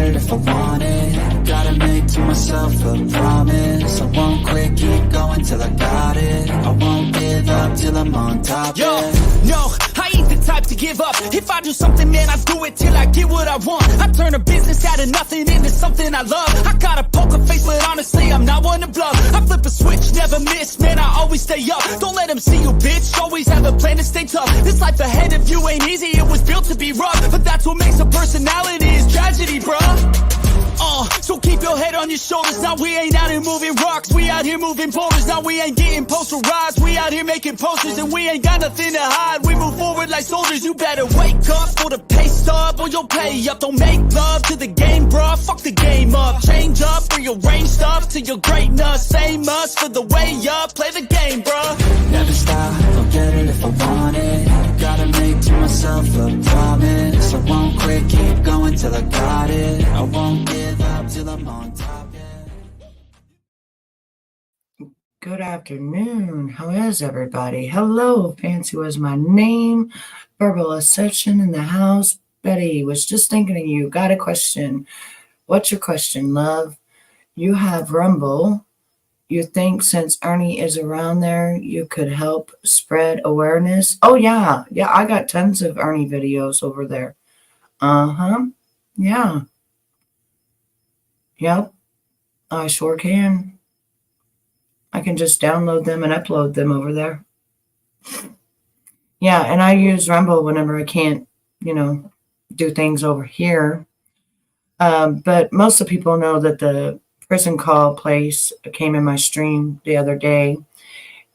it if I want it. Gotta make to myself a promise. I won't quit, keep going till I got it. I won't give up till I'm on top. Yo, no, I ain't the type to give up. If I do something, man, I do it till I get what I want. I turn a business out of nothing into something I love. I got a poker face, but honestly, I'm not one to bluff. I flip a switch, never miss, man, I always stay up. Don't let them see you, bitch, always have a plan to stay tough. This life ahead of you ain't easy, it was built to be rough. But that's what makes a personality, is tragedy, bruh. So keep your head on your shoulders. Now we ain't out here moving rocks, we out here moving boulders. Now we ain't getting posterized, we out here making posters. And we ain't got nothing to hide, we move forward like soldiers. You better wake up for the pay stub, or you'll pay up. Don't make love to the game, bruh, fuck the game up. Change up, rearrange stuff to your greatness. Same us for the way up, play the game, bruh. Never stop, I'll get it if I want it. Gotta make to myself a promise. I won't quit, keep going till I got it. I won't give up till I'm on top, yeah. Good afternoon. How is everybody? Hello, Fancy was my name. Verbal Ascension in the house. Betty was just thinking of you. Got a question. What's your question, love? You have Rumble. You think since Ernie is around there, you could help spread awareness? Oh, yeah. Yeah, I got tons of Ernie videos over there. Uh-huh. Yeah. Yep. I sure can. I can just download them and upload them over there. Yeah, and I use Rumble whenever I can't, do things over here. But most of the people know that the prison call place came in my stream the other day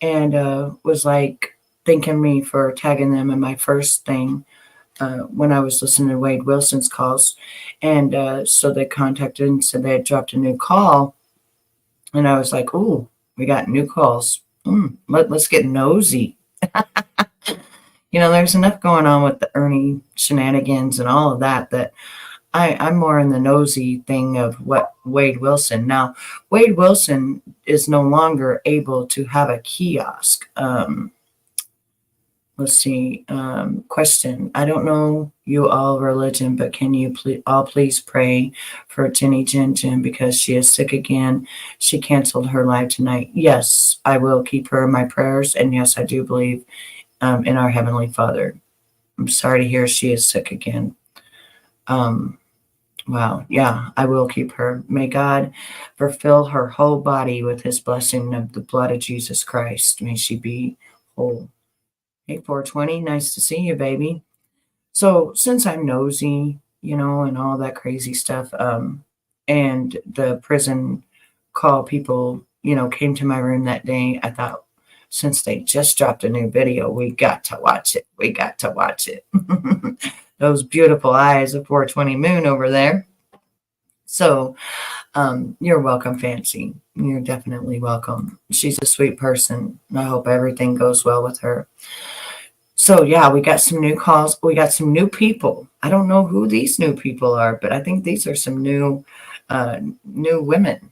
and was like thanking me for tagging them in my first thing when I was listening to Wade Wilson's calls. And so they contacted and said they had dropped a new call. And I was like, ooh, we got new calls. Let's get nosy. There's enough going on with the Ernie shenanigans and all of that I'm more in the nosy thing of what Wade Wilson. Now, Wade Wilson is no longer able to have a kiosk. Let's see. Question. I don't know you all religion, but can you please pray for Jenny Jen Jen because she is sick again. She canceled her live tonight. Yes, I will keep her in my prayers. And yes, I do believe in our Heavenly Father. I'm sorry to hear she is sick again. Wow. Yeah, I will keep her. May God fulfill her whole body with his blessing of the blood of Jesus Christ. May she be whole. Hey, 420, nice to see you, baby. So since I'm nosy, and all that crazy stuff, and the prison call people, came to my room that day, I thought, since they just dropped a new video, we got to watch it. We got to watch it. Those beautiful eyes of 420 Moon over there. So you're welcome, Fancy. You're definitely welcome. She's a sweet person. I hope everything goes well with her. So, yeah, we got some new calls. We got some new people. I don't know who these new people are, but I think these are some new women.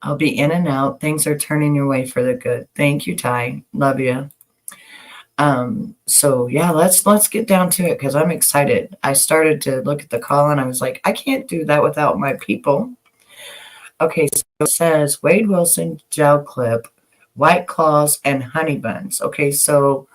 I'll be in and out. Things are turning your way for the good. Thank you, Ty. Love you. So yeah, let's get down to it because I'm excited. I started to look at the call and I was like, I can't do that without my people. Okay, so it says Wade Wilson gel clip, White Claws, and honey buns. Okay, so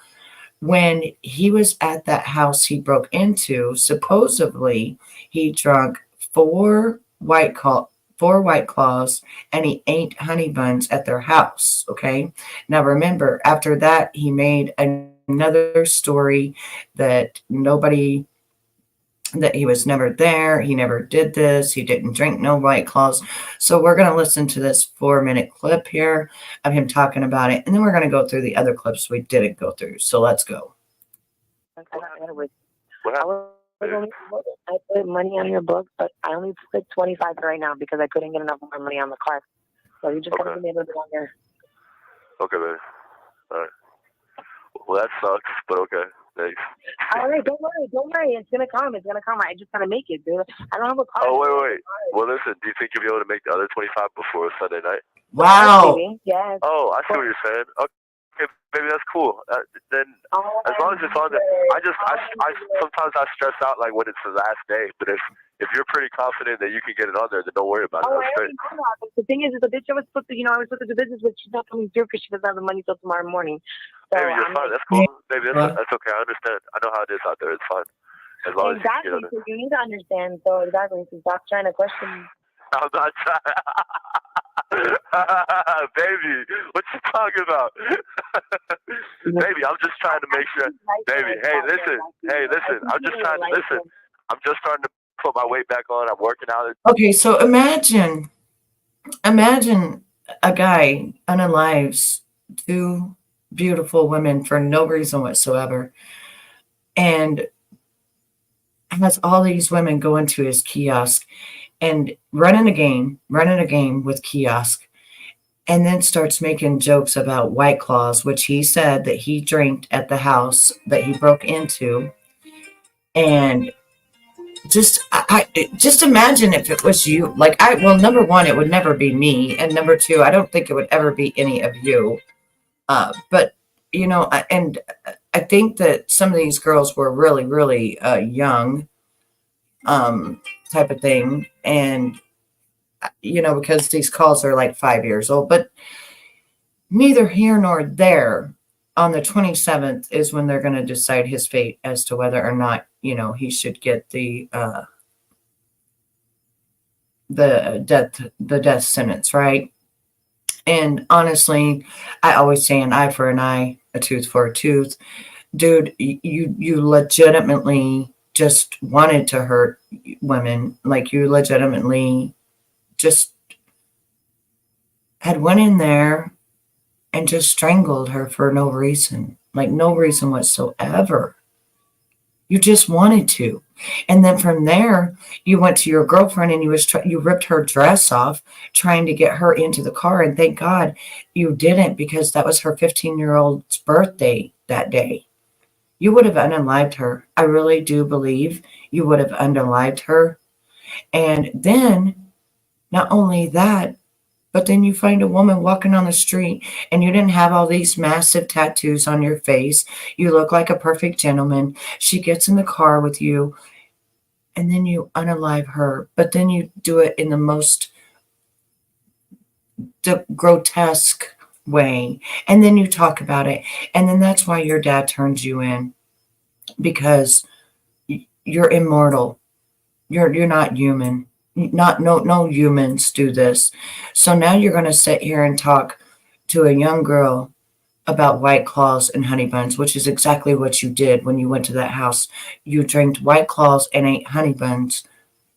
when he was at that house he broke into, supposedly he drank four White Claws and he ate honey buns at their house. Okay, now remember, after that he made another story that he was never there, he never did this, he didn't drink no White Claws. So we're going to listen to this 4-minute clip here of him talking about it, and then we're going to go through the other clips we didn't go through. So let's go. I put money on your book, but I only put 25 right now because I couldn't get enough more money on the car. So you just gotta give me a little bit longer. Okay, man. All right. Well, that sucks, but okay. Thanks. All right, don't worry. It's gonna come. I just gotta make it, dude. I don't have a car. Oh, wait. Well, listen, do you think you'll be able to make the other 25 before Sunday night? Wow. Yes. Oh, I see what you're saying. okay, baby, that's cool. Then as long as it's on there, I sometimes I stress out like when it's the last day. But if you're pretty confident that you can get it on there, then don't worry about it. I already know that. But the thing is the bitch I was supposed to, I was supposed to do business with, she's not coming through because she doesn't have the money till tomorrow morning. So baby, you're fine. That's cool. Baby, that's okay. I understand. I know how it is out there. It's fine. As long as you so you need to understand. So exactly. So stop trying to question me. I'm not trying. Baby, what you talking about? Baby, I'm just trying to make sure. Baby, hey, listen. I'm just trying to listen. I'm just starting to put my weight back on. I'm working out. Okay, so imagine a guy unalives two beautiful women for no reason whatsoever, and has all these women go into his kiosk and running a game with kiosk, and then starts making jokes about White Claws, which he said that he drank at the house that he broke into. And just imagine if it was you. Like, number one, it would never be me, and number two, I don't think it would ever be any of you. But and I think that some of these girls were really, really young, type of thing, and because these calls are like 5 years old. But neither here nor there. On the 27th is when they're going to decide his fate as to whether or not he should get the death sentence, right? And honestly, I always say an eye for an eye, a tooth for a tooth. Dude, you legitimately just wanted to hurt women. Like, you legitimately just had went in there and just strangled her for no reason. Like, no reason whatsoever. You just wanted to. And then from there, you went to your girlfriend and you ripped her dress off trying to get her into the car. And thank God you didn't, because that was her 15-year-old's birthday that day. You would have unalived her. I really do believe you would have unalived her. And then, not only that, but then you find a woman walking on the street and you didn't have all these massive tattoos on your face. You look like a perfect gentleman. She gets in the car with you and then you unalive her. But then you do it in the most grotesque way. And then you talk about it. And then that's why your dad turns you in, because you're immortal. You're not human. No humans do this. So now you're going to sit here and talk to a young girl about White Claws and honey buns, which is exactly what you did when you went to that house. You drank White Claws and ate honey buns,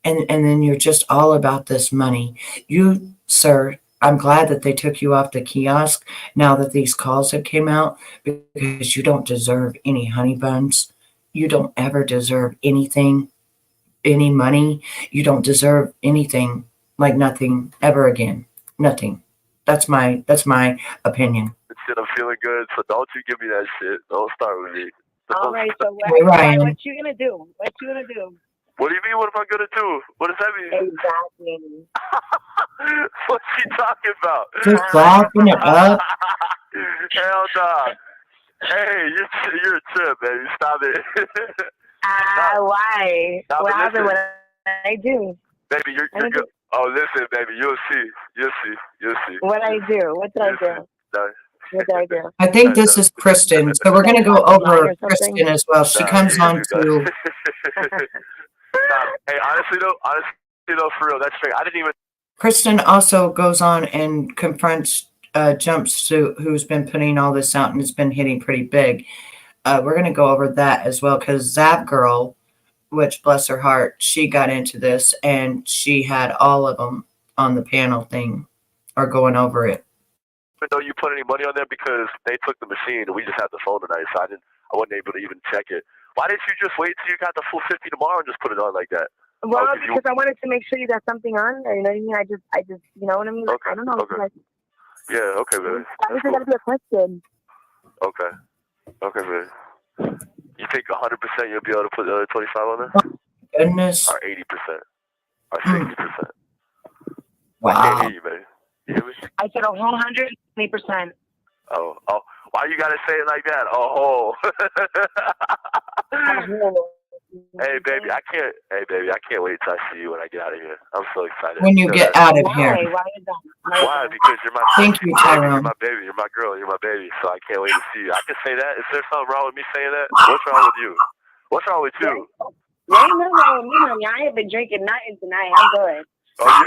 and then you're just all about this money. You, sir, I'm glad that they took you off the kiosk now that these calls have came out, because you don't deserve any honey buns. You don't ever deserve anything. Any money. You don't deserve anything, like nothing ever again. Nothing. That's my opinion. Shit, I'm feeling good, so don't you give me that shit. Don't start with me. All right, so what you gonna do? What you gonna do? What do you mean? What am I gonna do? What does that mean? Exactly. What's she talking about? Just laughing it up. Hell nah. Hey, you're a trip, baby. Stop it. Why? What happened? What I do? Baby, you're good. Oh, listen, baby. You'll see. What I do? What did I do? No. What did I do? I think this is Kristen. So we're going to go over Kristen as well. She comes on to... Hey, honestly though, for real, that's straight. I didn't even... Kristen also goes on and confronts Jumpsuit, who's been putting all this out and it's been hitting pretty big. We're going to go over that as well, because Zap Girl, which, bless her heart, she got into this and she had all of them on the panel thing or going over it. Even though you put any money on there, because they took the machine and we just had the phone tonight, so I wasn't able to even check it. Why didn't you just wait till you got the full 50 tomorrow and just put it on like that? Well, because I wanted to make sure you got something on. You know what I mean? I just, you know what I mean? Okay. I don't know. Okay. Yeah. Okay, baby. I was gonna be a question. Okay. Okay, baby. You think 100% you'll be able to put the other 25 on there? Goodness. Or 80%? Or 60%? Wow. I can't hear you, baby. You hear me? I said 120%. Oh. Why you gotta say it like that? Oh. Hey baby, I can't. Hey baby, I can't wait till I see you when I get out of here. I'm so excited. When you get out of here. Why? Because you're my. Thank you, Tyrone. You're my baby. You're my girl. You're my baby. So I can't wait to see you. I can say that. Is there something wrong with me saying that? What's wrong with you? What's wrong with you? There ain't nothing wrong with me, honey. I ain't been drinking nothing tonight. I'm good. Oh,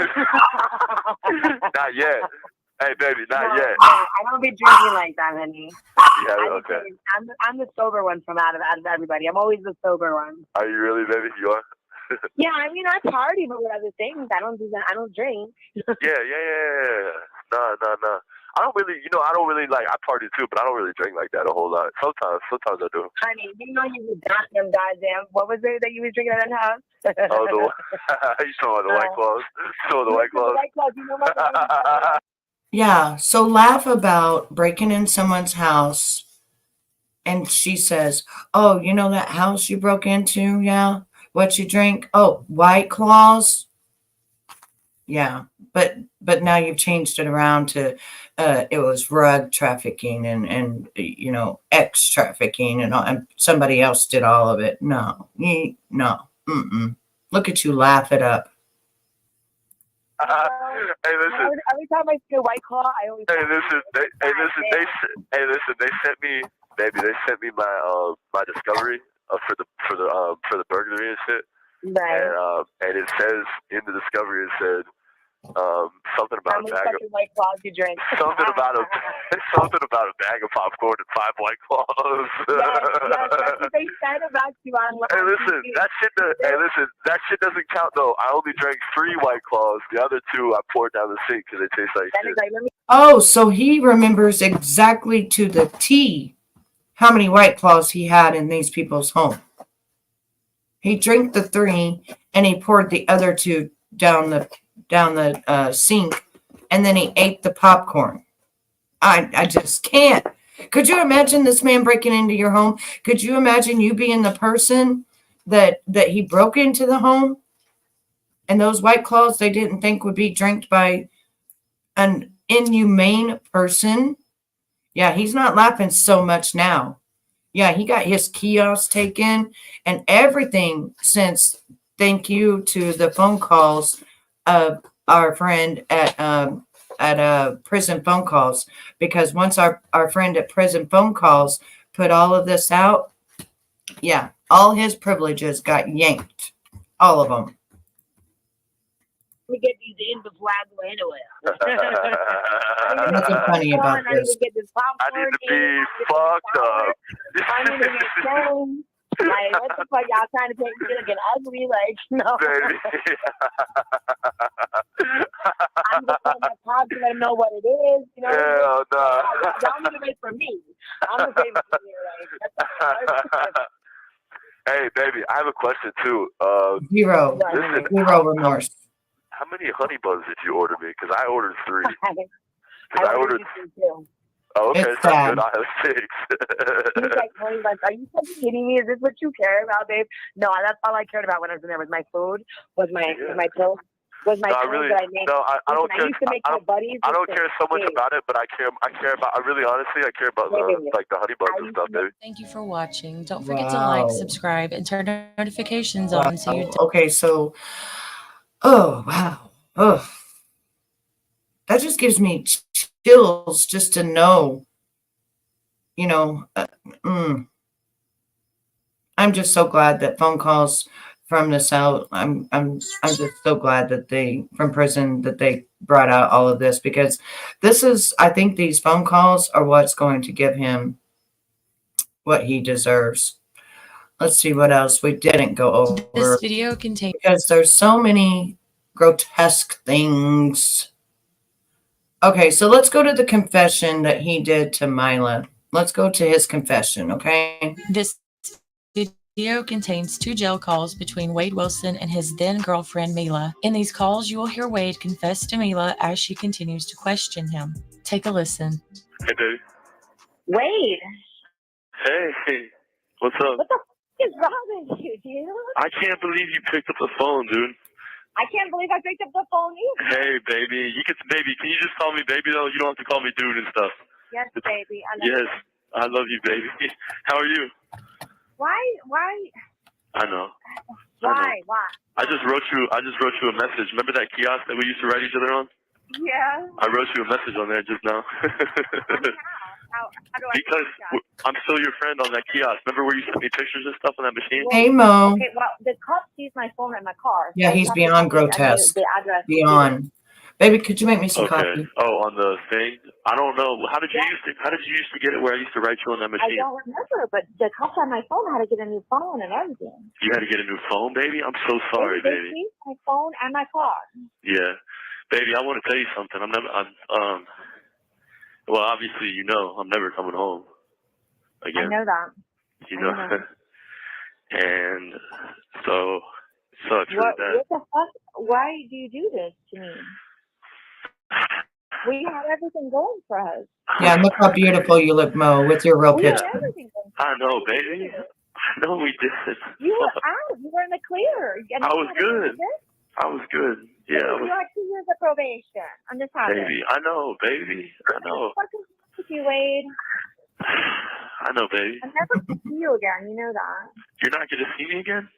yeah. Not yet. Hey, baby, not yet. I don't be drinking like that, honey. Yeah, okay. I'm the sober one from out of everybody. I'm always the sober one. Are you really, baby? You are? Yeah, I mean, I party, but with other things, I don't do that. I don't drink. Yeah. No. I don't really like, I party too, but I don't really drink like that a whole lot. Sometimes I do. Honey, you know you was goddamn, what was it that you was drinking at that house? Oh, you talking about the White Claws? The White Claws, you know what? Yeah, so laugh about breaking in someone's house and she says, oh, you know that house you broke into? Yeah. What you drink? Oh, White Claws? Yeah, but now you've changed it around to it was rug trafficking and you know, X trafficking and somebody else did all of it. No. Look at you laugh it up. Hey, listen. Every time I see a White Claw, I always. Hey, listen. They sent me, baby. They sent me my my discovery for the burglary and shit. Right. And it says in the discovery, it said something about a bag of White Claws you drink. something about a bag of popcorn and 5 White Claws. Yes, that's what they said about you on. Hey, listen, that shit doesn't count though. I only drank 3 White Claws. The other 2 I poured down the sink because they taste like shit. Oh, so he remembers exactly to the T how many White Claws he had in these people's home. He drank the 3 and he poured the other 2 down the sink, and then he ate the popcorn. I just can't. Could you imagine this man breaking into your home? Could you imagine you being the person that he broke into the home? And those White Claws they didn't think would be drank by an inhumane person? Yeah, he's not laughing so much now. Yeah, he got his kiosk taken and everything since thank you to the phone calls of our friend at prison phone calls, because once our friend at prison phone calls put all of this out, yeah, all his privileges got yanked, all of them. We get these in before I go anywhere. Nothing funny about this. I need to be fucked up. I need to get shown. Like, what the fuck, y'all trying to make me look ugly? Like, no. Baby. I'm just going to talk to let them know what it is. You know, hell no. Y'all need to wait for me. I'm just waiting for you. Like, hey, baby, I have a question too. Zero remorse. How many honey buns did you order me? Because I ordered 3. I ordered 2. Oh, okay, it's so bad. good. I have 6. He's like, honey buns. Are you fucking kidding me? Is this what you care about, babe? No, that's all I cared about when I was in there. Was my food, was my pills, was my pills that I made. No, I don't care. I used to make my buddies. I don't care so much about it, but I care about. I really, honestly, I care about the honey buns and stuff, baby. Thank you for watching. Don't forget to like, subscribe, and turn notifications on so you. Okay, so, oh wow, oh, that just gives me chills just to know. You know, I'm just so glad that phone calls from the South. I'm just so glad that from prison that they brought out all of this, because this is, I think these phone calls are what's going to give him what he deserves. Let's see what else we didn't go over. This video contains, because there's so many grotesque things. Okay, so let's go to the confession that he did to Mila. Let's go to his confession, okay? This video contains 2 jail calls between Wade Wilson and his then girlfriend Mila. In these calls, you will hear Wade confess to Mila as she continues to question him. Take a listen. Hey, baby. Wade. Hey, what's up? What the f is wrong with you, dude? I can't believe you picked up the phone, dude. I can't believe I picked up the phone either. Hey, baby. Can you just call me baby, though? You don't have to call me dude and stuff. Yes, baby. Yes. I love you, baby. How are you? Why? I know. Why? I just wrote you a message. Remember that kiosk that we used to write each other on? Yeah. I wrote you a message on there just now. How do I? Because I'm still your friend on that kiosk. Remember where you sent me pictures and stuff on that machine? Hey, Mo. Okay, well, the cop sees my phone in my car. Yeah, he's beyond grotesque. The address. Beyond. Baby, could you make me some Okay. coffee? Oh, on the thing? I don't know. How did you used to get it where I used to write you on that machine? I don't remember, but the cops on my phone had to get a new phone and everything. You had to get a new phone, baby? I'm so sorry, They baby. seized my phone and my car. Yeah. Baby, I want to tell you something. Well, obviously, you know, I'm never coming home again. I know that. You know. And so, sucks really bad. What the fuck? Why do you do this to me? We had everything going for us. Yeah, look how beautiful you look, Mo, with your real picture. I know, baby. I know we did. You were out. You were in the clear. I was good. I was good. Yeah. You had 2 years of probation. I'm just happy. Baby, I know, baby. I know. Fucking with you, Wade. I know, baby. I'm never going to see you again. You know that. You're not going to see me again?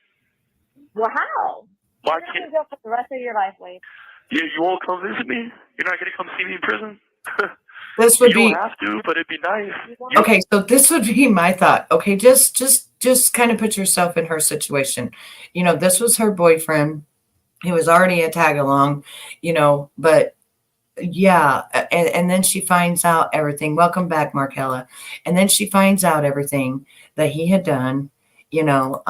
Well, how? Why You're can't? going to go for the rest of your life, Wade. Yeah, you won't come visit me? You're not going to come see me in prison? This would be. You don't have to, but it'd be nice. Okay, so this would be my thought. Okay, just kind of put yourself in her situation. You know, this was her boyfriend. He was already a tag along, you know, but yeah, and then she finds out everything. Welcome back, Markella. And then she finds out everything that he had done, you know.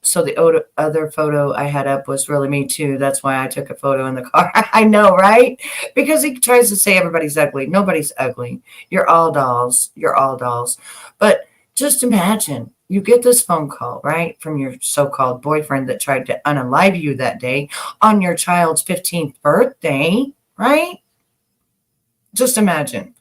So the other photo I had up was really me too. That's why I took a photo in the car. I know, right? Because he tries to say everybody's ugly. Nobody's ugly. You're all dolls. You're all dolls. But just imagine you get this phone call, right, from your so-called boyfriend that tried to unalive you that day on your child's 15th birthday, right? Just imagine.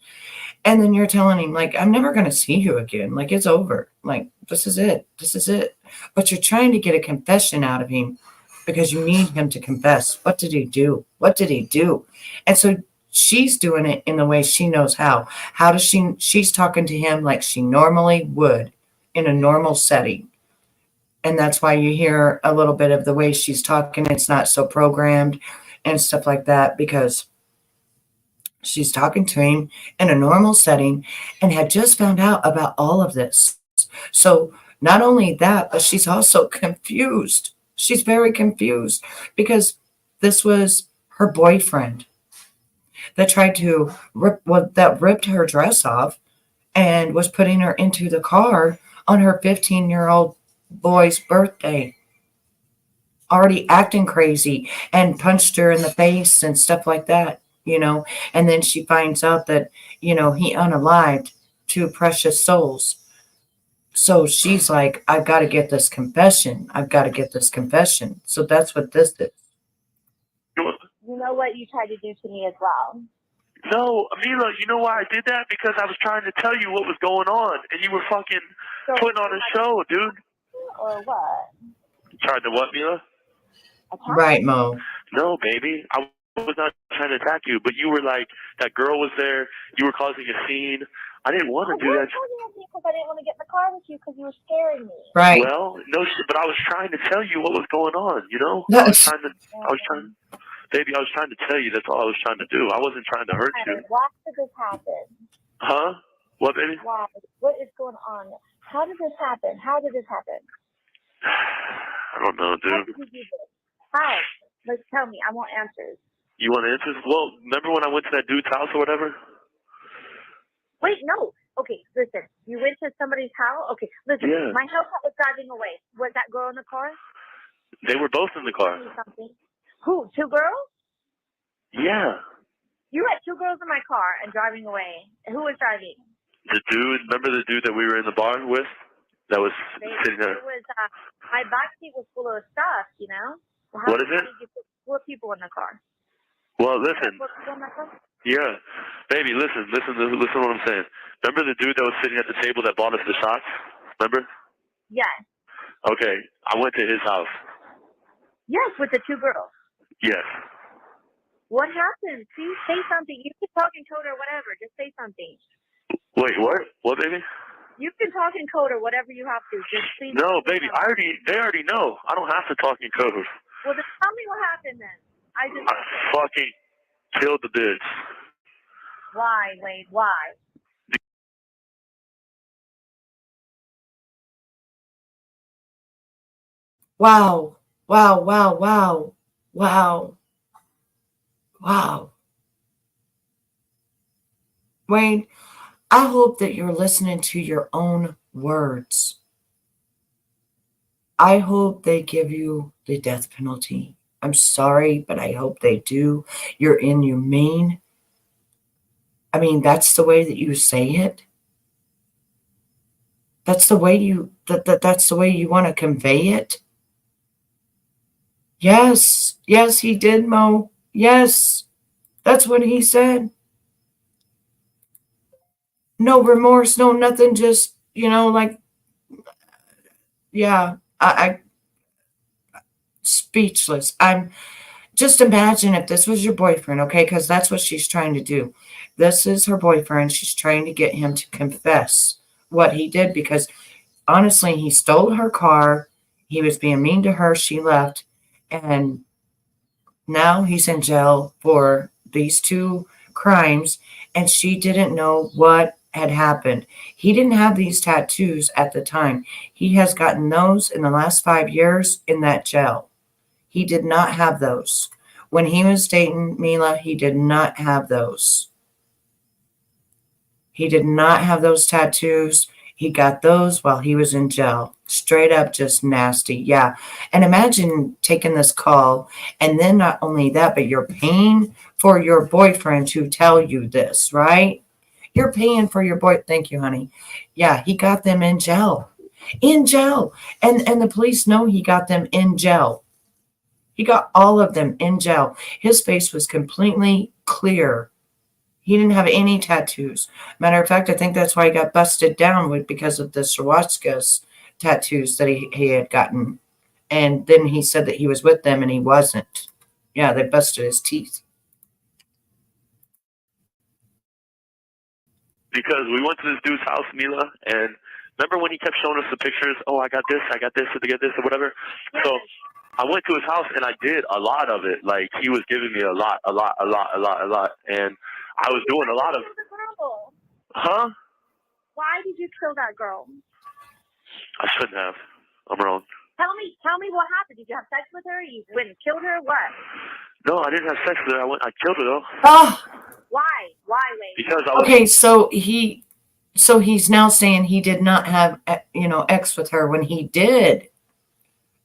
And then you're telling him, like, I'm never going to see you again. Like, it's over. Like, this is it. This is it. But you're trying to get a confession out of him because you need him to confess. What did he do? What did he do? And so she's doing it in the way she knows how. How does she's talking to him like she normally would in a normal setting. And that's why you hear a little bit of the way she's talking. It's not so programmed and stuff like that because she's talking to him in a normal setting and had just found out about all of this. So not only that, but she's also confused. She's very confused because this was her boyfriend that tried to ripped her dress off and was putting her into the car on her 15-year-old boy's birthday, already acting crazy, and punched her in the face and stuff like that, you know. And then she finds out that, you know, he unalived 2 precious souls. So she's like, I've got to get this confession. I've got to get this confession. So that's what this is. You know what you tried to do to me as well. No, Mila, you know why I did that? Because I was trying to tell you what was going on, and you were fucking putting on a show, dude. Or what? Tried to what, Mila? Right, Mo. No, baby. I was not trying to attack you, but you were like, that girl was there. You were causing a scene. I didn't want to do that. Because I didn't want to get in the car with you because you were scaring me. Right. Well, no, but I was trying to tell you what was going on, you know? No. Baby, I was trying to tell you. That's all I was trying to do. I wasn't trying to hurt you. Why did this happen? Huh? What, baby? Why? What is going on? How did this happen? How did this happen? I don't know, dude. How did you do this? How? Like, tell me. I want answers. You want answers? Well, remember when I went to that dude's house or whatever? Wait, no. Okay, listen. You went to somebody's house? Okay, listen. Yeah. My helper was driving away. Was that girl in the car? They were both in the car. Something. Who? 2 girls? Yeah. You had 2 girls in my car and driving away. Who was driving? The dude, remember the dude that we were in the bar with? That was sitting there. It was, my backseat was full of stuff, you know? Well, what is it? Did you put 4 people in the car? Well, listen. 4 people in the car? Yeah. Baby, listen to what I'm saying. Remember the dude that was sitting at the table that bought us the shots? Remember? Yes. Okay. I went to his house. Yes, with the 2 girls. Yes. What happened? Please say something. You can talk and code or whatever. Just say something. Wait, what? What, baby? You can talk in code or whatever you have to. Just please. No, baby, they already know. I don't have to talk in code. Well, then tell me what happened then. I fucking killed the bitch. Why, Wade? Why? Wow. Wow, wow, wow. Wow. Wow. Wayne, I hope that you're listening to your own words. I hope they give you the death penalty. I'm sorry, but I hope they do. You're inhumane. I mean, that's the way that you say it. That's the way that's the way you want to convey it. Yes, yes, he did, Mo. Yes, that's what he said. No remorse, no nothing, just, like, yeah, I speechless. I'm just imagine if this was your boyfriend, okay? Because that's what she's trying to do. This is her boyfriend. She's trying to get him to confess what he did because honestly, he stole her car. He was being mean to her. She left. And now he's in jail for these 2 crimes. And she didn't know what had happened. He didn't have these tattoos at the time. He has gotten those in the last 5 years in that jail. He did not have those. When he was dating Mila, he did not have those. He did not have those tattoos. He got those while he was in jail. Straight up just nasty. Yeah. And imagine taking this call and then not only that, but you're paying for your boyfriend to tell you this, right? You're paying for your boy. Thank you, honey. Yeah, he got them in jail. In jail. And the police know he got them in jail. He got all of them in jail. His face was completely clear. He didn't have any tattoos. Matter of fact, I think that's why he got busted down because of the Swarovski's tattoos that he had gotten. And then he said that he was with them and he wasn't. Yeah, they busted his teeth. Because we went to this dude's house, Mila, and remember when he kept showing us the pictures? Oh, I got this, or whatever. So I went to his house and I did a lot of it. Like he was giving me a lot, and I was doing a lot of. Huh? Why did you kill that girl? I shouldn't have. I'm wrong. Tell me what happened. Did you have sex with her? You went and killed her? What? No, I didn't have sex with her. I killed her though. Oh. Why? Why, Wade? Because I was. Okay, so he's now saying he did not have, X with her when he did.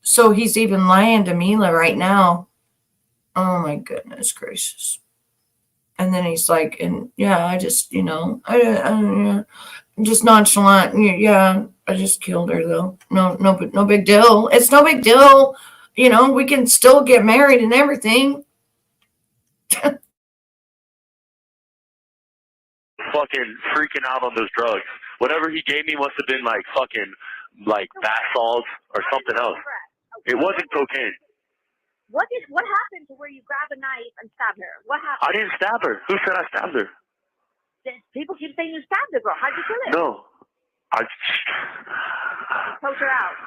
So he's even lying to Mila right now. Oh my goodness gracious. And then he's like, and yeah, I just, I'm just nonchalant. Yeah, I just killed her though. No big deal. It's no big deal. We can still get married and everything. Fucking freaking out on those drugs. Whatever he gave me must have been like fucking bath salts or something else. It wasn't cocaine. What happened to where you grab a knife and stab her? What happened? I didn't stab her. Who said I stabbed her? People keep saying you stabbed the girl. How'd you kill her? No. I choked her out.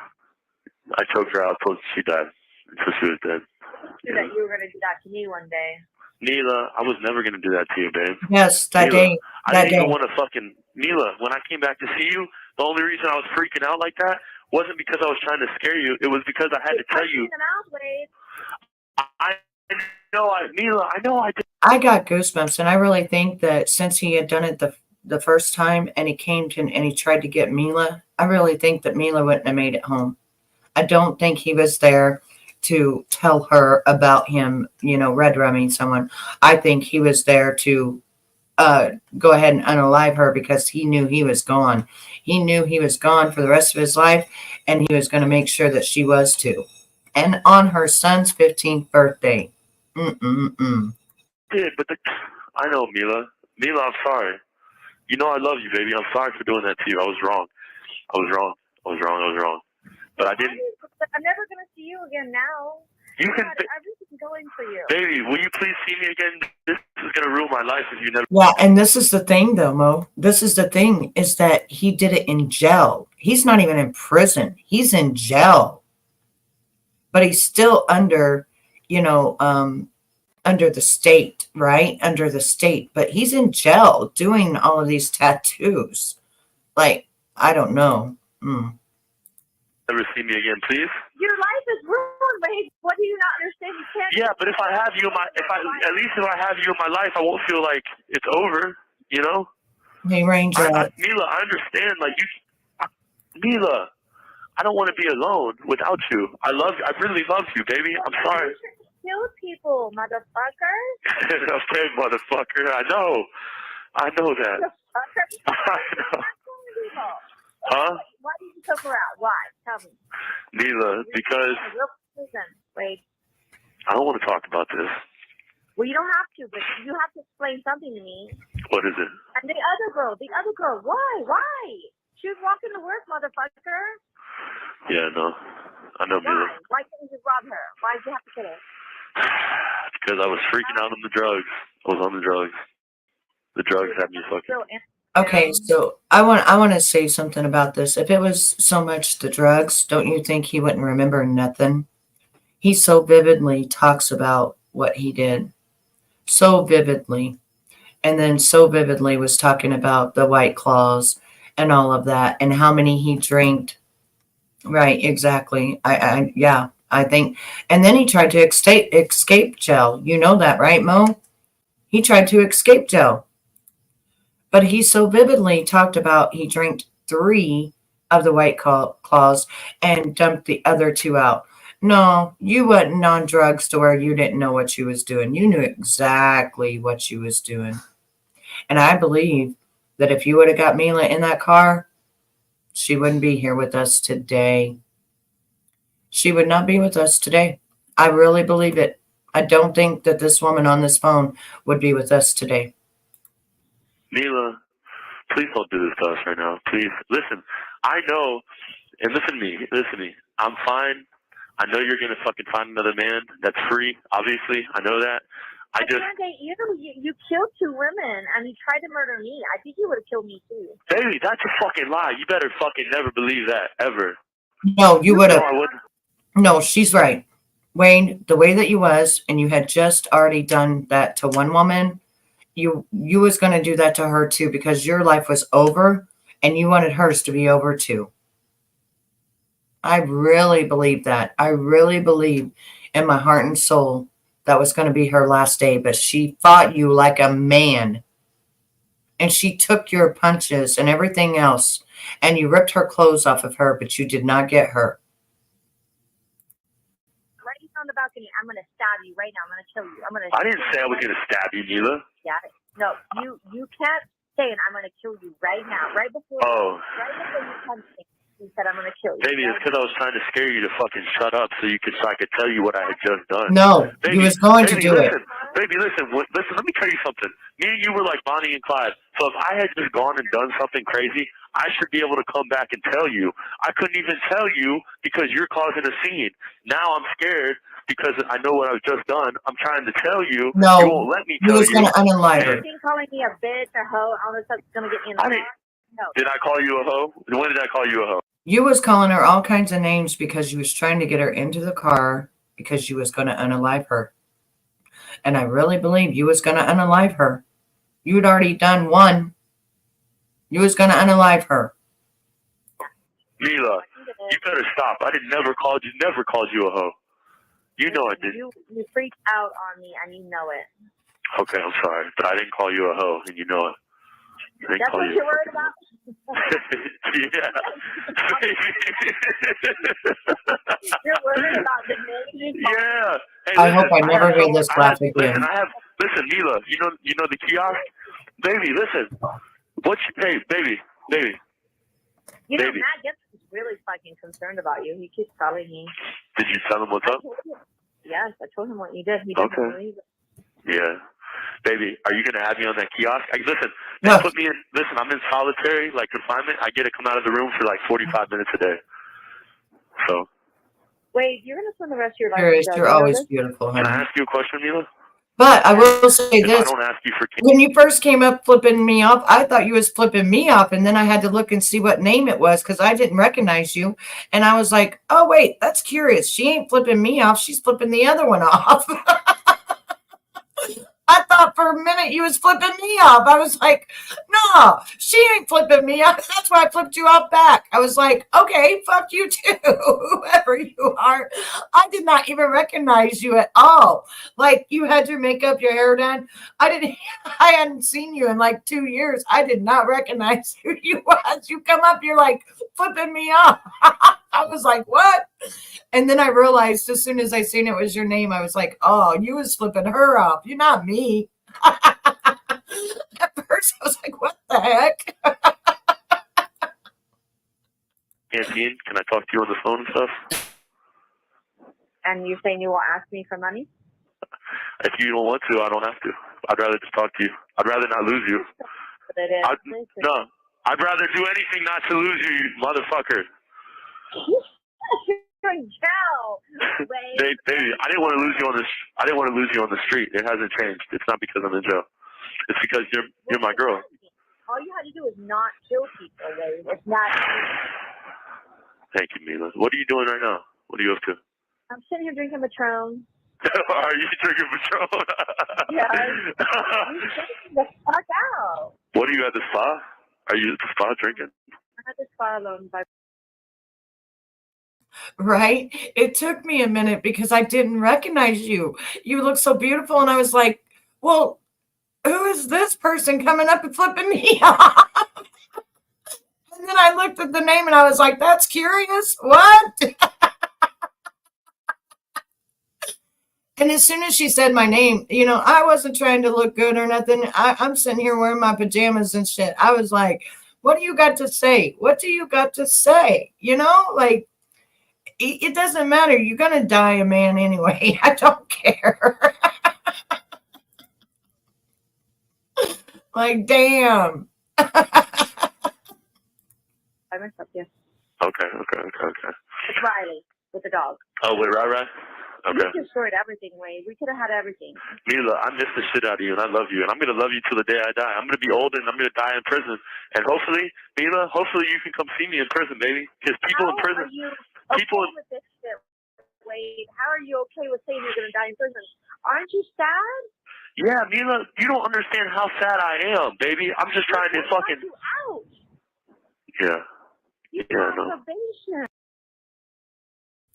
I choked her out until she died. Until she was dead. You that you were going to do that to me one day. Mila, I was never going to do that to you, babe. Yes, that Mila, day. I didn't even want to fucking... Mila, when I came back to see you, the only reason I was freaking out like that wasn't because I was trying to scare you. It was because I had to tell you... Mila, I know I did. I got goosebumps, and I really think that since he had done it the first time and he came to and he tried to get Mila, I really think that Mila wouldn't have made it home. I don't think he was there to tell her about him, red rumming someone. I think he was there to go ahead and unalive her because he knew he was gone. He knew he was gone for the rest of his life, and he was going to make sure that she was too. And on her son's 15th birthday. Did, but I know, Mila. Mila, I'm sorry. You know I love you, baby. I'm sorry for doing that to you. I was wrong. But I didn't. I'm never going to see you again now. You can. Everything's going for you. Baby, will you please see me again? This is gonna ruin my life if you never. Yeah, and this is the thing, though, Mo. This is the thing, is that he did it in jail. He's not even in prison. He's in jail. But he's still under, you know, under the state, right? Under the state. But he's in jail doing all of these tattoos. Like, I don't know. Never see me again, please. Your life is ruined, babe. What do you not understand? You can't. Yeah, but if I have you in my, at least if I have you in my life, I won't feel like it's over. You know. Hey, Ranger. Mila, I understand. Like Mila, I don't want to be alone without you. I love you. I really love you, baby. I'm sorry. You should kill people, motherfucker. Okay, motherfucker. I know that. I know. Huh? Why did you took her out? Why? Tell me. Mila, because Wait. I don't want to talk about this. Well, you don't have to, but you have to explain something to me. What is it? And the other girl, why? She was walking to work, motherfucker. Yeah, no. I know, Mila. Why couldn't you rob her? Why did you have to kill her? Because I was freaking out on the drugs. I was on the drugs. The drugs had me fucking. Okay, so I want to say something about this. If it was so much the drugs, don't you think he wouldn't remember nothing? He so vividly talks about what he did. So vividly. And then so vividly was talking about the White Claws and all of that and how many he drank. Right, exactly. I think. And then he tried to escape jail. You know that, right, Mo? He tried to escape jail. But he so vividly talked about he drank 3 of the White Claws and dumped the other 2 out. No, you wasn't on drugs to where you didn't know what you was doing. You knew exactly what you was doing. And I believe that if you would have got Mila in that car, she wouldn't be here with us today. She would not be with us today. I really believe it. I don't think that this woman on this phone would be with us today. Mila, please don't do this to us right now. Please. Listen, I know, and listen to me. I'm fine. I know you're going to fucking find another man that's free, obviously. I know that. I can't date you. You killed 2 women, and you tried to murder me. I think you would have killed me, too. Baby, that's a fucking lie. You better fucking never believe that, ever. No, you would have. No, I wouldn't. No, she's right. Wayne, the way that you was, and you had just already done that to one woman, you was going to do that to her too, because your life was over and you wanted hers to be over too. I really believe that. I really believe in my heart and soul that was going to be her last day, but she fought you like a man. And she took your punches and everything else, and you ripped her clothes off of her, but you did not get her. Right on the balcony. I'm going to stab you right now. I'm going to kill you. I didn't say I was going to stab you, Mila. Yeah. No, you can't say it. I'm going to kill you right now. Right before you punch me. You said I'm going to kill you. Baby, it's because I was trying to scare you to fucking shut up so I could tell you what I had just done. No, baby, you was going to do listen, it. Baby, listen, let me tell you something. Me and you were like Bonnie and Clyde. So if I had just gone and done something crazy, I should be able to come back and tell you. I couldn't even tell you because you're causing a scene. Now I'm scared because I know what I've just done. I'm trying to tell you. No, you won't let me tell you. He was going to unalive her. You think calling me a bitch, a hoe, all this stuff's going to get me in the car? No. Did I call you a hoe? When did I call you a hoe? You was calling her all kinds of names because you was trying to get her into the car because you was going to unalive her. And I really believe you was going to unalive her. You had already done one. You was going to unalive her. Mila, you better stop. I never called you a hoe. You know I didn't. You freaked out on me and you know it. Okay, I'm sorry, but I didn't call you a hoe and you know it. That's what you're worried about? Yeah. You're worried about the name? Yeah. Hey, I hope I never hear this laugh again. Listen, Mila, you know the kiosk? Baby, listen. Hey, baby. You know, Matt gets really fucking concerned about you. He keeps calling me. Did you tell him what's up? Yes, I told him what you did. He didn't believe it. Yeah. Baby, are you going to have me on that kiosk? Listen, no. Put me in. Listen, I'm in solitary, like confinement. I get to come out of the room for like 45 minutes a day. So. Wait, you're going to spend the rest of your life. You're always beautiful, honey. Can I ask you a question, Mila? But I will say If I this. don't ask you for When you first came up flipping me off, I thought you was flipping me off, and then I had to look and see what name it was because I didn't recognize you. And I was like, oh, wait, that's curious. She ain't flipping me off. She's flipping the other one off. I thought for a minute you was flipping me off. I was like, no, she ain't flipping me off. That's why I flipped you off back. I was like, okay, fuck you too, whoever you are. I did not even recognize you at all. Like you had your makeup, your hair done. I hadn't seen you in like 2 years. I did not recognize who you was. You come up, you're like flipping me off. I was like, what? And then I realized as soon as I seen it was your name, I was like, oh, you was flipping her off. You're not me. At first, I was like, what the heck? canteen? Can I talk to you on the phone and stuff? And you're saying you will ask me for money? If you don't want to, I don't have to. I'd rather just talk to you. I'd rather not lose you. No, I'd rather do anything not to lose you, you motherfucker. Baby, I didn't want to lose you on this. I didn't want to lose you on the street. It hasn't changed. It's not because I'm in jail. It's because you're my girl. All you had to do is not kill people, Wade. It's not. Thank you, Mila. What are you doing right now? What are you up to? I'm sitting here drinking Patron. Are you drinking Patron? Yeah. You taking the fuck out. What are you at the spa? Are you at the spa drinking? I'm at the spa alone by. Right? It took me a minute because I didn't recognize you. You look so beautiful. And I was like, well, who is this person coming up and flipping me off? And then I looked at the name and I was like, that's curious. What? And as soon as she said my name, I wasn't trying to look good or nothing. I'm sitting here wearing my pajamas and shit. I was like, what do you got to say? What do you got to say? Like, it doesn't matter. You're going to die a man anyway. I don't care. Like, damn. I messed up, yes. Okay. It's Riley with the dog. Oh, with Rai? Okay. You destroyed everything, Wade. We could have had everything. Mila, I miss the shit out of you, and I love you, and I'm going to love you till the day I die. I'm going to be old, and I'm going to die in prison. And hopefully, Mila, you can come see me in prison, baby. Because people in prison... With this shit, Wade? How are you okay with saying you're going to die in prison? Aren't you sad? Yeah, Mila, you don't understand how sad I am, baby. I'm just trying to fucking... You out. Yeah. You're on probation.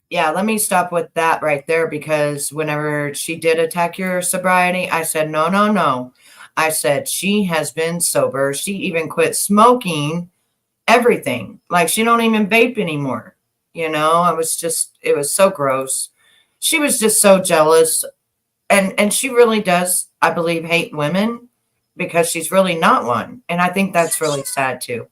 Yeah, let me stop with that right there because whenever she did attack your sobriety, I said, no. I said, she has been sober. She even quit smoking everything. Like she don't even vape anymore. It was so gross. She was just so jealous. And she really does, I believe, hate women because she's really not one. And I think that's really sad too.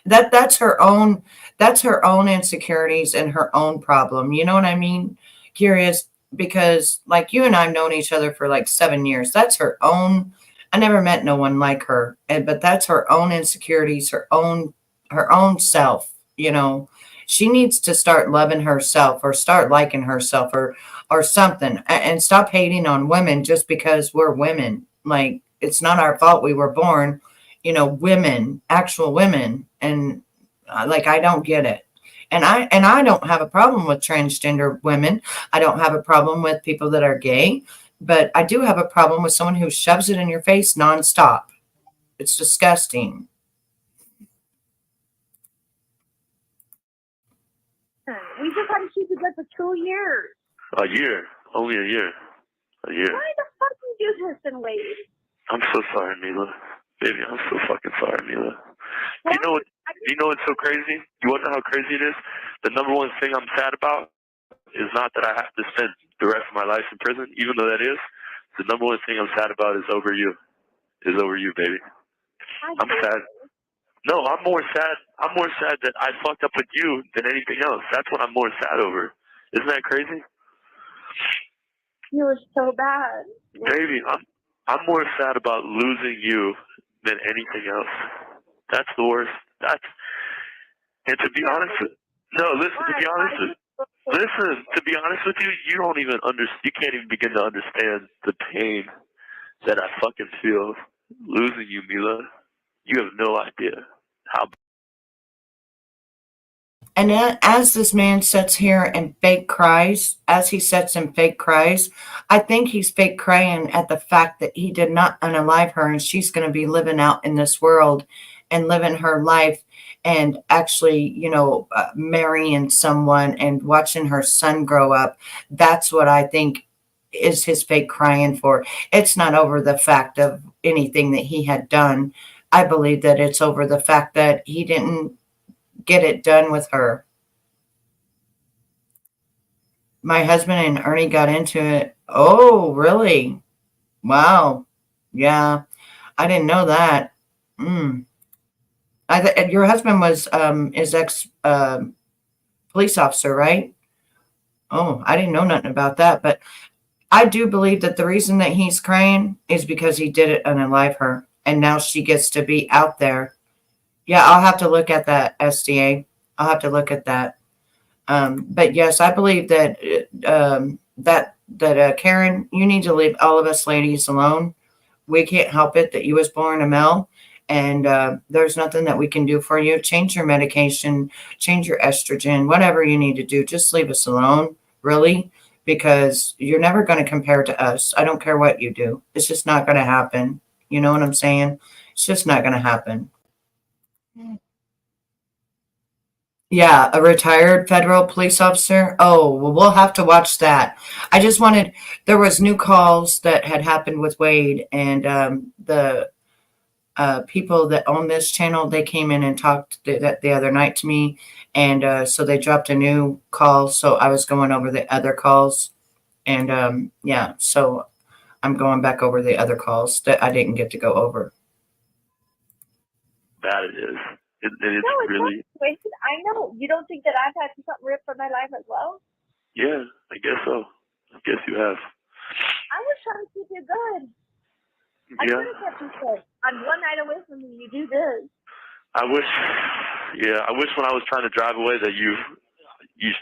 That's her own insecurities and her own problem. You know what I mean? Curious, because like you and I've known each other for like 7 years. That's her own. I never met no one like her, but that's her own insecurities, her own self. She needs to start loving herself or start liking herself or something, and stop hating on women just because we're women. Like it's not our fault we were born, women, actual women. And like, I don't get it. And I don't have a problem with transgender women. I don't have a problem with people that are gay, but I do have a problem with someone who shoves it in your face nonstop. It's disgusting. We just had to keep it good for 2 years. A year. Only a year. A year. Why the fuck did you do this and wait? I'm so sorry, Mila. Baby, I'm so fucking sorry, Mila. You know what's so crazy? You want to know how crazy it is? The number one thing I'm sad about is not that I have to spend the rest of my life in prison, even though that is. The number one thing I'm sad about is over you. Baby. I'm sad. No, I'm more sad that I fucked up with you than anything else. That's what I'm more sad over. Isn't that crazy? You were so bad. Baby, I'm more sad about losing you than anything else. That's the worst. And to be honest with you, you don't even you can't even begin to understand the pain that I fucking feel losing you, Mila. You have no idea how. And as this man sits here and fake cries, as he sits and fake cries, I think he's fake crying at the fact that he did not unalive her and she's going to be living out in this world and living her life and actually, marrying someone and watching her son grow up. That's what I think is his fake crying for. It's not over the fact of anything that he had done. I believe that it's over the fact that he didn't get it done with her. My husband and Ernie got into it. Oh, really? Wow. Yeah, I didn't know that. Your husband was his ex police officer, right? Oh, I didn't know nothing about that. But I do believe that the reason that he's crying is because he did it unalive her, and now she gets to be out there. Yeah, I'll have to look at that, SDA. I'll have to look at that. But yes, I believe that Karen, you need to leave all of us ladies alone. We can't help it that you was born a male, and there's nothing that we can do for you. Change your medication, change your estrogen, whatever you need to do. Just leave us alone, really, because you're never going to compare to us. I don't care what you do. It's just not going to happen. You know what I'm saying? It's just not going to happen. Yeah, a retired federal police officer. Oh, well, we'll have to watch that. There was new calls that had happened with Wade, and the people that own this channel, they came in and talked the other night to me, and so they dropped a new call. So I was going over the other calls, and yeah, so I'm going back over the other calls that I didn't get to go over. Bad it is. It's really. I know. You don't think that I've had something ripped from my life as well? Yeah, I guess so. I guess you have. I was trying to keep you good. I could have kept you good. I'm one night away from you. You do this. I wish when I was trying to drive away that you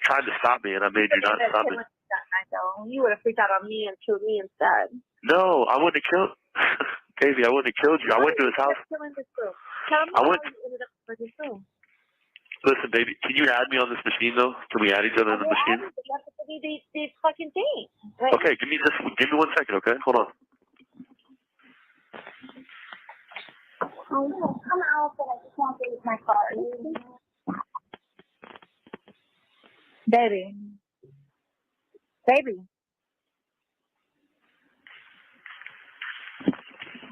tried to stop me and I made you not stop me. You would have freaked out on me and killed me instead. No, I wouldn't have killed. Casey, I wouldn't have killed you. I went to his house. Tell me how you ended up with his room. Listen, baby, can you add me on this machine though? Can we add each other on the machine? You have to give me these fucking things. Right? Okay, give me 1 second, okay? Hold on. Oh no, come out, but I just want to use my car. Baby. Baby.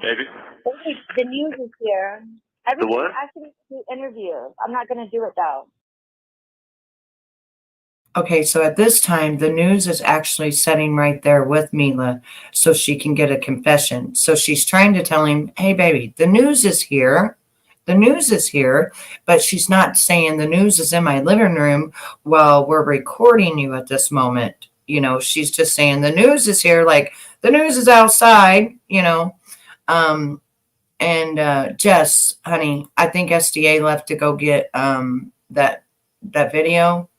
Baby, the news is here. The what? I should do interviews. I'm not going to do it though. Okay, so at this time, the news is actually sitting right there with Mila so she can get a confession. So she's trying to tell him, hey, baby, the news is here. The news is here, but she's not saying the news is in my living room while we're recording you at this moment. She's just saying the news is here, like the news is outside, And Jess, honey, I think SDA left to go get that video.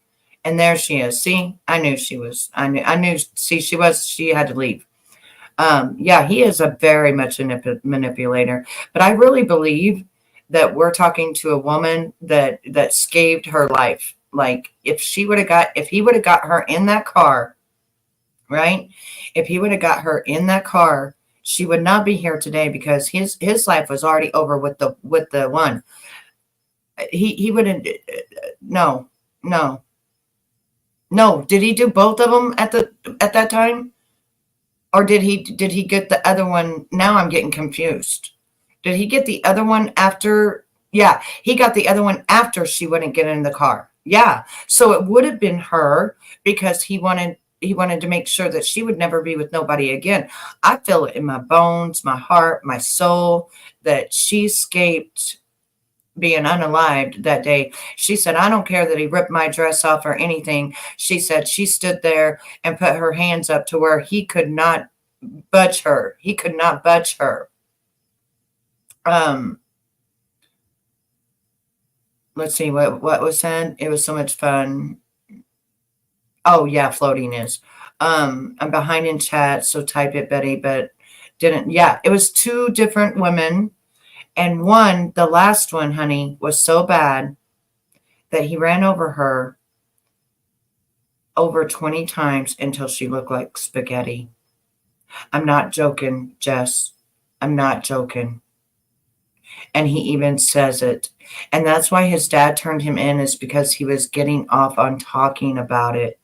And there she is. See, I knew she was. I knew. See, she had to leave. Yeah, he is a very much a manipulator. But I really believe that we're talking to a woman that scathed her life. Like if he would have got her in that car, right? If he would have got her in that car, she would not be here today because his life was already over with the one. He wouldn't. No. Did he do both of them at that time, or did he get the other one? Now I'm getting confused. Did he get the other one after? Yeah, he got the other one after she wouldn't get in the car. Yeah, so it would have been her because he wanted to make sure that she would never be with nobody again. I feel it in my bones, my heart, my soul that she escaped being unalived that day. She said, I don't care that he ripped my dress off or anything. She said she stood there and put her hands up to where he could not budge her. He could not budge her. Let's see what was said. It was so much fun. Oh yeah, floating is. I'm behind in chat, so type it, Betty. But didn't. Yeah, it was 2 different women. And one, the last one, honey, was so bad that he ran over her over 20 times until she looked like spaghetti. I'm not joking, Jess. I'm not joking. And he even says it. And that's why his dad turned him in, is because he was getting off on talking about it.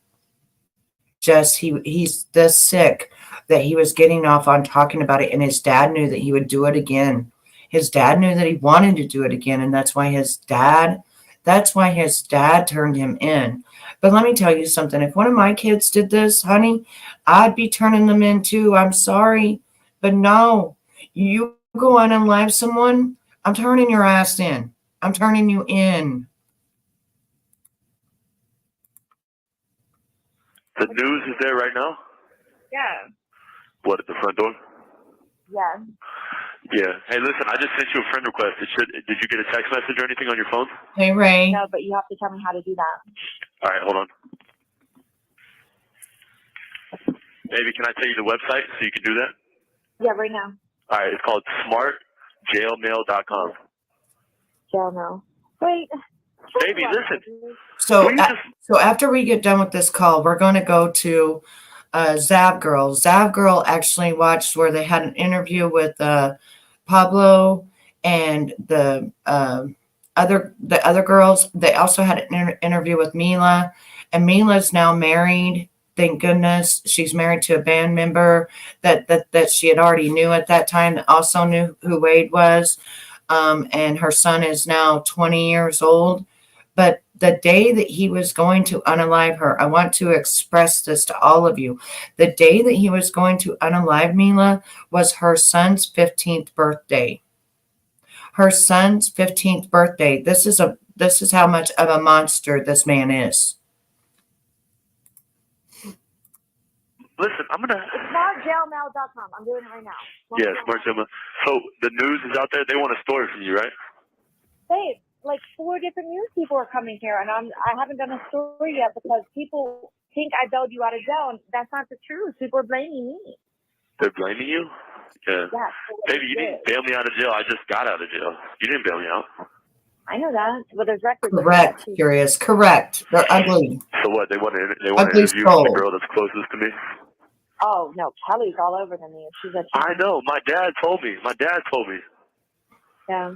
Just he's this sick that he was getting off on talking about it, and his dad knew that he would do it again. His dad knew that he wanted to do it again, and that's why his dad turned him in. But let me tell you something. If one of my kids did this, honey, I'd be turning them in too. I'm sorry. But no, you go on and live someone, I'm turning your ass in. I'm turning you in. The news is there right now? Yeah. What, at the front door? Yeah. Yeah. Hey, listen, I just sent you a friend request. Did you get a text message or anything on your phone? Hey, Ray. No, but you have to tell me how to do that. All right, hold on. Baby, can I tell you the website so you can do that? Yeah, right now. All right, it's called smartjailmail.com. Jail no. Wait. Baby, listen. So after we get done with this call, we're going to go to Zav Girl. Zav Girl actually watched where they had an interview with Pablo and the other girls. They also had an interview with Mila, and Mila's now married. Thank goodness. She's married to a band member that she had already knew at that time, that also knew who Wade was. And her son is now 20 years old. But the day that he was going to unalive her, I want to express this to all of you. The day that he was going to unalive Mila was her son's 15th birthday. Her son's 15th birthday. This is how much of a monster this man is. Listen, I'm going to... SmartJailmail.com. I'm doing it right now. Yeah, SmartJailmail. So the news is out there. They want a story from you, right? Babe, like 4 different news people are coming here, and I haven't done a story yet because people think I bailed you out of jail, and that's not the truth. People are blaming me. They're blaming you? Yeah. Yeah. Baby, you didn't bail me out of jail. I just got out of jail. You didn't bail me out. I know that, but there's records. Correct, Curious. Correct. They're ugly. So what? They want to interview the girl that's closest to me? Oh, no. Kelly's all over the news. She's a... I know. My dad told me. Yeah.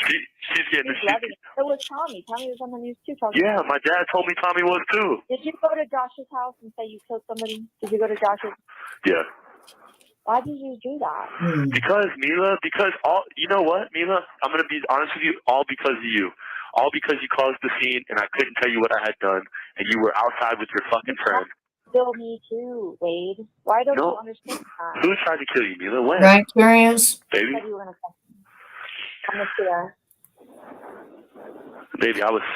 She's getting... So was Tommy. Tommy was on the news too. Yeah, my dad told me Tommy was too. Did you go to Josh's house and say you killed somebody? Did you go to Josh's? Yeah. Why did you do that? Because, Mila, you know what, Mila? I'm going to be honest with you, all because of you. All because you caused the scene and I couldn't tell you what I had done and you were outside with your fucking friend. Kill me too, Wade. Why don't you understand that? Who tried to kill you, Mila? When? Right, Curious? Baby? You said you were going to kill me. I'm a fear. Baby, I wasn't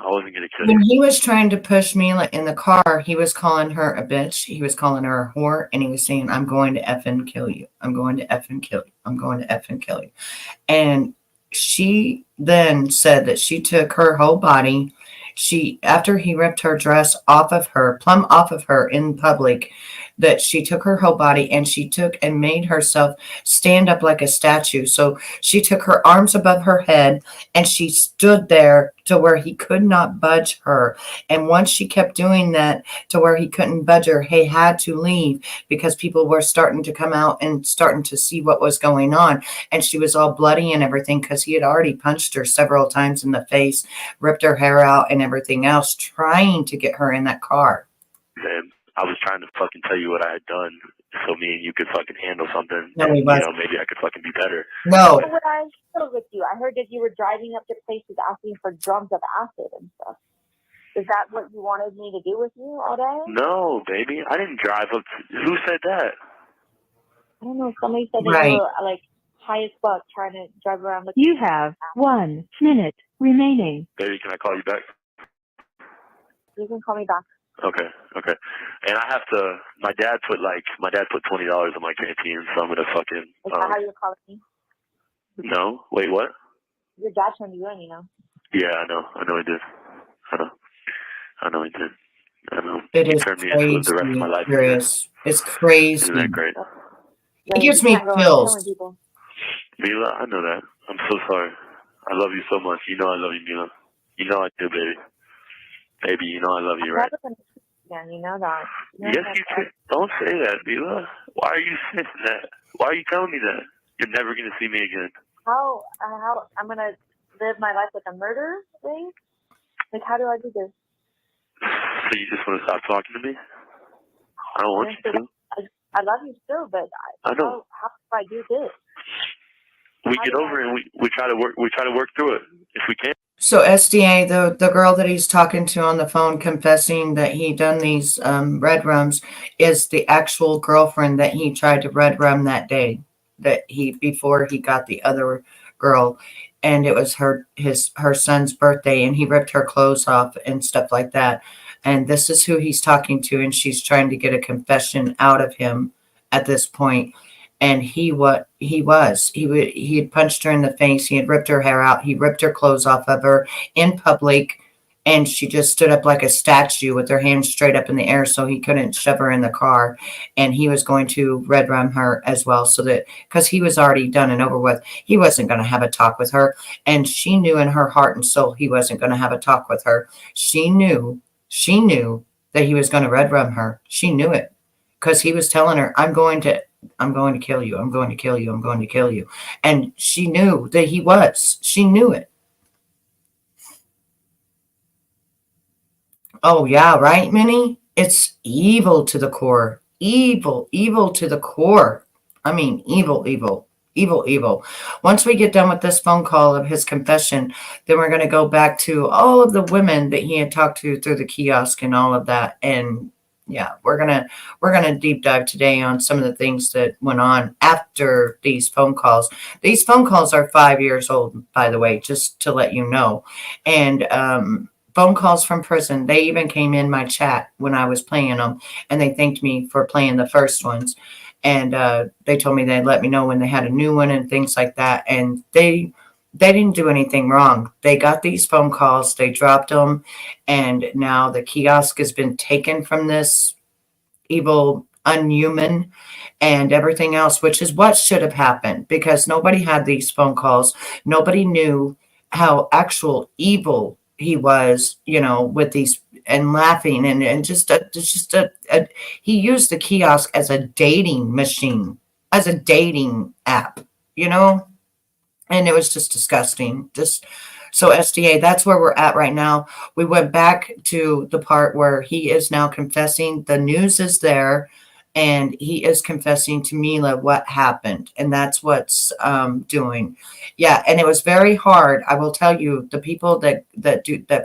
going to kill you. When he was trying to push Mila in the car, he was calling her a bitch. He was calling her a whore. And he was saying, I'm going to effing kill you. I'm going to effing kill you. I'm going to effing kill you. And she then said that she took her whole body. After he ripped her dress plumb off of her in public, that she took her whole body and she took and made herself stand up like a statue. So she took her arms above her head and she stood there to where he could not budge her. And once she kept doing that to where he couldn't budge her, he had to leave because people were starting to come out and starting to see what was going on. And she was all bloody and everything because he had already punched her several times in the face, ripped her hair out and everything else, trying to get her in that car. Man, I was trying to fucking tell you what I had done so me and you could fucking handle something. No, and, maybe I could fucking be better. No. What I still with you. I heard that you were driving up to places asking for drums of acid and stuff. Is that what you wanted me to do with you all day? No, baby. I didn't drive up. Who said that? I don't know. Somebody said that you were like high as fuck trying to drive around. You have 1 minute remaining. Baby, can I call you back? You can call me back. Okay. And I have to. My dad put $20 in my canteen, so I'm gonna fucking. Is that how you're calling me? No. Wait, what? Your dad turned you in, you know. Yeah, I know. I know he did. I know he did. I know. It he is turned me crazy. into the rest of my life. It's crazy. Isn't that great? He Like, gives you me can't go around pills. killing people. Mila, I know that. I'm so sorry. I love you so much. You know I love you, Mila. You know I do, baby. Baby, you know I love you, I'm right? never gonna see you again. You know that. Yes, you can. Don't say that, Mila. Why are you saying that? Why are you telling me that? You're never going to see me again. How I'm gonna live my life with a murder thing? Like, how do I do this? So you just want to stop talking to me? I don't want you to. I love you still, but I know. how do I do this? We get over it and we try to work through it if we can. So SDA, the girl that he's talking to on the phone confessing that he done these red rums is the actual girlfriend that he tried to red rum that day, that he before he got the other girl, and it was her son's birthday, and he ripped her clothes off and stuff like that. And this is who he's talking to, and she's trying to get a confession out of him at this point. And he had punched her in the face. He had ripped her hair out. He ripped her clothes off of her in public, and she just stood up like a statue with her hands straight up in the air, so he couldn't shove her in the car. And he was going to red rum her as well, so that because he was already done and over with, he wasn't going to have a talk with her. And she knew in her heart and soul he wasn't going to have a talk with her. She knew that he was going to red rum her. She knew it because he was telling her, I'm going to kill you. I'm going to kill you. I'm going to kill you. And she knew that he was. She knew it. Oh, yeah, right, Minnie? It's evil to the core. Evil to the core. I mean, evil. Once we get done with this phone call of his confession, then we're going to go back to all of the women that he had talked to through the kiosk and all of that. And yeah, we're gonna deep dive today on some of the things that went on after these phone calls. These phone calls are 5 years old, by the way, just to let you know. And phone calls from prison. They even came in my chat when I was playing them, and they thanked me for playing the first ones. And they told me they'd let me know when they had a new one and things like that. And they didn't do anything wrong. They got these phone calls, they dropped them, and now the kiosk has been taken from this evil, unhuman, and everything else, which is what should have happened because nobody had these phone calls. Nobody knew how actual evil he was, with these and laughing and he used the kiosk as a dating machine, as a dating app, and it was just disgusting. So SDA, that's where we're at right now. We went back to the part where he is now confessing. The news is there, and he is confessing to Mila what happened, and that's what's doing. Yeah, and it was very hard. I will tell you, the people that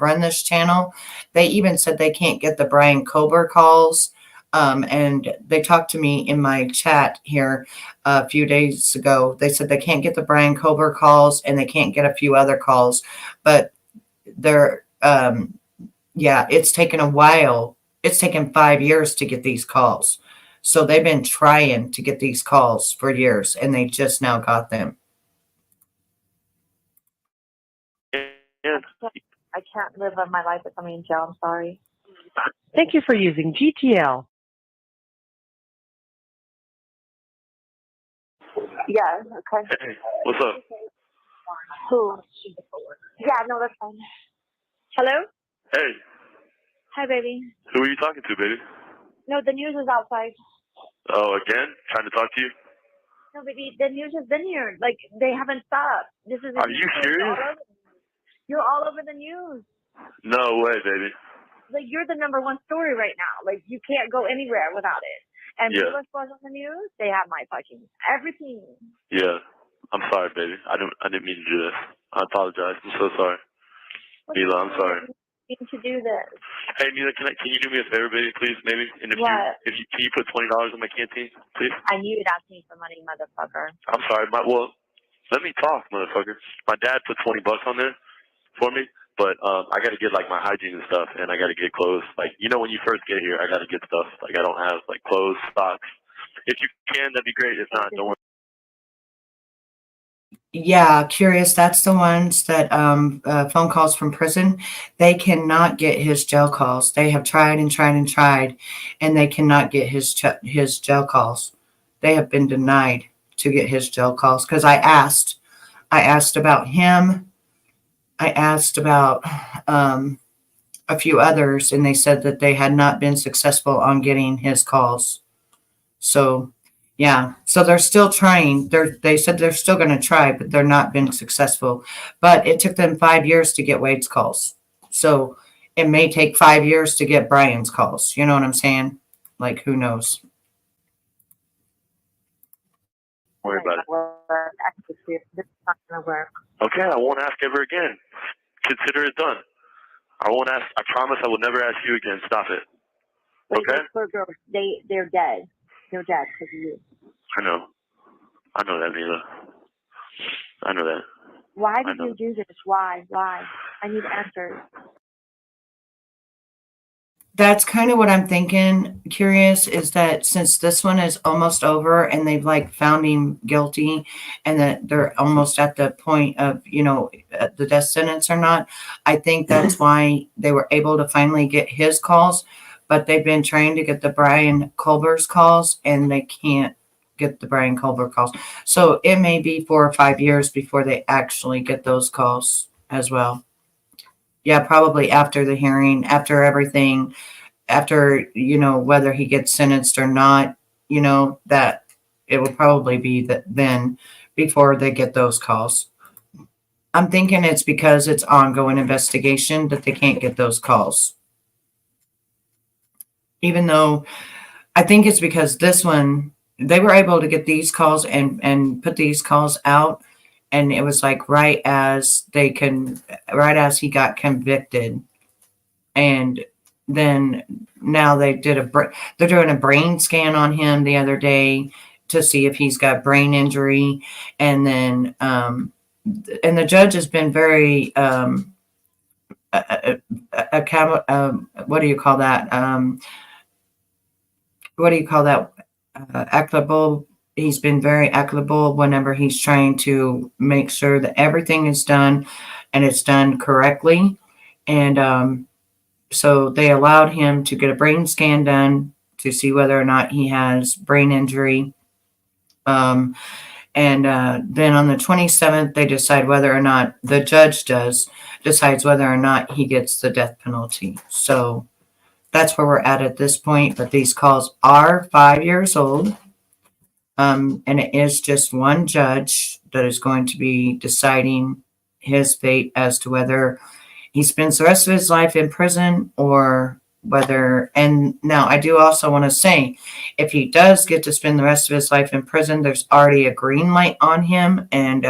run this channel, they even said they can't get the Brian Kober calls. And they talked to me in my chat here a few days ago. They said they can't get the Brian Kober calls and they can't get a few other calls, but they're, it's taken a while. It's taken 5 years to get these calls. So they've been trying to get these calls for years and they just now got them. I can't live my life with somebody in jail. I'm sorry. Thank you for using GTL. Yeah, okay. Hey, what's up? Who? Yeah, no, that's fine. Hello? Hey, Hi, baby. who are you talking to, baby? No, the news is outside. Oh, again? Trying to talk to you? No, baby, the news has been here. Like, they haven't stopped. This is. Are you serious? You're all over the news. No way, baby. Like, you're the number one story right now. Like, you can't go anywhere without it. And Yeah. Mila's was on the news. They have my fucking everything. Yeah. I'm sorry, baby. I didn't mean to do this. I apologize. I'm so sorry. Mila, I'm sorry. Need to do this. Hey, Mila, can you do me a favor, baby, please, maybe? And can you put $20 in my canteen, please? I knew you'd ask me for money, motherfucker. I'm sorry. Let me talk, motherfucker. My dad put $20 on there for me, but I got to get like my hygiene and stuff, and I got to get clothes. Like, when you first get here, I got to get stuff. Like, I don't have like clothes, socks. If you can, that'd be great. If not, don't worry. Yeah, curious. That's the ones that phone calls from prison. They cannot get his jail calls. They have tried and tried and tried, and they cannot get his jail calls. they have been denied to get his jail calls. Because I asked about him. I asked about a few others, and they said that they had not been successful on getting his calls. So, yeah. So they're still trying. They said they're still going to try, but they're not been successful. But it took them 5 years to get Wade's calls. So it may take 5 years to get Brian's calls. You know what I'm saying? Like, who knows? Worry about it. This is not going to work. Okay, I won't ask ever again. Consider it done. I won't ask. I promise I will never ask you again. Stop it. Wait, Okay? those poor girls, they're dead. They're dead because of you. I know. I know that, Mila. I know that. Why did you do this? Why? I need answers. That's kind of what I'm thinking. Curious is that since this one is almost over and they've like found him guilty and that they're almost at the point of, the death sentence or not, I think that's why they were able to finally get his calls, but they've been trying to get the Brian Culber's calls and they can't get the Brian Culber calls. So it may be 4 or 5 years before they actually get those calls as well. Yeah, probably after the hearing, after everything, after, whether he gets sentenced or not, that it will probably be that then before they get those calls. I'm thinking it's because it's ongoing investigation that they can't get those calls. Even though I think it's because this one, they were able to get these calls and put these calls out. And it was like right as he got convicted. And then now they're doing a brain scan on him the other day to see if he's got brain injury. And then, and the judge has been very, what do you call that? Equitable. He's been very equitable whenever he's trying to make sure that everything is done and it's done correctly. And so they allowed him to get a brain scan done to see whether or not he has brain injury. And then on the 27th, they decide whether or not the judge decides whether or not he gets the death penalty. So that's where we're at this point. But these calls are 5 years old. And it is just one judge that is going to be deciding his fate as to whether he spends the rest of his life in prison or whether. And now I do also want to say, if he does get to spend the rest of his life in prison, there's already a green light on him. And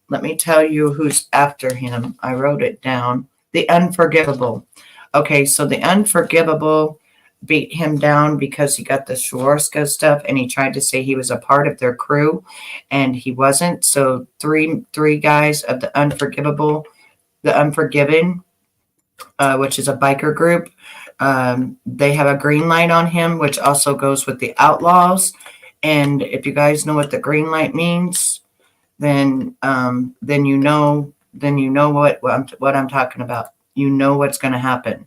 let me tell you who's after him. I wrote it down. The Unforgivable. Okay, so the Unforgivable beat him down because he got the Swarovski stuff and he tried to say he was a part of their crew and he wasn't. So three guys of the Unforgivable, the Unforgiven, which is a biker group, they have a green light on him, which also goes with the Outlaws. And if you guys know what the green light means, then you know what I'm talking about. You know what's going to happen.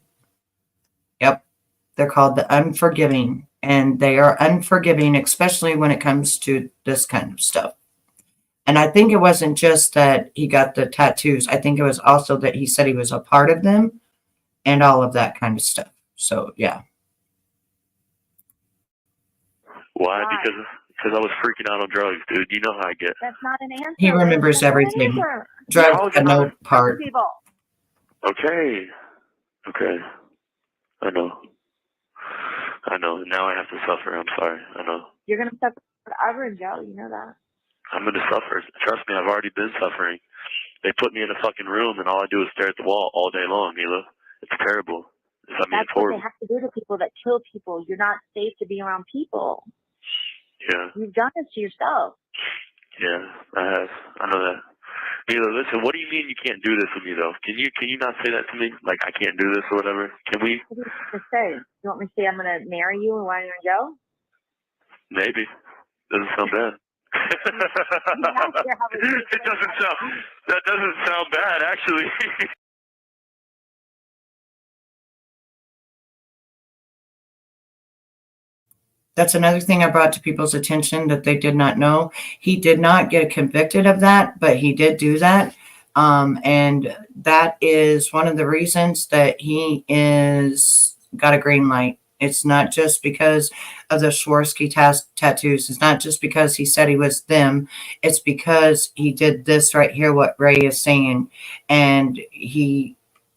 Yep. They're called the Unforgiving, and they are unforgiving, especially when it comes to this kind of stuff. And I think it wasn't just that he got the tattoos. I think it was also that he said he was a part of them and all of that kind of stuff. So, yeah. Why? Because I was freaking out on drugs, dude. You know how I get. That's not an answer. He remembers everything. Drugs had no part. Okay. I know. Now I have to suffer. I'm sorry. I know. You're going to suffer forever in jail. You know that. I'm going to suffer. Trust me, I've already been suffering. They put me in a fucking room, and all I do is stare at the wall all day long, Mila. It's terrible. That's what they have to do to people that kill people. You're not safe to be around people. Yeah. You've done this to yourself. Yeah, I have. I know that. Mila, listen, what do you mean you can't do this with me, though? Can you not say that to me? Like, I can't do this or whatever? Can we? What do you want to say? You want me to say I'm going to marry you and while you're in jail? Maybe. Doesn't sound bad. That doesn't sound bad, actually. That's another thing I brought to people's attention that they did not know. He did not get convicted of that, but he did do that. And that is one of the reasons that he is got a green light. It's not just because of the Swarovski tattoos. It's not just because he said he was them. It's because he did this right here, what Ray is saying. And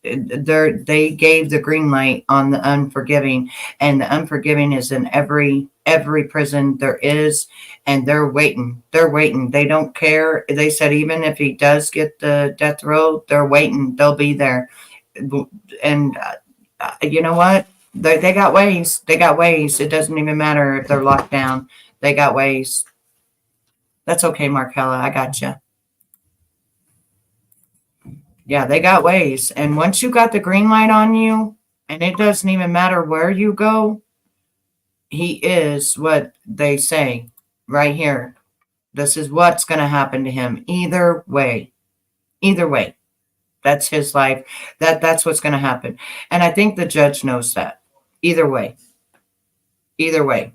they gave the green light on the unforgiving, and the unforgiving is in every prison there is, and they're waiting. They don't care. They said even if he does get the death row, they're waiting. They'll be there. And you know what? They got ways. It doesn't even matter if they're locked down. They got ways. That's okay, Markella. I got you. Yeah, they got ways. And once you got the green light on you, and it doesn't even matter where you go, he is what they say right here. This is what's going to happen to him. Either way. That's his life. That's what's going to happen. And I think the judge knows that. Either way. Yeah.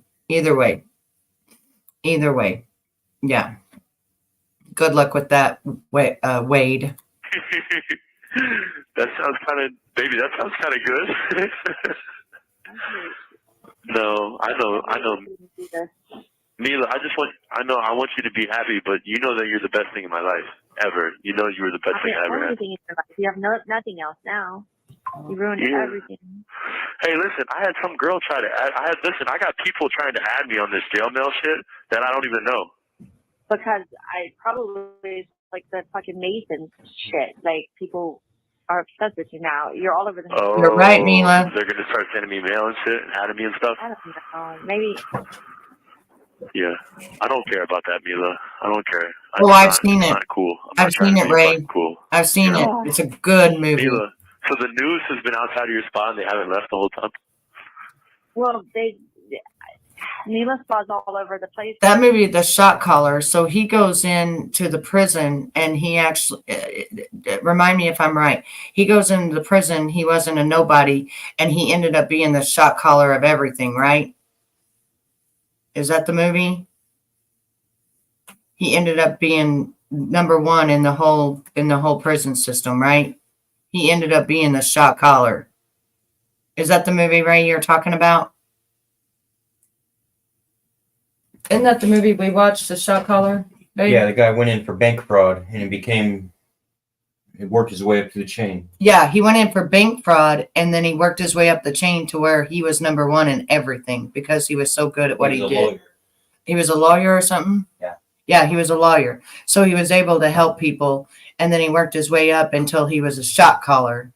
Good luck with that, Wade. That sounds kind of, baby, that sounds kind of good. No, I know. Mila, I want you to be happy, but you know that you're the best thing in my life, ever. You know you were the best thing I ever had. Everything in your life. You have nothing else now. You ruined everything. Hey, listen, I had some girl try to add, I got people trying to add me on this jail mail shit that I don't even know. Because I probably, like the fucking Masons shit, like people are obsessed with you now. You're all over the Oh, you're right, Mila. They're going to start sending me mail and shit and adding me and stuff? I don't know. Maybe. Yeah. I don't care about that, Mila. I don't care. I've seen it. Not cool. I've seen it, Ray. Cool. I've seen it. It's a good movie. Mila, so the news has been outside of your spot and they haven't left the whole time? Well, Mila spawns all over the place. That movie, The Shot Caller. So he goes into the prison and he actually, remind me if I'm right. He goes into the prison. He wasn't a nobody and he ended up being the shot caller of everything, right? Is that the movie? He ended up being number one in the whole prison system, right? He ended up being the shot caller. Is that the movie, Ray, you're talking about? Isn't that the movie we watched, The Shot Caller? Babe? Yeah, the guy went in for bank fraud and it worked his way up to the chain. Yeah, he went in for bank fraud and then he worked his way up the chain to where he was number one in everything because he was so good at what he did. Lawyer. He was a lawyer or something? Yeah. Yeah, he was a lawyer. So he was able to help people and then he worked his way up until he was a shot caller.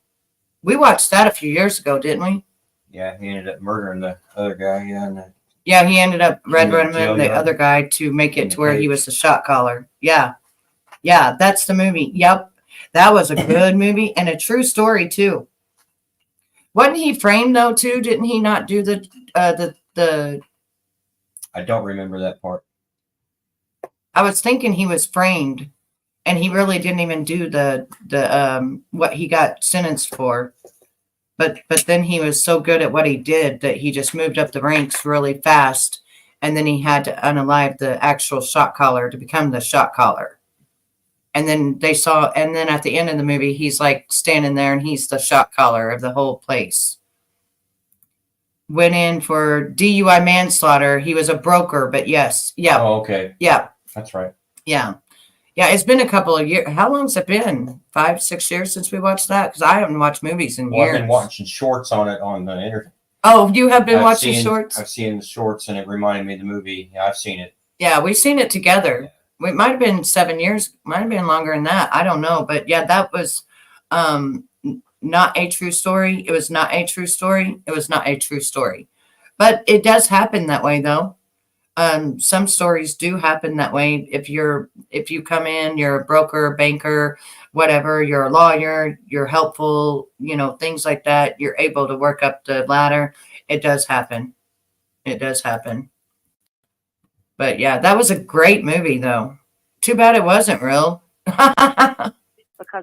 We watched that a few years ago, didn't we? Yeah, he ended up murdering the other guy. Yeah, he ended up red-running the other guy to make it to where he was the shot caller. Yeah. Yeah, that's the movie. Yep. That was a good movie and a true story too. Wasn't he framed though too? Didn't he not do the I don't remember that part. I was thinking he was framed and he really didn't even do the what he got sentenced for. But then he was so good at what he did that he just moved up the ranks really fast. And then he had to unalive the actual shot caller to become the shot caller. And then and then at the end of the movie, he's like standing there and he's the shot caller of the whole place. Went in for DUI manslaughter. He was a broker, but yes. Yeah. Oh, okay. Yeah. That's right. Yeah. Yeah, it's been a couple of years. How long's it been? 5-6 years since we watched that? Because I haven't watched movies in years. I've been watching shorts on it on the internet. Oh, you have been watching shorts? I've seen the shorts, and it reminded me of the movie. Yeah, I've seen it. Yeah, we've seen it together. It might have been 7 years. Might have been longer than that. I don't know. But yeah, that was not a true story. It was not a true story. It was not a true story. But it does happen that way, though. Some stories do happen that way. If you come in, you're a broker, banker, whatever, you're a lawyer, you're helpful, things like that. You're able to work up the ladder. It does happen. It does happen. But yeah, that was a great movie though. Too bad it wasn't real. Because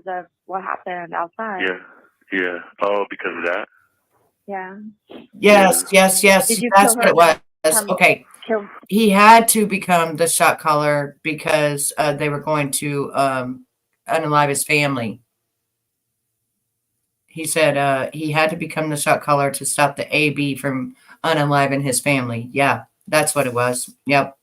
of what happened outside. Yeah. Oh, because of that? Yeah. Yes. Did you That's kill what it was. Okay. He had to become the shot caller because they were going to unalive his family. He said he had to become the shot caller to stop the AB from unaliving his family. Yeah, that's what it was. Yep.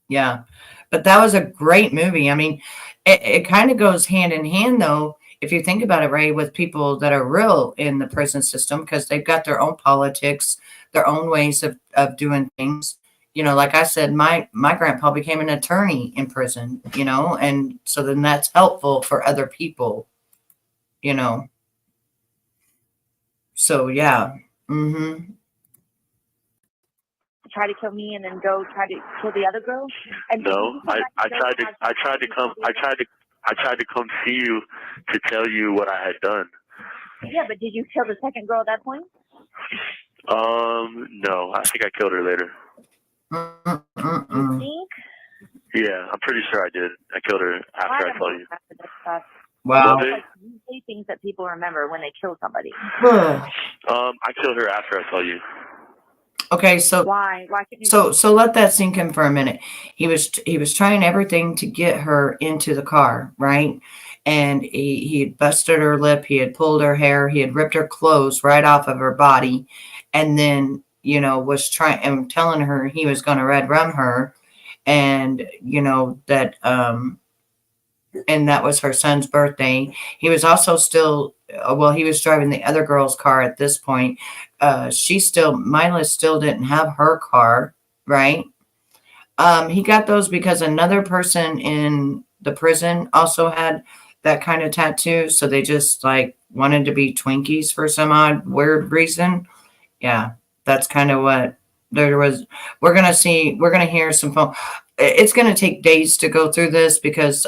Yeah. But that was a great movie. I mean, it kind of goes hand in hand, though, if you think about it, Ray, with people that are real in the prison system, because they've got their own politics, their own ways of doing things. You know, like I said, my grandpa became an attorney in prison, you know, and so then that's helpful for other people, you know. So, yeah. Try to kill me and then go try to kill the other girl? And no, I tried to come see you to tell you what I had done. Yeah, but did you kill the second girl at that point? No, I think I killed her later. You think? Yeah, I'm pretty sure I did. I killed her after I told you. Wow. Like, you say things that people remember when they kill somebody. I killed her after I told you. Okay, so why can you so let that sink in for a minute. He was trying everything to get her into the car, right? And he had busted her lip, he had pulled her hair, he had ripped her clothes right off of her body, and then, you know, was trying and telling her he was going to red rum her, and you know that and that was her son's birthday. He was also still, he was driving the other girl's car at this point. Mila still didn't have her car, right? He got those because another person in the prison also had that kind of tattoo. So they just like wanted to be Twinkies for some odd weird reason. Yeah, that's kind of what there was. We're going to hear some phone. It's going to take days to go through this because,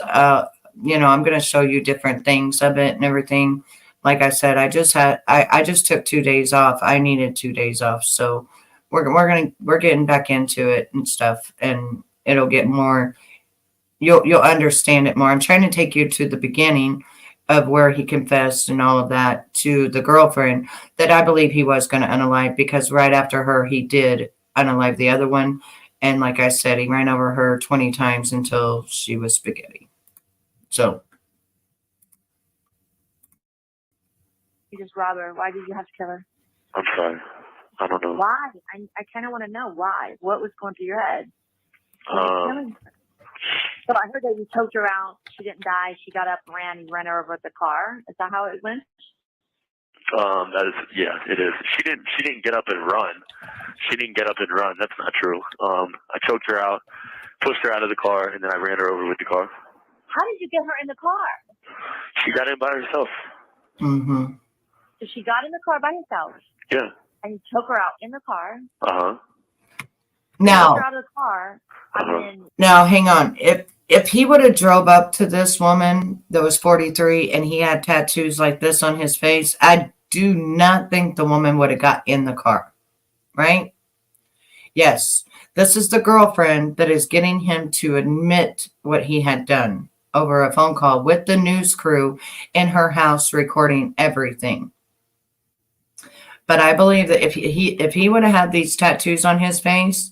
you know, I'm going to show you different things of it and everything. Like I said, I just took 2 days off. I needed 2 days off. So we're getting back into it and stuff, and it'll get more, you'll understand it more. I'm trying to take you to the beginning of where he confessed and all of that to the girlfriend that I believe he was going to unalive, because right after her, he did unalive the other one. And like I said, he ran over her 20 times until she was spaghetti. So. You just rob her. Why did you have to kill her? I'm sorry. I don't know. Why? I kind of want to know why. What was going through your head? So I heard that you choked her out. She didn't die. She got up and ran. You ran her over with the car. Is that how it went? That is, yeah, it is. She didn't get up and run. She didn't get up and run. That's not true. I choked her out, pushed her out of the car, and then I ran her over with the car. How did you get her in the car? She got in by herself. Mm-hmm. So she got in the car by herself. Yeah. And you took her out in the car. Uh-huh. Now, took her out of the car. And now hang on. If he would have drove up to this woman that was 43 and he had tattoos like this on his face, I do not think the woman would have got in the car. Right? Yes. This is the girlfriend that is getting him to admit what he had done over a phone call with the news crew in her house, recording everything. But I believe that if he would have had these tattoos on his face,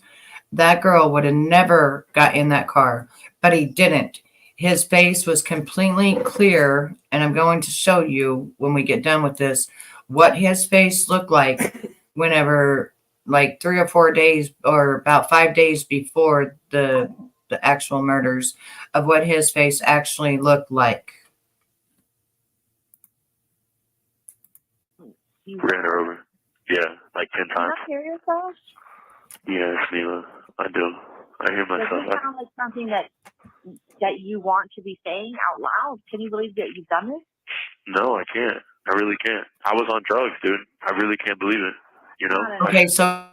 that girl would have never got in that car. But he didn't. His face was completely clear, and I'm going to show you when we get done with this what his face looked like whenever, like 3 or 4 days or about 5 days before the actual murders, of what his face actually looked like. you Ran her over. Yeah, like 10 do times. not hear yourself? Yes, Mila. I do. I hear Does myself. this sound like something that you want to be saying out loud? Can you believe that you've done this? No, I can't. I really can't. I was on drugs, dude. I really can't believe it. You know? Okay, so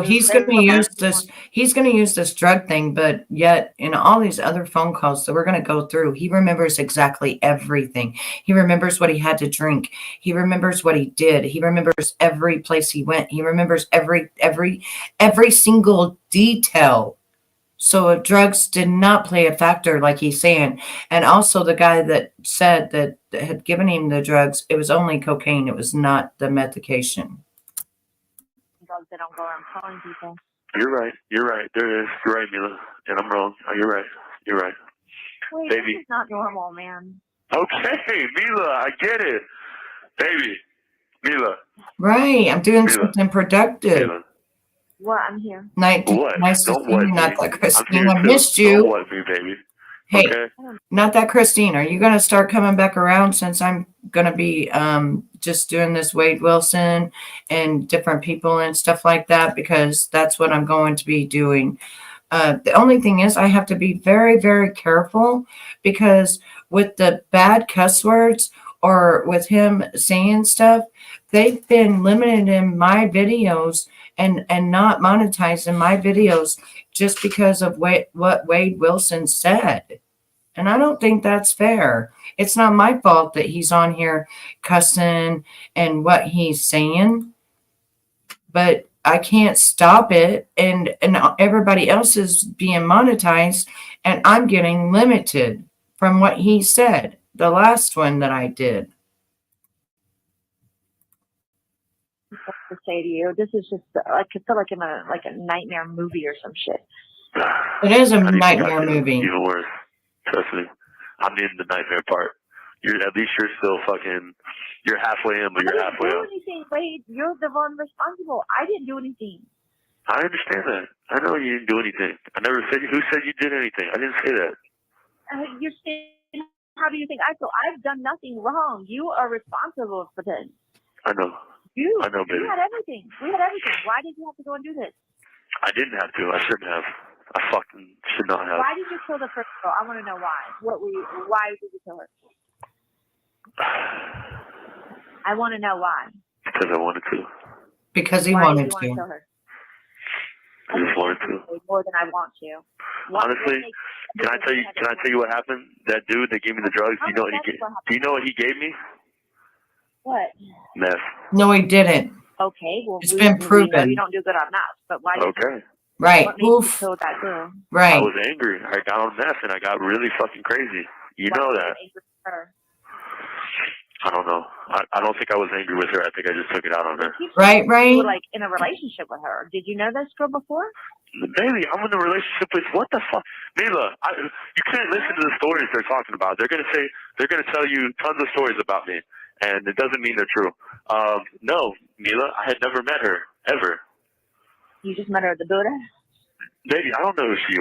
he's going to use this. He's going to use this drug thing, but yet in all these other phone calls that we're going to go through, he remembers exactly everything. He remembers what he had to drink. He remembers what he did. He remembers every place he went. He remembers every single detail. So if drugs did not play a factor, like he's saying, and also the guy that said that had given him the drugs, it was only cocaine. It was not the medication. Drugs I don't go around calling people. You're right. You're right. There it is. You're right, Mila. And I'm wrong. Oh, you're right. You're right. Wait, baby. this is not normal, man. Okay, Mila, I get it. Baby. Mila. Right. I'm doing Mila. something productive. Mila. What? I'm here. Nice to Don't see you, what not me. that Christine. I'm I here too. missed you. Don't what me, baby. Hey, Okay. not that Christine. Are you going to start coming back around since I'm going to be just doing this Wade Wilson and different people and stuff like that? Because that's what I'm going to be doing. The only thing is I have to be very, very careful because with the bad cuss words or with him saying stuff, they've been limited in my videos and not monetizing my videos just because of what Wade Wilson said. And I don't think that's fair. It's not my fault that he's on here cussing and what he's saying, but I can't stop it. And everybody else is being monetized and I'm getting limited from what he said. The last one that I did. To say to you, this is just like I feel like I'm like a nightmare movie or some shit. It is a nightmare movie. Even worse. Trust me. I'm in the nightmare part. At least you're still fucking. You're halfway in, but you're halfway out. I didn't do anything, Wade. You're the one responsible. I didn't do anything. I understand that. I know you didn't do anything. I never said. Who said you did anything? I didn't say that. You're saying, how do you think I feel? I've done nothing wrong. You are responsible for this. I know. I know, baby. You had everything. We had everything. Why did you have to go and do this? I didn't have to. I shouldn't have. I fucking should not have. Why did you kill the first girl? I want to know why. Why did you kill her? I want to know why. Because I wanted to. Because he why wanted did you want to to. kill her? I just wanted to. More than I want to. Honestly, can I tell you what happened? That dude that gave me the drugs. Do you know what he gave me? What? Meth. No, he didn't. Okay, well, it's been proven. You don't do good on meth, but why? Okay. Right. What made you kill that girl? Right. I was angry. I got on meth and I got really fucking crazy. You know that. I don't know. I don't think I was angry with her. I think I just took it out on her. Right. You were like in a relationship with her. Did you know this girl before? Baby, I'm in a relationship with what the fuck, Mila? You can't listen to the stories they're talking about. They're gonna tell you tons of stories about me, and it doesn't mean they're true. No, Mila, I had never met her ever. You just met her at the Buddha? Baby, I don't know who she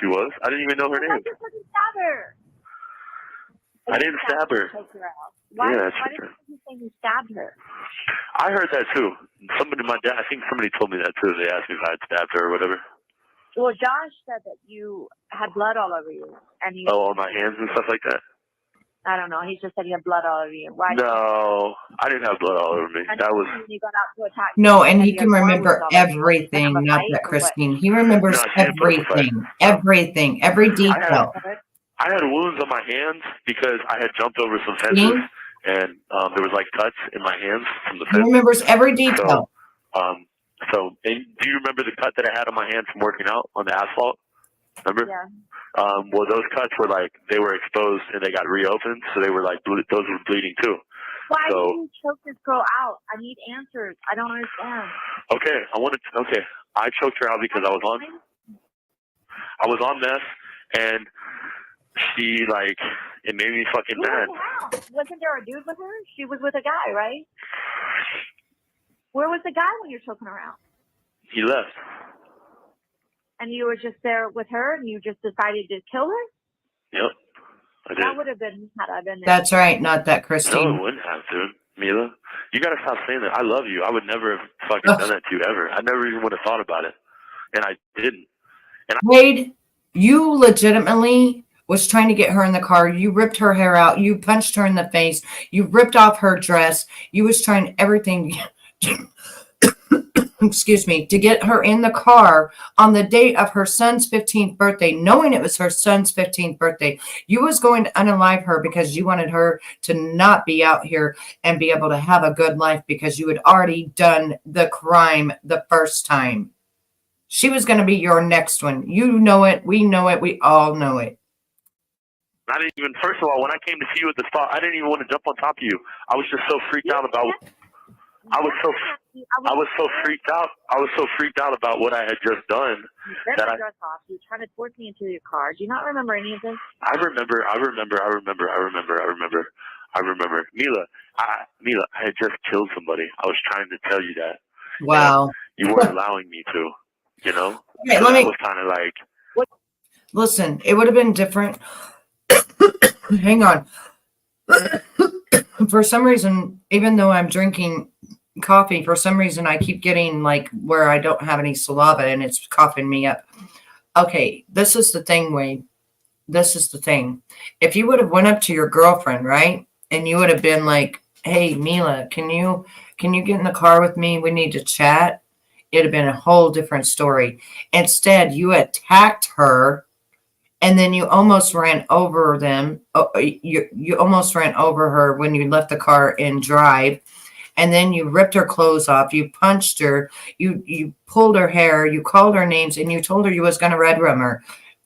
was. I didn't even know her name. Why did you stab her? I didn't stab her. Why did you say you stabbed her? I heard that too. I think somebody told me that too. They asked me if I had stabbed her or whatever. Well, Josh said that you had blood all over you, and you. Oh, on my hands and stuff like that. I don't know. He just said you had blood all over you. Why? No, I didn't have blood all over me. That was. You got out to attack. No, and he can remember everything. Not that Christine. He remembers everything. Everything. Every detail. I had wounds on my hands because I had jumped over some fences, and there was like cuts in my hands from the fence. He remembers every detail. So, and do you remember the cut that I had on my hand from working out on the asphalt? Remember? Yeah. Well, those cuts were like, they were exposed and they got reopened, so they were like, those were bleeding too. Why did you choke this girl out? I need answers. I don't understand. Okay, I choked her out because I was on meth, and she it made me fucking mad. Wasn't there a dude with her? She was with a guy, right? Where was the guy when you're choking her out? He left. And you were just there with her, and you just decided to kill her? Yep, I did. That would have been had I been there. That's right, not that Christine. No, it wouldn't have, dude. Mila, you gotta stop saying that. I love you. I would never have fucking done that to you ever. I never even would have thought about it, and I didn't. Wade, you legitimately was trying to get her in the car. You ripped her hair out. You punched her in the face. You ripped off her dress. You was trying everything. Excuse me, to get her in the car on the date of her son's 15th birthday, knowing it was her son's 15th birthday. You was going to unalive her because you wanted her to not be out here and be able to have a good life because you had already done the crime the first time. She was going to be your next one. You know it. We know it. We all know it. I didn't even, first of all, when I came to see you at the spot, I didn't even want to jump on top of you. I was just so freaked out about I was so freaked out. I was so freaked out about what I had just done. You ripped my dress off. You were trying to force me into your car. Do you not remember any of this? I remember. Mila, I had just killed somebody. I was trying to tell you that. Wow. You weren't allowing me to, you know? Okay, so that was kind of like... Listen, it would have been different. Hang on. For some reason, even though I'm drinking coffee, for some reason I keep getting like where I don't have any saliva and it's coughing me up. Okay, this is the thing, Wade. This is the thing. If you would have went up to your girlfriend, right? And you would have been like, hey, Mila, can you get in the car with me? We need to chat. It'd have been a whole different story. Instead, you attacked her and then you almost ran over them. You almost ran over her when you left the car in drive. And then you ripped her clothes off. You punched her. You pulled her hair. You called her names and you told her you was going to red room her.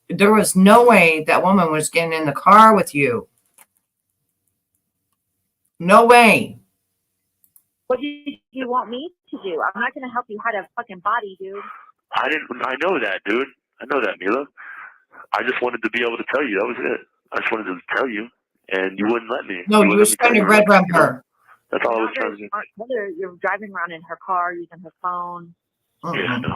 There was no way that woman was getting in the car with you. No way. What do you want me to do? I'm not going to help you hide a fucking body, dude. I know that, dude. I know that, Mila. I just wanted to be able to tell you. That was it. I just wanted to tell you, and you wouldn't let me. No, you were trying to red rum her. That's all I was trying to do. You're driving around in her car, using her phone. Yeah, no.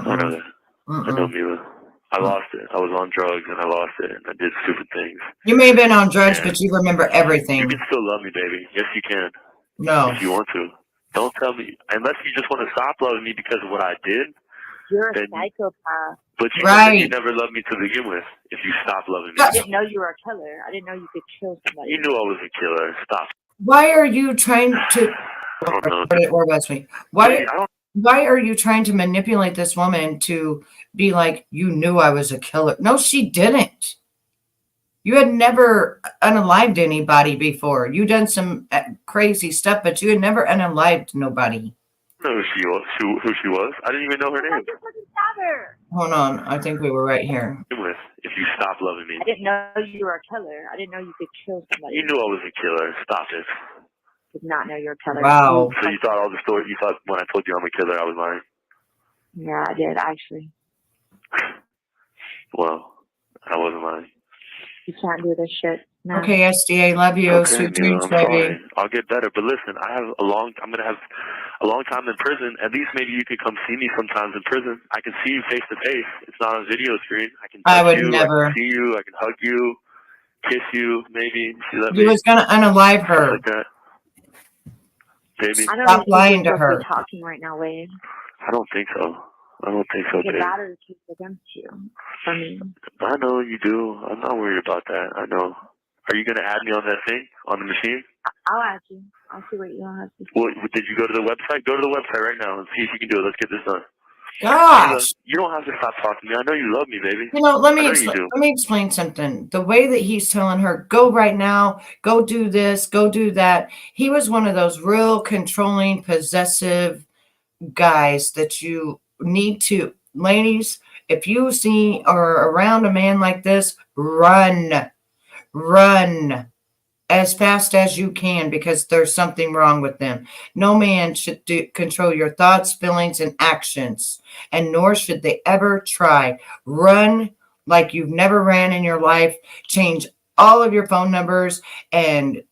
I know that. I know, Mila. I lost it. I was on drugs, and I lost it, and I did stupid things. You may have been on drugs, but you remember everything. You can still love me, baby. Yes, you can. No. If you want to. Don't tell me. Unless you just want to stop loving me because of what I did. You're a psychopath. But you never loved me to begin with if you stop loving me. I didn't know you were a killer. I didn't know you could kill somebody. You knew I was a killer. Stop. Why are you trying to... Where was we? Why are you trying to manipulate this woman to be like, you knew I was a killer? No, she didn't. You had never unalived anybody before. You done some crazy stuff, but you had never unalived nobody. I don't know who she was. I didn't even know her name. Hold on. I think we were right here. If you stop loving me. I didn't know you were a killer. I didn't know you could kill somebody. You knew I was a killer. Stop it. Did not know you're a killer. Wow. So you thought all the stories, you thought when I told you I'm a killer, I was lying? Yeah, I did, actually. Well, I wasn't lying. You can't do this shit. No. Okay, SDA, love you. Okay, Sweet dreams, baby. Sorry. I'll get better. But listen, I'm going to have a long time in prison. At least maybe you could come see me sometimes in prison. I can see you face to face. It's not on a video screen. I can touch you. Never. I can see you. I can hug you, kiss you, maybe. You was going to unalive her. Like that. Baby. Stop lying to her. Talking right now, Wade. I don't think so. The battery keeps against you. For me. I know you do. I'm not worried about that. I know. Are you going to add me on that thing, on the machine? I'll add you. I'll see what you have to. Well, did you go to the website? Go to the website right now and see if you can do it. Let's get this done. Gosh. You don't have to stop talking to me. I know you love me, baby. You know, let me explain something. The way that he's telling her, go right now, go do this, go do that. He was one of those real controlling, possessive guys that you need to, ladies, if you see or around a man like this, run as fast as you can, because there's something wrong with them. No man should control your thoughts, feelings, and actions, and nor should they ever try. Run like you've never ran in your life. Change all of your phone numbers, and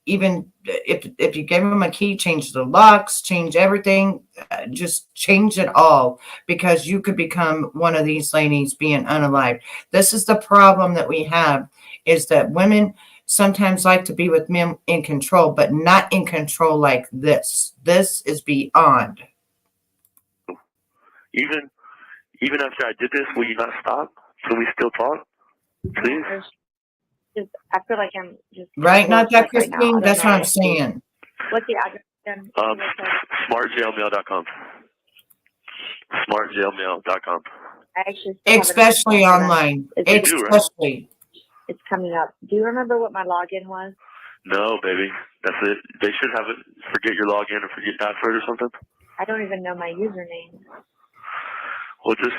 even if you give them a key, change the locks, change everything, just change it all, because you could become one of these ladies being unalived. This is the problem that we have, is that women sometimes like to be with men in control, but not in control like this. This is beyond. Even after I did this, will you not stop? Can we still talk? Please? I feel like I'm just... Right, not that, Christine? Right, that's what I'm saying. What's the address again? Smartjailmail.com. Smartjailmail.com. Especially online. Especially. It's coming up. Do you remember what my login was? No, baby. That's it. They should have it. Forget your login or forget password or something. I don't even know my username. Well, just...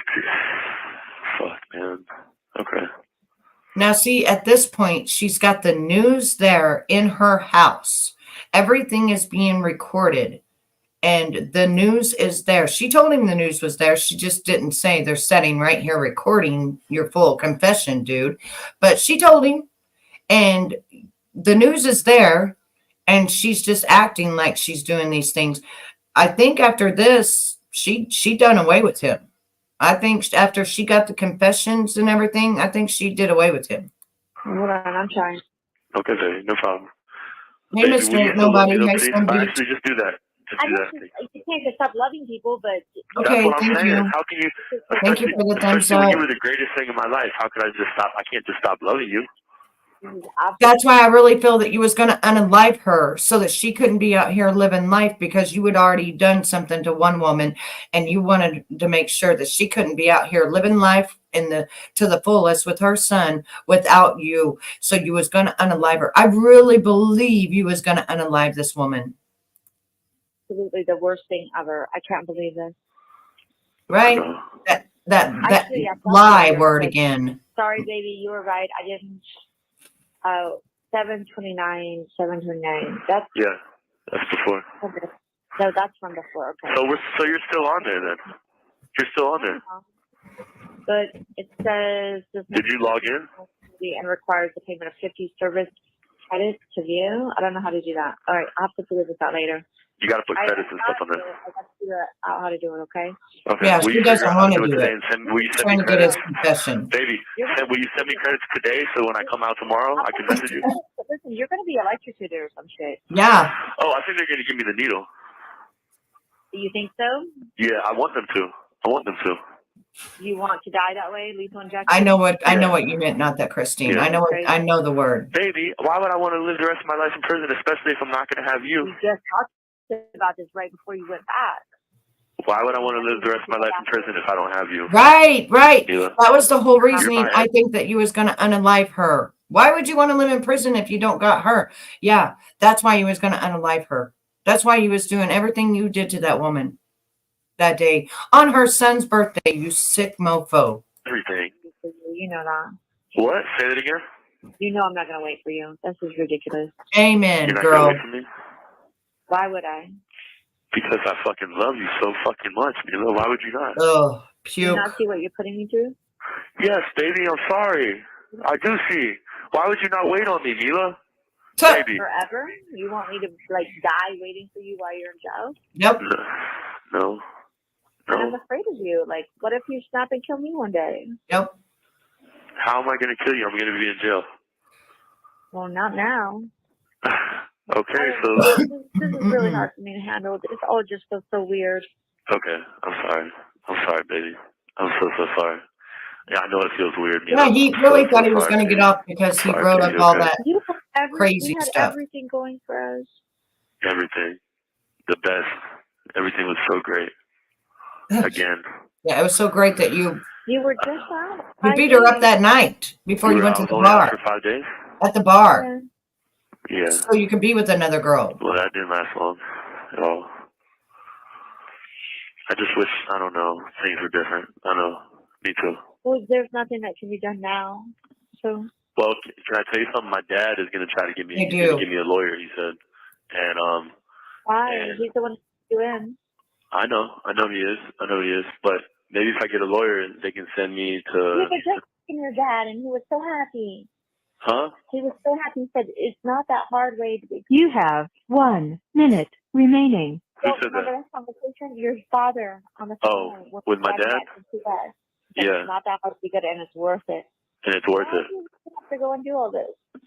Fuck, man. Okay. Now, see, at this point, she's got the news there in her house. Everything is being recorded. And the news is there. She told him the news was there. She just didn't say they're sitting right here recording your full confession, dude. But she told him, and the news is there, and she's just acting like she's doing these things. I think after this, she done away with him. I think after she got the confessions and everything, I think she did away with him. Hold on, I'm trying. Okay, baby, no problem. Hey, Baby, Mr. will you Ain't still love Nobody, me, though, hey, please? some bitch. Actually, just do that. Just do that. You can't just stop loving people, but Okay, That's what I'm thank saying. you. How can you? Thank you for the thumbs Especially when up. you were the greatest thing in my life. How could I just stop? I can't just stop loving you. That's why I really feel that you was going to unalive her so that she couldn't be out here living life, because you had already done something to one woman and you wanted to make sure that she couldn't be out here living life to the fullest with her son without you. So you was going to unalive her. I really believe you was going to unalive this woman. Absolutely the worst thing ever. I can't believe this. Right? That Actually, lie word again. Sorry, baby, you were right. I didn't. 729. That's before. Okay. No, that's from before. Okay. So you're still on there then? You're still on there. But it says. Did you log in? And requires the payment of 50 service credits to view. I don't know how to do that. All right, I'll have to figure this out later. You got to put credits and stuff on there. I got to figure out how to do it. Okay. Okay. Yeah, will she you doesn't want to do today it. and will you send Trying me to get his credits? confession. Baby, will you send me credits today so when I come out tomorrow I can message you? Listen, you're going to be electrocuted or some shit. Yeah. Oh, I think they're going to give me the needle. You think so? Yeah, I want them to. You want to die that way? Lethal injection? I know what you meant, not that, Christine. Yeah. I know the word. Baby, why would I want to live the rest of my life in prison, especially if I'm not going to have you? We just talked about this right before you went back. Why would I want to live the rest of my life in prison if I don't have you? Right. Mila. That was the whole reasoning. You're I think that you was going to unalive her. Why would you want to live in prison if you don't got her? Yeah, that's why you was going to unalive her. That's why you was doing everything you did to that woman that day on her son's birthday, you sick mofo. Everything. You know that. What? Say that again? You know I'm not going to wait for you. This is ridiculous. Amen, You're not girl. gonna wait for me? Why would I? Because I fucking love you so fucking much, Mila. Why would you not? Oh, Do you not see what you're putting me through? Yes, baby, I'm sorry. I do see. Why would you not wait on me, Mila? Baby. Forever? You want me to, die waiting for you while you're in jail? Yep. No. I'm afraid of you. What if you snap and kill me one day? Yep. How am I going to kill you? I'm going to be in jail. Well, not now. Okay, so... This is really hard for me to handle. This all just feels so weird. Okay, I'm sorry. I'm sorry, baby. I'm so sorry. Yeah, I know it feels weird. Yeah, he really thought he was going to get off because he wrote up all that crazy we had stuff. Everything going for us. Everything. The best. Everything was so great. Again. Yeah, it was so great that you were just out. You beat her up that night before you went to the bar. For 5 days? At the bar. Yeah. So you could be with another girl. Well, that didn't last long at all. I just wish, I don't know, things were different. I know. Me too. Well, there's nothing that can be done now. So. Well, can I tell you something? My dad is going to try to give me a lawyer, he said. And, why? He's the one who you in. I know he is. But maybe if I get a lawyer, they can send me to... You were just asking your dad, and he was so happy. Huh? He was so happy. He said, it's not that hard way to be... You have 1 minute remaining. Who said that? Remember that conversation? Your father on the phone. Oh, with my dad? Yeah. It's not that hard to be good, and it's worth it. And it's worth it. You have to go and do all this.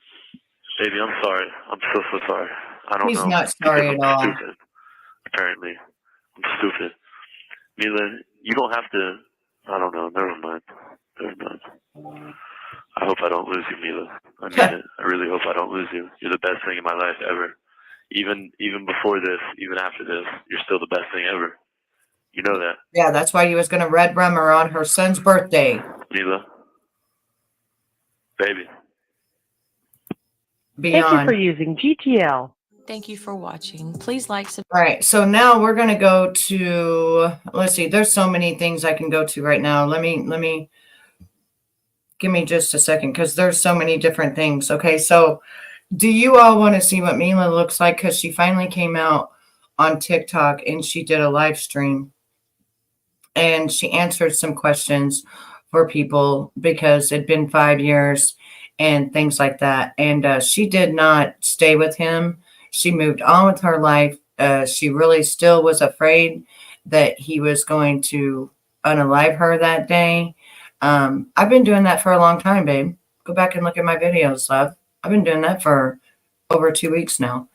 Baby, I'm sorry. I'm so sorry. I don't know. He's not sorry at all. Stupid. Apparently. I'm stupid. Mila, you don't have to... I don't know. Never mind. I hope I don't lose you, Mila. I mean it. I really hope I don't lose you. You're the best thing in my life ever. Even before this, even after this, you're still the best thing ever. You know that. Yeah, that's why you was going to red rum her on her son's birthday. Mila. Baby. Beyond. Thank you for using GTL. Thank you for watching. Please like, All right, so now we're going to go to, let's see, there's so many things I can go to right now. Let me, give me just a second because there's so many different things. Okay, so do you all want to see what Mila looks like? Because she finally came out on TikTok, and she did a live stream, and she answered some questions for people because it'd been 5 years and things like that. And she did not stay with him. She moved on with her life. She really still was afraid that he was going to unalive her that day. I've been doing that for a long time, babe. Go back and look at my videos, love. I've been doing that for over 2 weeks now.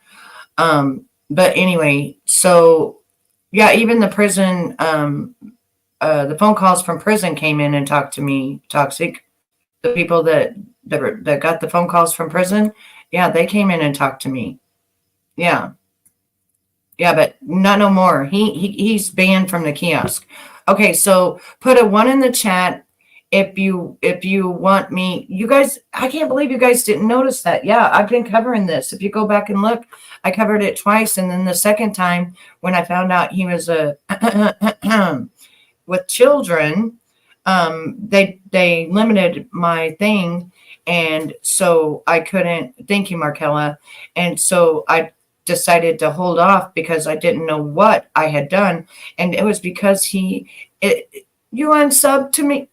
But anyway, so yeah, even the prison, the phone calls from prison came in and talked to me, Toxic. The people that got the phone calls from prison, yeah, they came in and talked to me. Yeah. Yeah, but not no more. He's banned from the kiosk. Okay, so put a 1 in the chat if you want me. You guys, I can't believe you guys didn't notice that. Yeah, I've been covering this. If you go back and look, I covered it twice, and then the second time when I found out he was a with children, they limited my thing, and so I couldn't. Thank you, Markella. And so I decided to hold off because I didn't know what I had done, and it was because you unsubbed to me.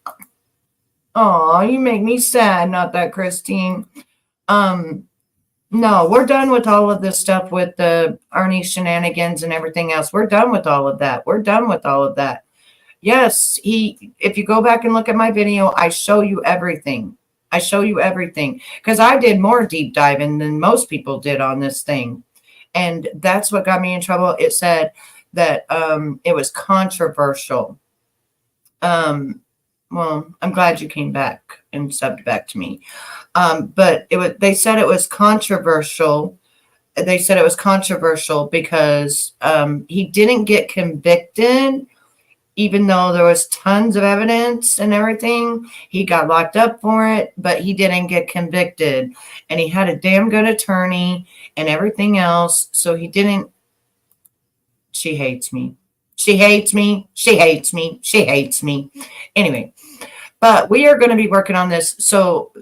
Oh, you make me sad. Not that, Christine. No, we're done with all of this stuff with the Arnie shenanigans and everything else. We're done with all of that. We're done with all of that. Yes, if you go back and look at my video, I show you everything. I show you everything because I did more deep diving than most people did on this thing. And that's what got me in trouble. It said that it was controversial. Well, I'm glad you came back and subbed back to me. But they said it was controversial. They said it was controversial because he didn't get convicted, even though there was tons of evidence and everything. He got locked up for it, but he didn't get convicted. And he had a damn good attorney and everything else. So he didn't. She hates me. She hates me. She hates me. She hates me. Anyway, but we are going to be working on this. So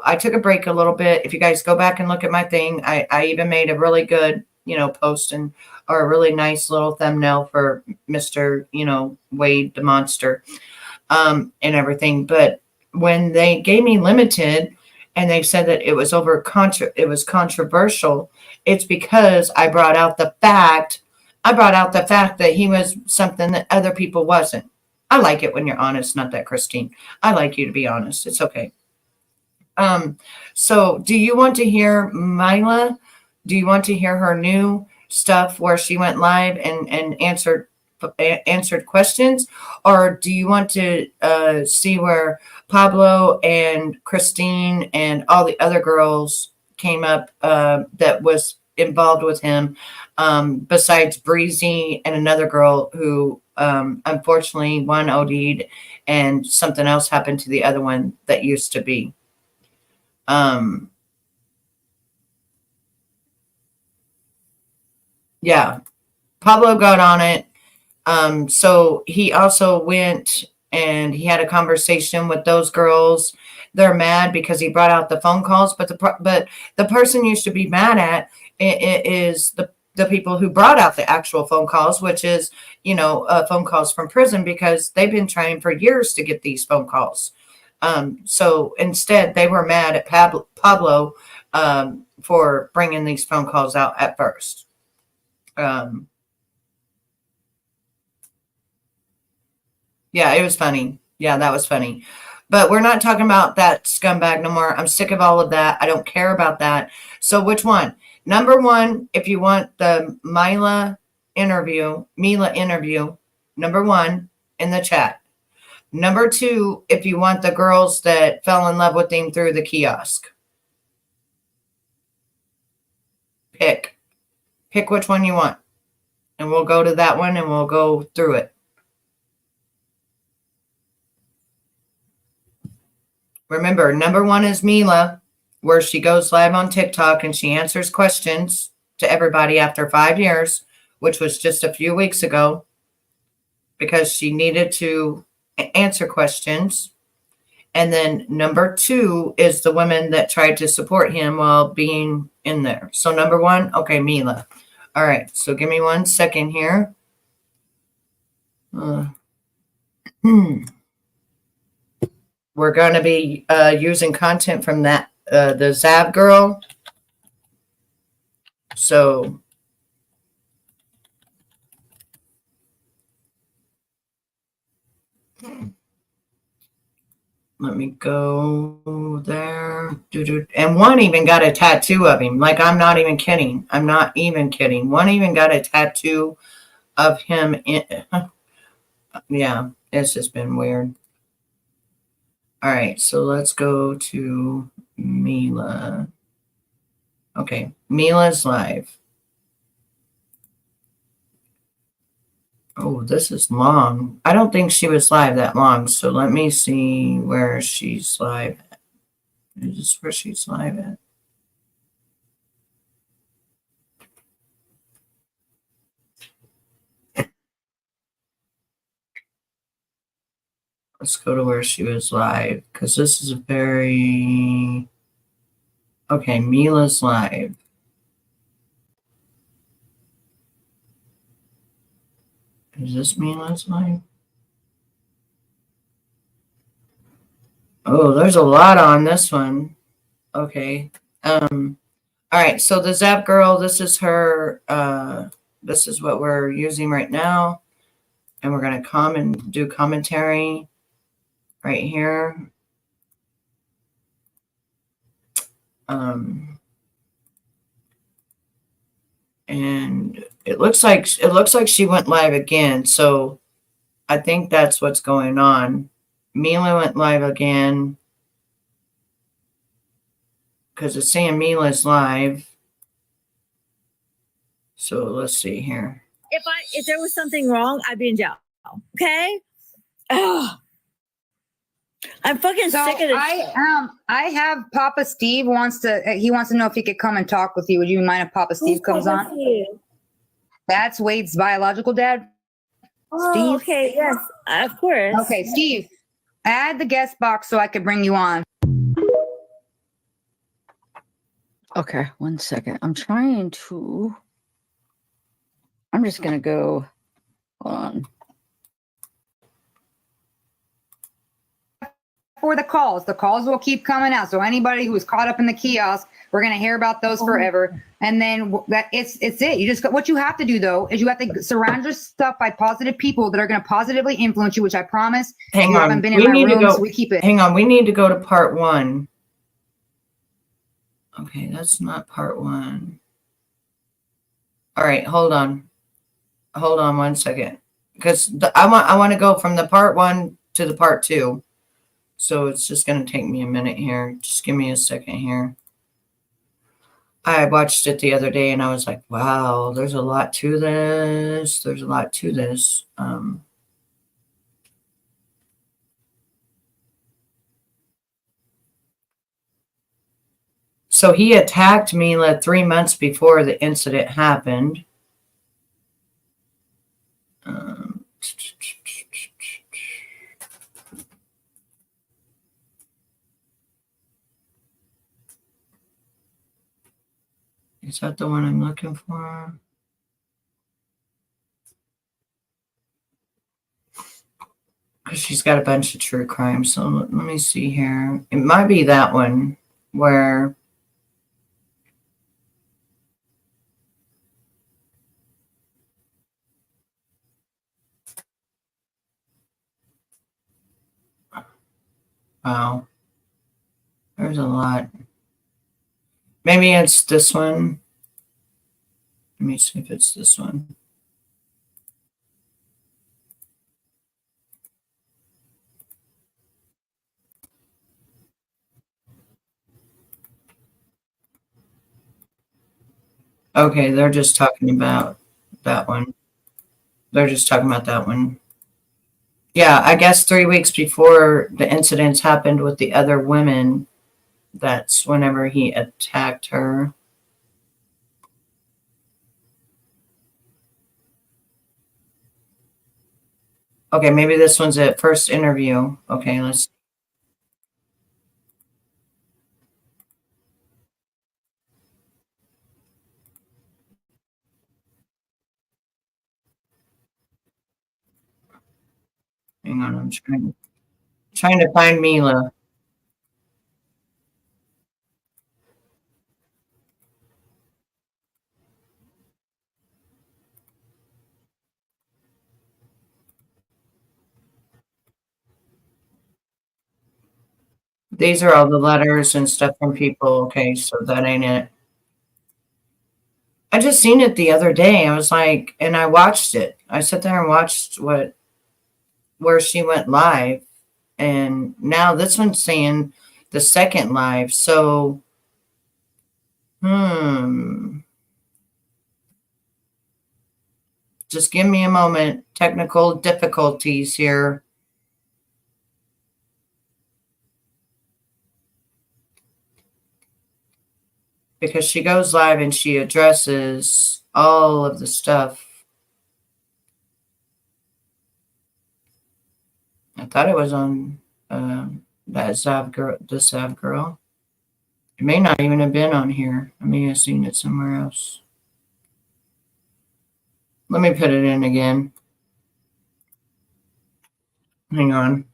I took a break a little bit. If you guys go back and look at my thing, I even made a really good, post or a really nice little thumbnail for Mr., Wade the monster, and everything. But when they gave me limited and they said that it was controversial, it's because I brought out the fact that he was something that other people wasn't. I like it when you're honest, not that, Christine. I like you to be honest. It's okay. So do you want to hear Mila? Do you want to hear her new stuff where she went live and answered questions? Or do you want to see where Pablo and Christine and all the other girls came up that was involved with him, besides Breezy and another girl who unfortunately one OD'd and something else happened to the other one that used to be. Yeah, Pablo got on it. So he also went and he had a conversation with those girls. They're mad because he brought out the phone calls, but the person you should be mad at is the people who brought out the actual phone calls, which is, phone calls from prison, because they've been trying for years to get these phone calls. So instead they were mad at Pablo for bringing these phone calls out at first. Yeah, it was funny. Yeah, that was funny. But we're not talking about that scumbag no more. I'm sick of all of that. I don't care about that. So which one? Number one, if you want the Mila interview, number one in the chat. Number two, if you want the girls that fell in love with him through the kiosk. Pick which one you want. And we'll go to that one and we'll go through it. Remember, number one is Mila, where she goes live on TikTok and she answers questions to everybody after 5 years, which was just a few weeks ago, because she needed to answer questions. And then number two is the women that tried to support him while being in there. So number one, okay, Mila. All right, so give me 1 second here. We're going to be using content from that the Zab girl. So let me go there. And one even got a tattoo of him. Like, I'm not even kidding. I'm not even kidding. One even got a tattoo of him. Yeah, it's just been weird. All right, so let's go to Mila. Okay, Mila's live. Oh, this is long. I don't think she was live that long, so let me see where she's live at. Is this where she's live at? Let's go to where she was live, because this is a very... Okay, Mila's live. Is this Mila's live? Oh, there's a lot on this one. Okay. All right, so the Zap girl, this is her, this is what we're using right now. And we're going to do commentary right here. And it looks like she went live again. So I think that's what's going on. Mila went live again because it's saying Mila's live. So let's see here. If there was something wrong, I'd be in jail. Okay? Ugh. I'm fucking sick of this. I have Papa Steve wants to know if he could come and talk with you. Would you mind if Papa Steve comes on? Steve? That's Wade's biological dad. Oh, Steve? okay, yes, of course. Okay, Steve, add the guest box so I could bring you on. Okay, 1 second. I'm just going to go on. For the calls will keep coming out. So anybody who is caught up in the kiosk, we're going to hear about those forever. And then it's it. You just what you have to do though is you have to surround yourself by positive people that are going to positively influence you, which I promise. Hang you on. haven't been in my room, so we keep it. Hang on. We need to go to part 1. Okay, that's not part 1. All right, hold on. Hold on 1 second, because I want to go from the part 1 to the part 2. So it's just going to take me a minute here. Just give me a second here. I watched it the other day and I was like, wow, there's a lot to this. There's a lot to this. So he attacked Mila 3 months before the incident happened. Is that the one I'm looking for? Because she's got a bunch of true crime. So let me see here. It might be that one where... Wow. There's a lot. Maybe it's this one. Let me see if it's this one. Okay, they're just talking about that one. They're just talking about that one. Yeah, I guess 3 weeks before the incidents happened with the other women, that's whenever he attacked her. Okay, maybe this one's at first interview. Okay, let's... Hang on, I'm trying to find Mila. These are all the letters and stuff from people. Okay, so that ain't it. I just seen it the other day. I was like, and I watched it. I sat there and watched where she went live, and now this one's saying the second live. So, just give me a moment. Technical difficulties here. Because she goes live and she addresses all of the stuff. I thought it was on that Zav girl, the Zav girl. It may not even have been on here. I may have seen it somewhere else. Let me put it in again. Hang on.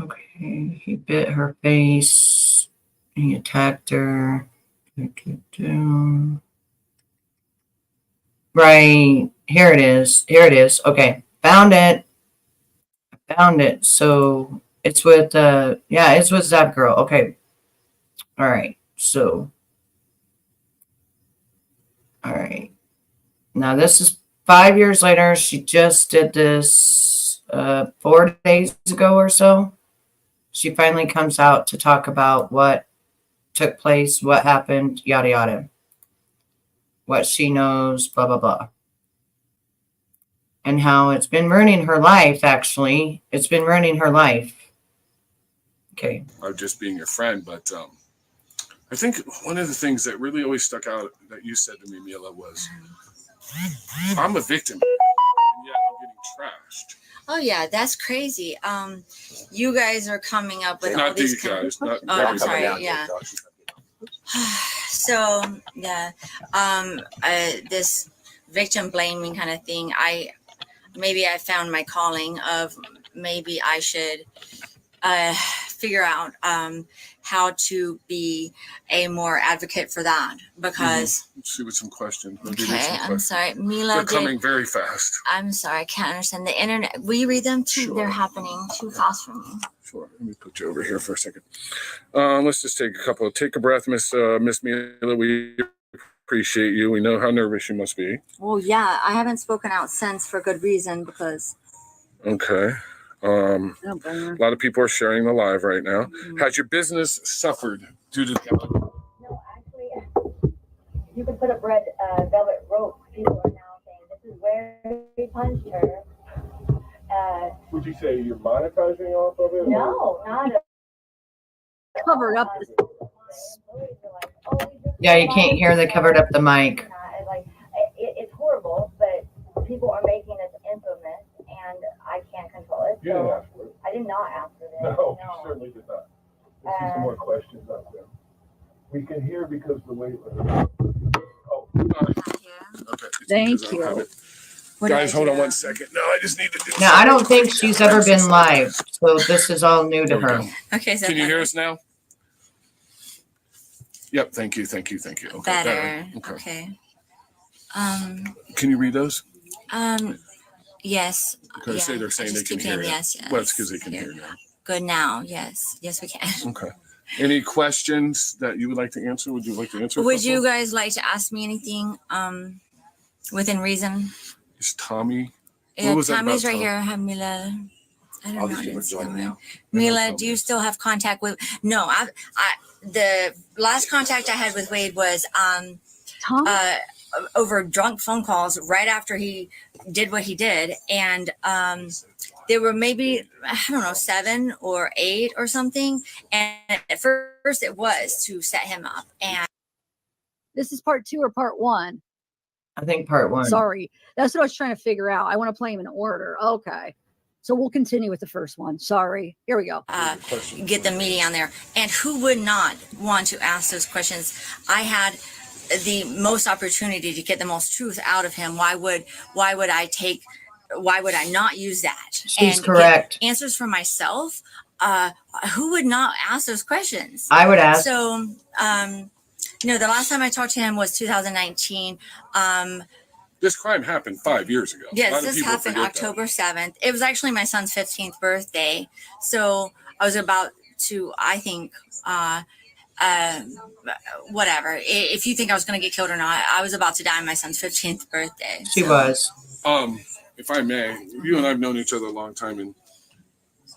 Okay, he bit her face. He attacked her. Right, here it is. Here it is. Okay, found it. Found it. So it's with yeah, it's with Zap Girl. Okay. All right. So all right. Now this is 5 years later. She just did this 4 days ago or so. She finally comes out to talk about what took place, what happened, yada yada. What she knows, blah blah blah. And how it's been ruining her life, actually. It's been ruining her life. Okay. Of just being your friend, but I think one of the things that really always stuck out that you said to me, Mila, was I'm a victim, and yet I'm getting trashed. Oh yeah, that's crazy. You guys are coming up with all these guys. Not I'm sorry. Yeah. So yeah, this victim blaming kind of thing. Maybe I found my calling of maybe I should figure out how to be a more advocate for that, because Let's see with some questions. Okay, I'm sorry, Mila. They're coming very fast. I'm sorry, I can't understand the internet. Will you read them too? Sure. They're happening too fast for me. Sure. Let me put you over here for a second. Let's just take a couple. Take a breath, Miss Mila. We appreciate you. We know how nervous you must be. Well, yeah, I haven't spoken out since for good reason, because. Okay. A lot of people are sharing the live right now. Has your business suffered due to? No, actually, you can put up red velvet rope. People are now saying this is where we punched her. Would you say you're monetizing off of it? No, not covered up. Yeah, you can't hear. They covered up the mic. It's horrible, but people are making this infamous, and I can't control it. You didn't ask for it. I did not ask for this. No, you certainly did not. Let's see some more questions out there. We can hear because the way. Oh, okay. Thank you. Guys, hold on 1 second. No, I just need to do. Now, I don't think she's ever been live, so this is all new to her. Okay, so can you hear us now? Yep. Thank you. Okay. Better. Okay. Can you read those? Yes. Okay. Yeah. They're saying they can hear. Yes. Well, it's because they can hear now. Good now. Yes, we can. Okay. Any questions that you would like to answer? Would you like to answer? Would you guys like to ask me anything? Within reason. Is Tommy? Yeah, Tommy's right here. Have Mila. I don't know. Mila, do you still have contact with? No, I the last contact I had with Wade was over drunk phone calls right after he did what he did, and there were maybe, I don't know, 7 or 8 or something, and at first it was to set him up. And this is part 2 or part 1? I think part 1. Sorry, that's what I was trying to figure out. I want to play him in order. Okay. So we'll continue with the first one. Sorry. Here we go. Get the media on there. And who would not want to ask those questions? I had the most opportunity to get the most truth out of him. Why would I not use that? She's and correct. Get answers for myself. Who would not ask those questions? I would ask. So, the last time I talked to him was 2019. This crime happened 5 years ago. Yes, this happened October 7th. It was actually my son's 15th birthday. So I was about to, I think, whatever. If you think I was going to get killed or not, I was about to die on my son's 15th birthday. She was. If I may, you and I have known each other a long time, and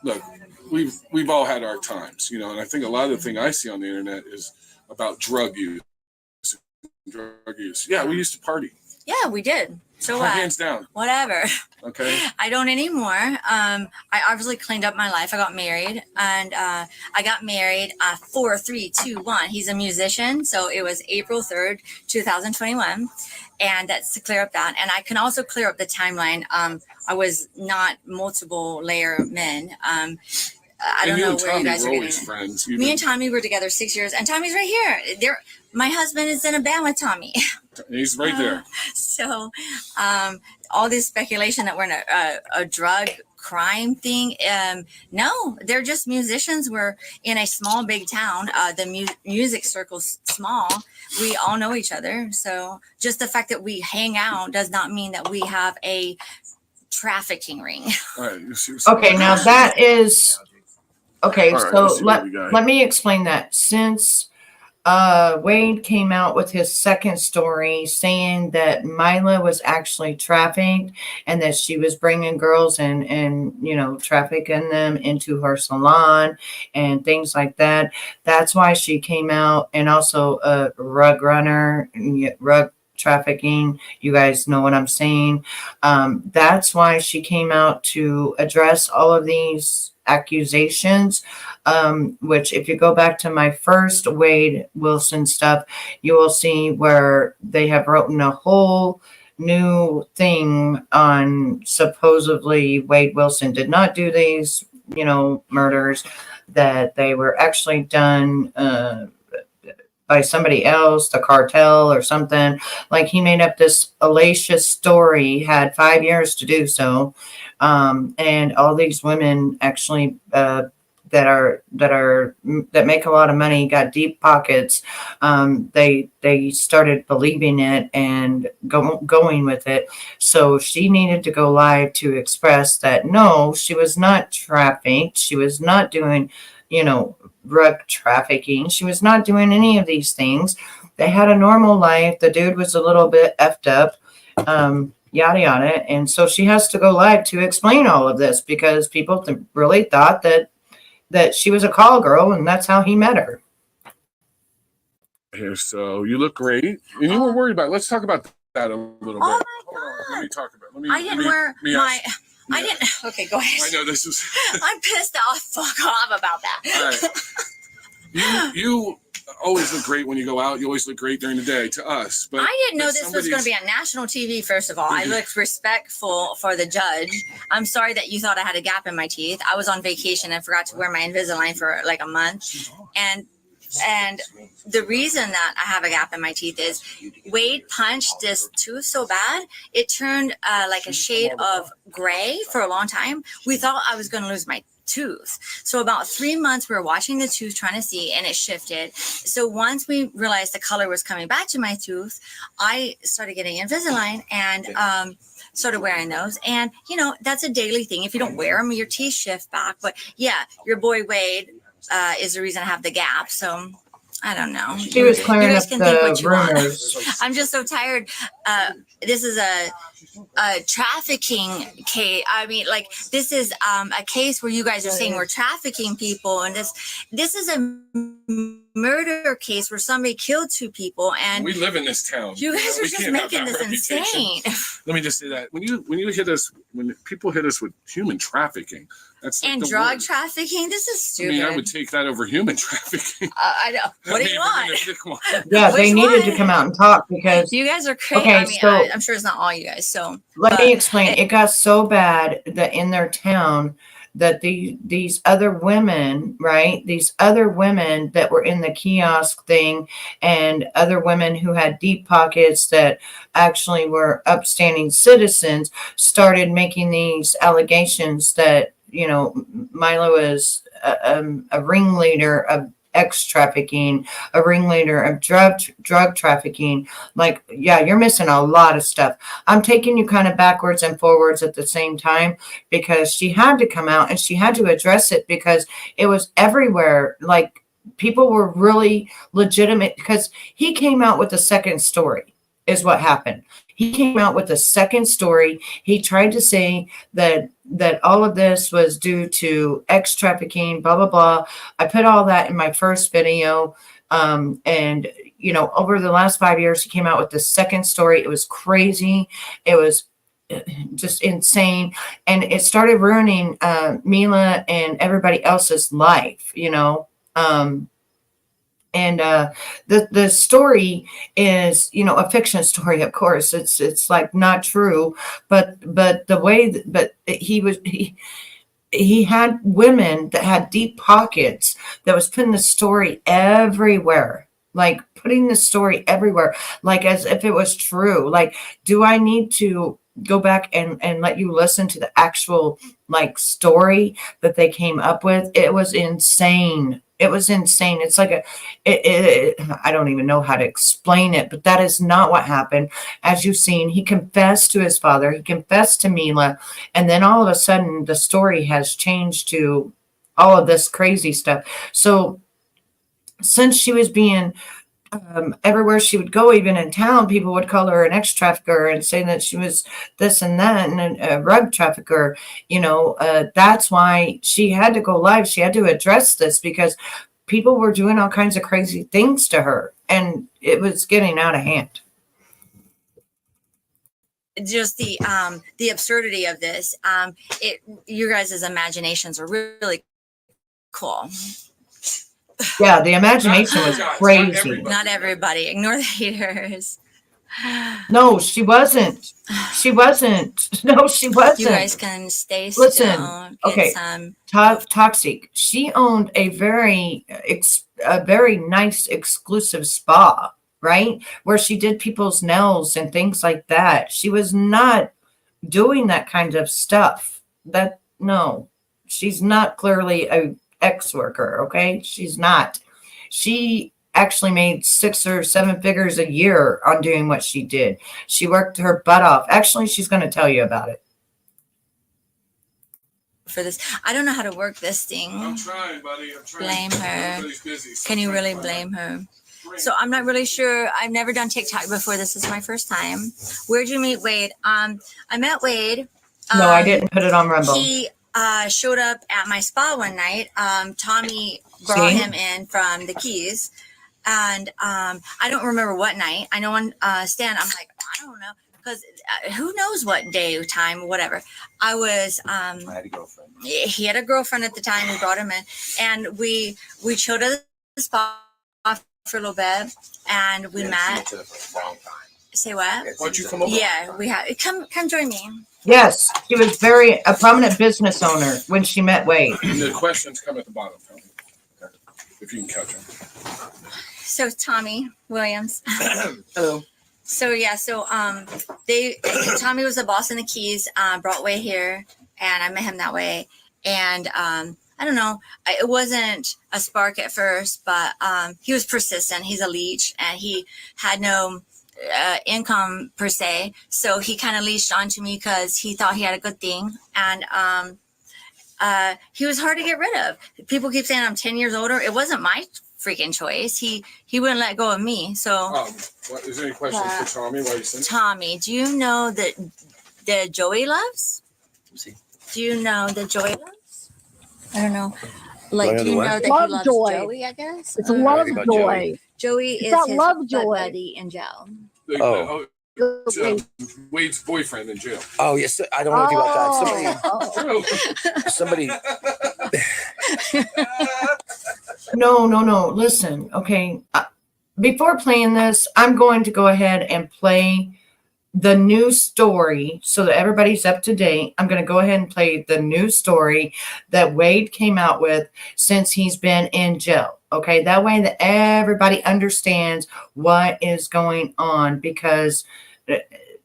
look, we've all had our times, and I think a lot of the thing I see on the internet is about drug use. Yeah, we used to party. Yeah, we did. So what? Hands down. Whatever. Okay. I don't anymore. I obviously cleaned up my life. I got married, and I got married 4, 3, 2, 1. He's a musician, so it was April 3rd, 2021, and that's to clear up that. And I can also clear up the timeline. I was not multiple layer men. I don't know where you guys are getting friends. Me and Tommy were together 6 years, and Tommy's right here. My husband is in a band with Tommy. He's right there. So, all this speculation that we're in a drug crime thing, no, they're just musicians. We're in a small, big town. The music circle's small. We all know each other. So, just the fact that we hang out does not mean that we have a trafficking ring. All right. Okay, now that is okay. All right, So let me explain that. Since Wade came out with his second story saying that Mila was actually trafficked and that she was bringing girls and trafficking them into her salon and things like that. That's why she came out, and also a rug trafficking. You guys know what I'm saying. That's why she came out to address all of these accusations, which if you go back to my first Wade Wilson stuff, you will see where they have written a whole new thing on supposedly Wade Wilson did not do these, murders, that they were actually done by somebody else, the cartel or something. Like, he made up this salacious story, had 5 years to do so. And all these women actually that make a lot of money, got deep pockets. They started believing it and going with it. So she needed to go live to express that no, she was not trafficked. She was not doing, drug trafficking. She was not doing any of these things. They had a normal life. The dude was a little bit effed up. Yada yada. And so she has to go live to explain all of this because people really thought that she was a call girl, and that's how he met her. Here, so you look great, and you were worried about. Let's talk about that a little bit. Oh my God. Let me talk about. I didn't wear my. I didn't. Okay, go ahead. I know this is. I'm pissed off. Fuck off about that. All right. You always look great when you go out. You always look great during the day to us. But I didn't know this was going to be on national TV, first of all. I looked respectful for the judge. I'm sorry that you thought I had a gap in my teeth. I was on vacation and forgot to wear my Invisalign for like a month. And the reason that I have a gap in my teeth is Wade punched this tooth so bad, it turned like a shade of gray for a long time. We thought I was going to lose my tooth. So about 3 months we were watching the tooth trying to see, and it shifted. So once we realized the color was coming back to my tooth, I started getting Invisalign and started wearing those. And that's a daily thing. If you don't wear them, your teeth shift back. But yeah, your boy Wade is the reason I have the gap. So I don't know. She was clearing up the rumors. I'm just so tired. This is a trafficking case. I mean, like, this is a case where you guys are saying we're trafficking people, and this is a murder case where somebody killed 2 people, and we live in this town. you guys are just making this insane. Let me just say that when you hit us, when people hit us with human trafficking, that's like and drug trafficking, this is stupid. I mean, I would take that over human trafficking. I know. What do you want? Yeah, they needed to come out and talk because you guys are crazy. Okay, I mean, so I'm sure it's not all you guys. So let me explain. It got so bad that in their town that these other women, right? These other women that were in the kiosk thing and other women who had deep pockets that actually were upstanding citizens started making these allegations that, you know, Mila was a ringleader of X trafficking, a ringleader of drug trafficking. Like, yeah, you're missing a lot of stuff. I'm taking you kind of backwards and forwards at the same time because she had to come out and she had to address it because it was everywhere. Like, people were really legitimate because he came out with a second story is what happened. He came out with a second story. He tried to say that all of this was due to X trafficking, blah, blah, blah. I put all that in my first video. And, you know, over the last 5 years, he came out with the second story. It was crazy. It was just insane. And it started ruining Mila and everybody else's life, you know. And the story is, you know, a fiction story. Of course, it's like not true, but the way but he had women that had deep pockets that was putting the story everywhere, like putting the story everywhere, like as if it was true. Like, do I need to go back and let you listen to the actual like story that they came up with? It was insane. It was insane. It's like I don't even know how to explain it, but that is not what happened. As you've seen, he confessed to his father. He confessed to Mila. And then all of a sudden, the story has changed to all of this crazy stuff. So since she was being everywhere she would go, even in town, people would call her an ex-trafficker and say that she was this and that and a drug trafficker. You know, that's why she had to go live. She had to address this because people were doing all kinds of crazy things to her and it was getting out of hand. Just the absurdity of this. You guys' imaginations are really cool. Yeah, the imagination was crazy. Not everybody. Ignore the haters. No, she wasn't. She wasn't. No, she wasn't. You guys can stay Listen, still. okay. Toxic. She owned a very nice exclusive spa, right? Where she did people's nails and things like that. She was not doing that kind of stuff. No, she's not clearly a ex-worker. Okay, she's not. She actually made 6 or 7 figures a year on doing what she did. She worked her butt off. Actually, she's going to tell you about it. For this, I don't know how to work this thing. I'm trying, buddy. I'm trying. Blame her. Everybody's busy, so Can you really blame her? So I'm not really sure. I've never done TikTok before. This is my first time. Where'd you meet Wade? I met Wade. No, I didn't put it on Rumble. He showed up at my spa one night. Tommy brought him in from the Keys. And I don't remember what night. I know on Stan, I'm like, I don't know. Because who knows what day or time, whatever. I had a girlfriend. He had a girlfriend at the time. We brought him in. And we chilled at the spa for a little bit. And we met. Say what? Why'd you come over? Yeah, we have. Come join me. Yes, she was a prominent business owner when she met Wade. The questions come at the bottom, Tommy. Okay. If you can catch them. So Tommy Williams. Hello. So Tommy was the boss in the Keys, brought Wade here, and I met him that way. And I don't know, it wasn't a spark at first, but he was persistent. He's a leech, and he had no income per se, so he kind of leashed onto me because he thought he had a good thing. And he was hard to get rid of. People keep saying I'm 10 years older. It wasn't my freaking choice. He wouldn't let go of me. So is there any questions for Tommy while you sing? Tommy, do you know that Joey loves? Let's see. Do you know that Joey loves? I don't know. Like, do you know that Love he loves joy. Joey, I guess? It's love joy. Joey It's is that his love butt joy. buddy in jail. Oh. Wade's boyfriend in jail. Oh, yes. I don't know anything about that. Somebody. No. Listen, okay. Before playing this, I'm going to go ahead and play the new story so that everybody's up to date. I'm going to go ahead and play the new story that Wade came out with since he's been in jail. Okay, that way that everybody understands what is going on, because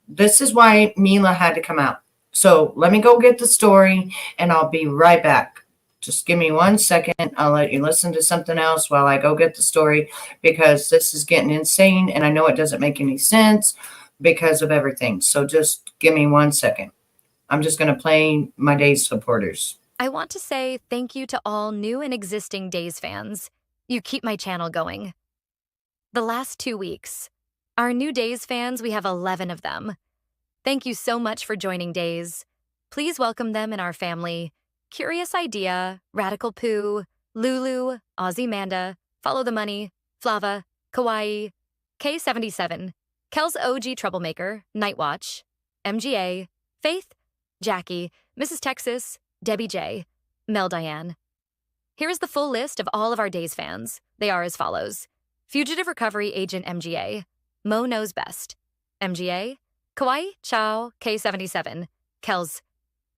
this is why Mila had to come out. So let me go get the story and I'll be right back. Just give me 1 second. I'll let you listen to something else while I go get the story, because this is getting insane and I know it doesn't make any sense because of everything. So just give me 1 second. I'm just going to play my Daze supporters. I want to say thank you to all new and existing Daze fans. You keep my channel going. The last 2 weeks, our new Daze fans, we have 11 of them. Thank you so much for joining Daze. Please welcome them in our family. Curious Idea, Radical Poo, Lulu, Aussie Manda, Follow the Money, Flava, Kawaii, K77, Kel's OG Troublemaker, Nightwatch, MGA, Faith, Jackie, Mrs. Texas, Debbie J, Mel Diane. Here is the full list of all of our Daze fans. They are as follows: Fugitive Recovery Agent MGA, Mo Knows Best, MGA, Kawaii Chow K77, Kel's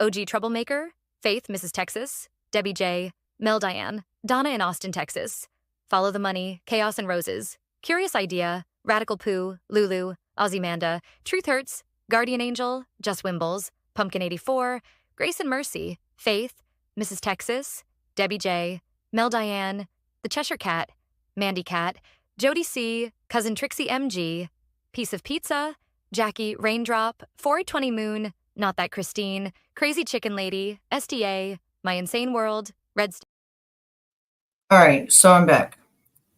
OG Troublemaker, Faith, Mrs. Texas, Debbie J, Mel Diane, Donna in Austin, Texas, Follow the Money, Chaos and Roses, Curious Idea, Radical Poo, Lulu, Ozzymanda, Truth Hurts, Guardian Angel, Just Wimbles, Pumpkin 84, Grace and Mercy, Faith, Mrs. Texas, Debbie J, Mel Diane, The Cheshire Cat, Mandy Cat, Jody C, Cousin Trixie MG, Piece of Pizza, Jackie Raindrop, 420 Moon, Not That Christine, Crazy Chicken Lady, SDA, My Insane World, Red. All right, so I'm back.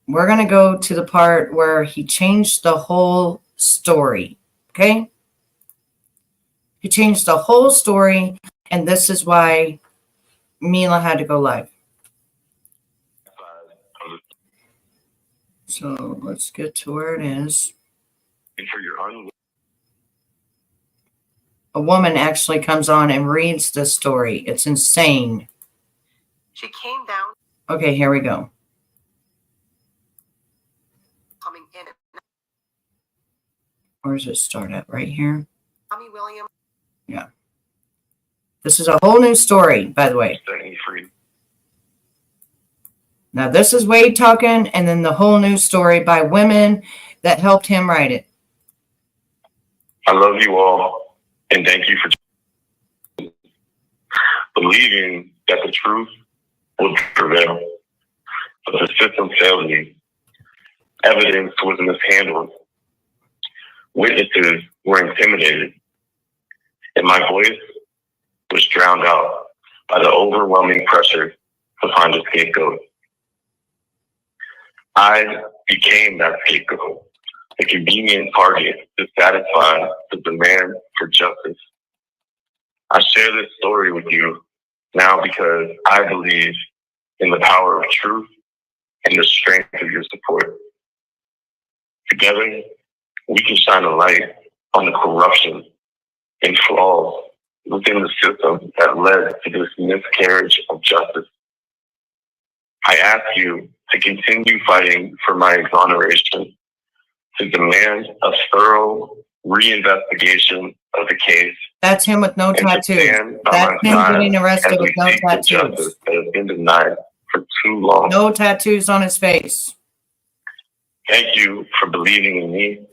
We're going to go to the part where he changed the whole story, okay? He changed the whole story, and this is why Mila had to go live. So let's get to where it is. A woman actually comes on and reads the story. It's insane. She came down. Okay, here we go. Coming in. Where does it start at? Right here? Tommy Williams. Yeah. This is a whole new story, by the way. Now, this is Wade talking, and then the whole new story by women that helped him write it. I love you all, and thank you for believing that the truth will prevail. But the system failed me. Evidence was mishandled. Witnesses were intimidated. And my voice was drowned out by the overwhelming pressure to find a scapegoat. I became that scapegoat, a convenient target to satisfy the demand for justice. I share this story with you now because I believe in the power of truth and the strength of your support. Together, we can shine a light on the corruption and flaws within the system that led to this miscarriage of justice. I ask you to continue fighting for my exoneration, to demand a thorough reinvestigation of the case. That's him with no tattoos. That's him getting arrested with no tattoos. That has been denied for too long. No tattoos on his face. Thank you for believing in me.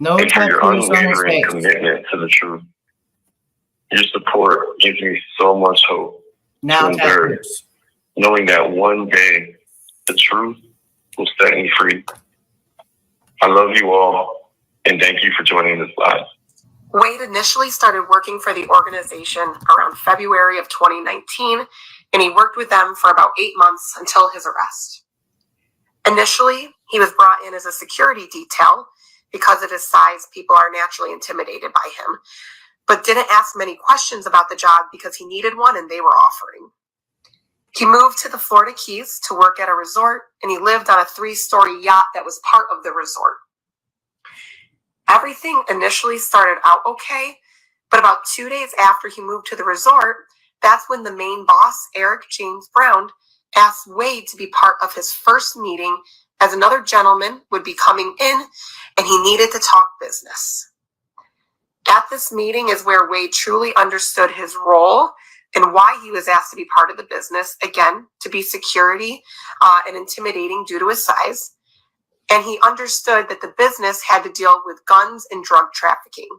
No and for your tattoos on his unwavering face. commitment to the truth. Your support gives me so much hope Now to endure, tattoos. knowing that one day the truth will set me free. I love you all, and thank you for joining this live. Wade initially started working for the organization around February of 2019, and he worked with them for about 8 months until his arrest. Initially, he was brought in as a security detail. Because of his size, people are naturally intimidated by him, but didn't ask many questions about the job because he needed one and they were offering. He moved to the Florida Keys to work at a resort, and he lived on a 3-story yacht that was part of the resort. Everything initially started out okay, but about 2 days after he moved to the resort, that's when the main boss, Eric James Brown, asked Wade to be part of his first meeting, as another gentleman would be coming in and he needed to talk business. At this meeting is where Wade truly understood his role and why he was asked to be part of the business, again, to be security and intimidating due to his size. And he understood that the business had to deal with guns and drug trafficking.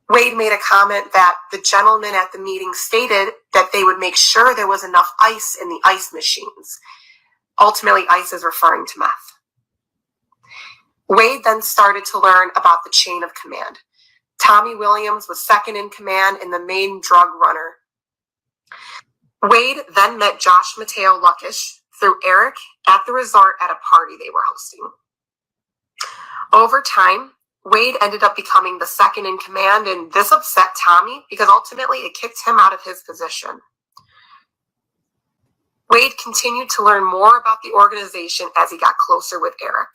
Wade made a comment that the gentleman at the meeting stated that they would make sure there was enough ice in the ice machines. Ultimately, ice is referring to meth. Wade then started to learn about the chain of command. Tommy Williams was second in command and the main drug runner. Wade then met Josh Mateo Luckish through Eric at the resort at a party they were hosting. Over time, Wade ended up becoming the second in command, and this upset Tommy because ultimately it kicked him out of his position. Wade continued to learn more about the organization as he got closer with Eric.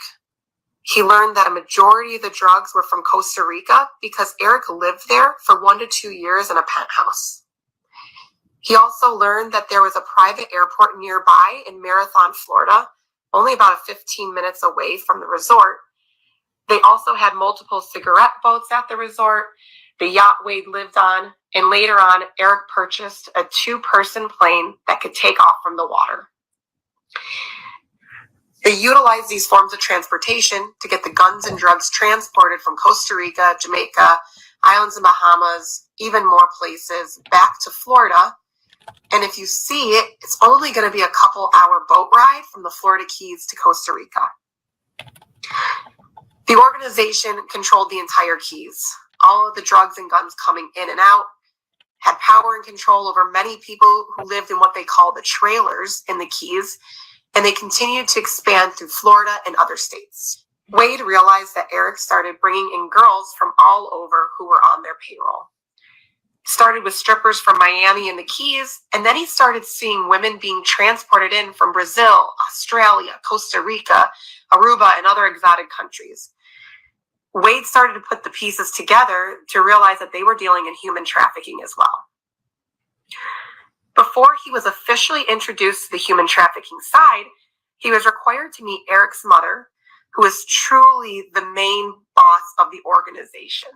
He learned that a majority of the drugs were from Costa Rica because Eric lived there for 1 to 2 years in a penthouse. He also learned that there was a private airport nearby in Marathon, Florida, only about 15 minutes away from the resort. They also had multiple cigarette boats at the resort, the yacht Wade lived on, and later on, Eric purchased a 2-person plane that could take off from the water. They utilized these forms of transportation to get the guns and drugs transported from Costa Rica, Jamaica, islands and Bahamas, even more places, back to Florida. And if you see it, it's only going to be a couple-hour boat ride from the Florida Keys to Costa Rica. The organization controlled the entire Keys. All of the drugs and guns coming in and out, had power and control over many people who lived in what they call the trailers in the Keys, and they continued to expand through Florida and other states. Wade realized that Eric started bringing in girls from all over who were on their payroll. He started with strippers from Miami and the Keys, and then he started seeing women being transported in from Brazil, Australia, Costa Rica, Aruba, and other exotic countries. Wade started to put the pieces together to realize that they were dealing in human trafficking as well. Before he was officially introduced to the human trafficking side, he was required to meet Eric's mother, who is truly the main boss of the organization.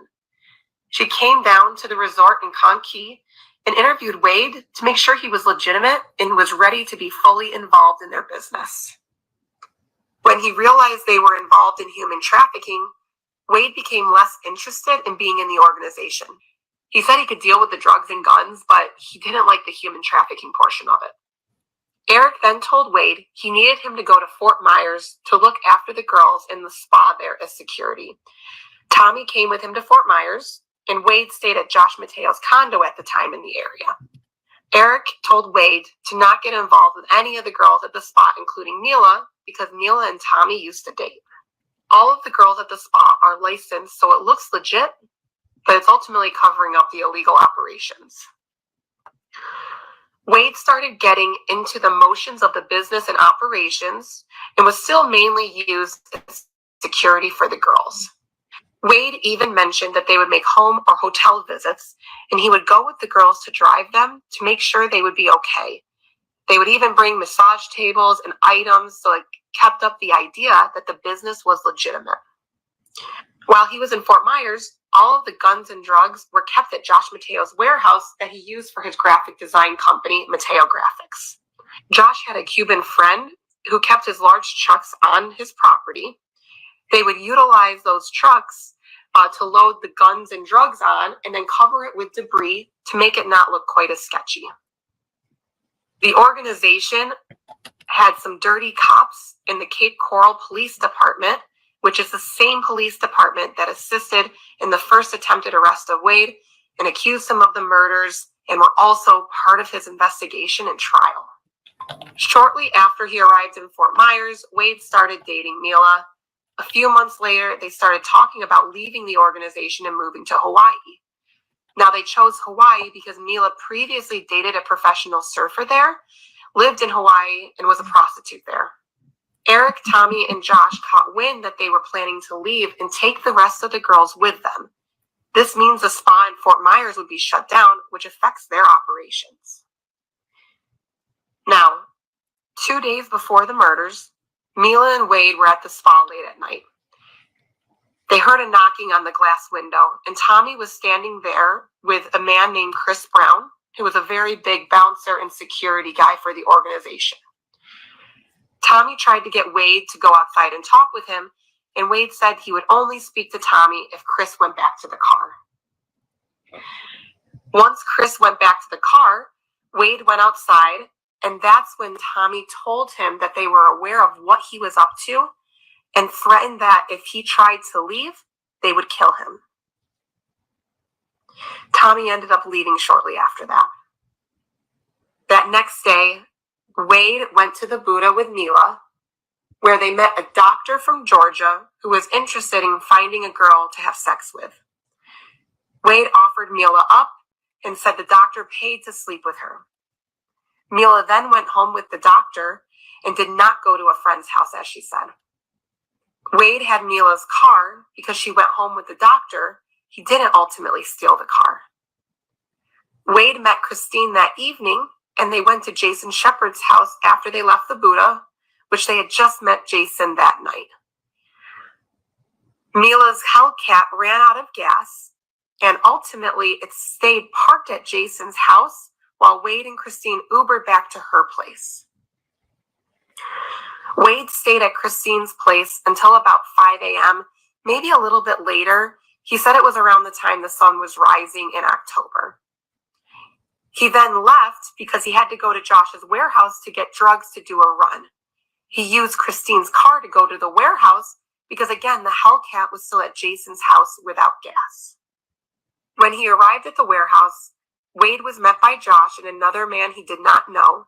She came down to the resort in Conquy and interviewed Wade to make sure he was legitimate and was ready to be fully involved in their business. When he realized they were involved in human trafficking, Wade became less interested in being in the organization. He said he could deal with the drugs and guns, but he didn't like the human trafficking portion of it. Eric then told Wade he needed him to go to Fort Myers to look after the girls in the spa there as security. Tommy came with him to Fort Myers, and Wade stayed at Josh Mateo's condo at the time in the area. Eric told Wade to not get involved with any of the girls at the spa, including Mila, because Mila and Tommy used to date. All of the girls at the spa are licensed, so it looks legit, but it's ultimately covering up the illegal operations. Wade started getting into the motions of the business and operations and was still mainly used as security for the girls. Wade even mentioned that they would make home or hotel visits, and he would go with the girls to drive them to make sure they would be okay. They would even bring massage tables and items, so it kept up the idea that the business was legitimate. While he was in Fort Myers, all of the guns and drugs were kept at Josh Mateo's warehouse that he used for his graphic design company, Mateo Graphics. Josh had a Cuban friend who kept his large trucks on his property. They would utilize those trucks to load the guns and drugs on and then cover it with debris to make it not look quite as sketchy. The organization had some dirty cops in the Cape Coral Police Department, which is the same police department that assisted in the first attempted arrest of Wade and accused him of the murders and were also part of his investigation and trial. Shortly after he arrived in Fort Myers, Wade started dating Mila. A few months later, they started talking about leaving the organization and moving to Hawaii. Now, they chose Hawaii because Mila previously dated a professional surfer there, lived in Hawaii, and was a prostitute there. Eric, Tommy, and Josh caught wind that they were planning to leave and take the rest of the girls with them. This means the spa in Fort Myers would be shut down, which affects their operations. Now, 2 days before the murders, Mila and Wade were at the spa late at night. They heard a knocking on the glass window, and Tommy was standing there with a man named Chris Brown, who was a very big bouncer and security guy for the organization. Tommy tried to get Wade to go outside and talk with him, and Wade said he would only speak to Tommy if Chris went back to the car. Once Chris went back to the car, Wade went outside, and that's when Tommy told him that they were aware of what he was up to and threatened that if he tried to leave, they would kill him. Tommy ended up leaving shortly after that. That next day, Wade went to the Buddha with Mila, where they met a doctor from Georgia who was interested in finding a girl to have sex with. Wade offered Mila up and said the doctor paid to sleep with her. Mila then went home with the doctor and did not go to a friend's house, as she said. Wade had Mila's car because she went home with the doctor. He didn't ultimately steal the car. Wade met Christine that evening, and they went to Jason Shepard's house after they left the Buddha, which they had just met Jason that night. Mila's Hellcat ran out of gas, and ultimately it stayed parked at Jason's house while Wade and Christine Ubered back to her place. Wade stayed at Christine's place until about 5 a.m., maybe a little bit later. He said it was around the time the sun was rising in October. He then left because he had to go to Josh's warehouse to get drugs to do a run. He used Christine's car to go to the warehouse because, again, the Hellcat was still at Jason's house without gas. When he arrived at the warehouse, Wade was met by Josh and another man he did not know.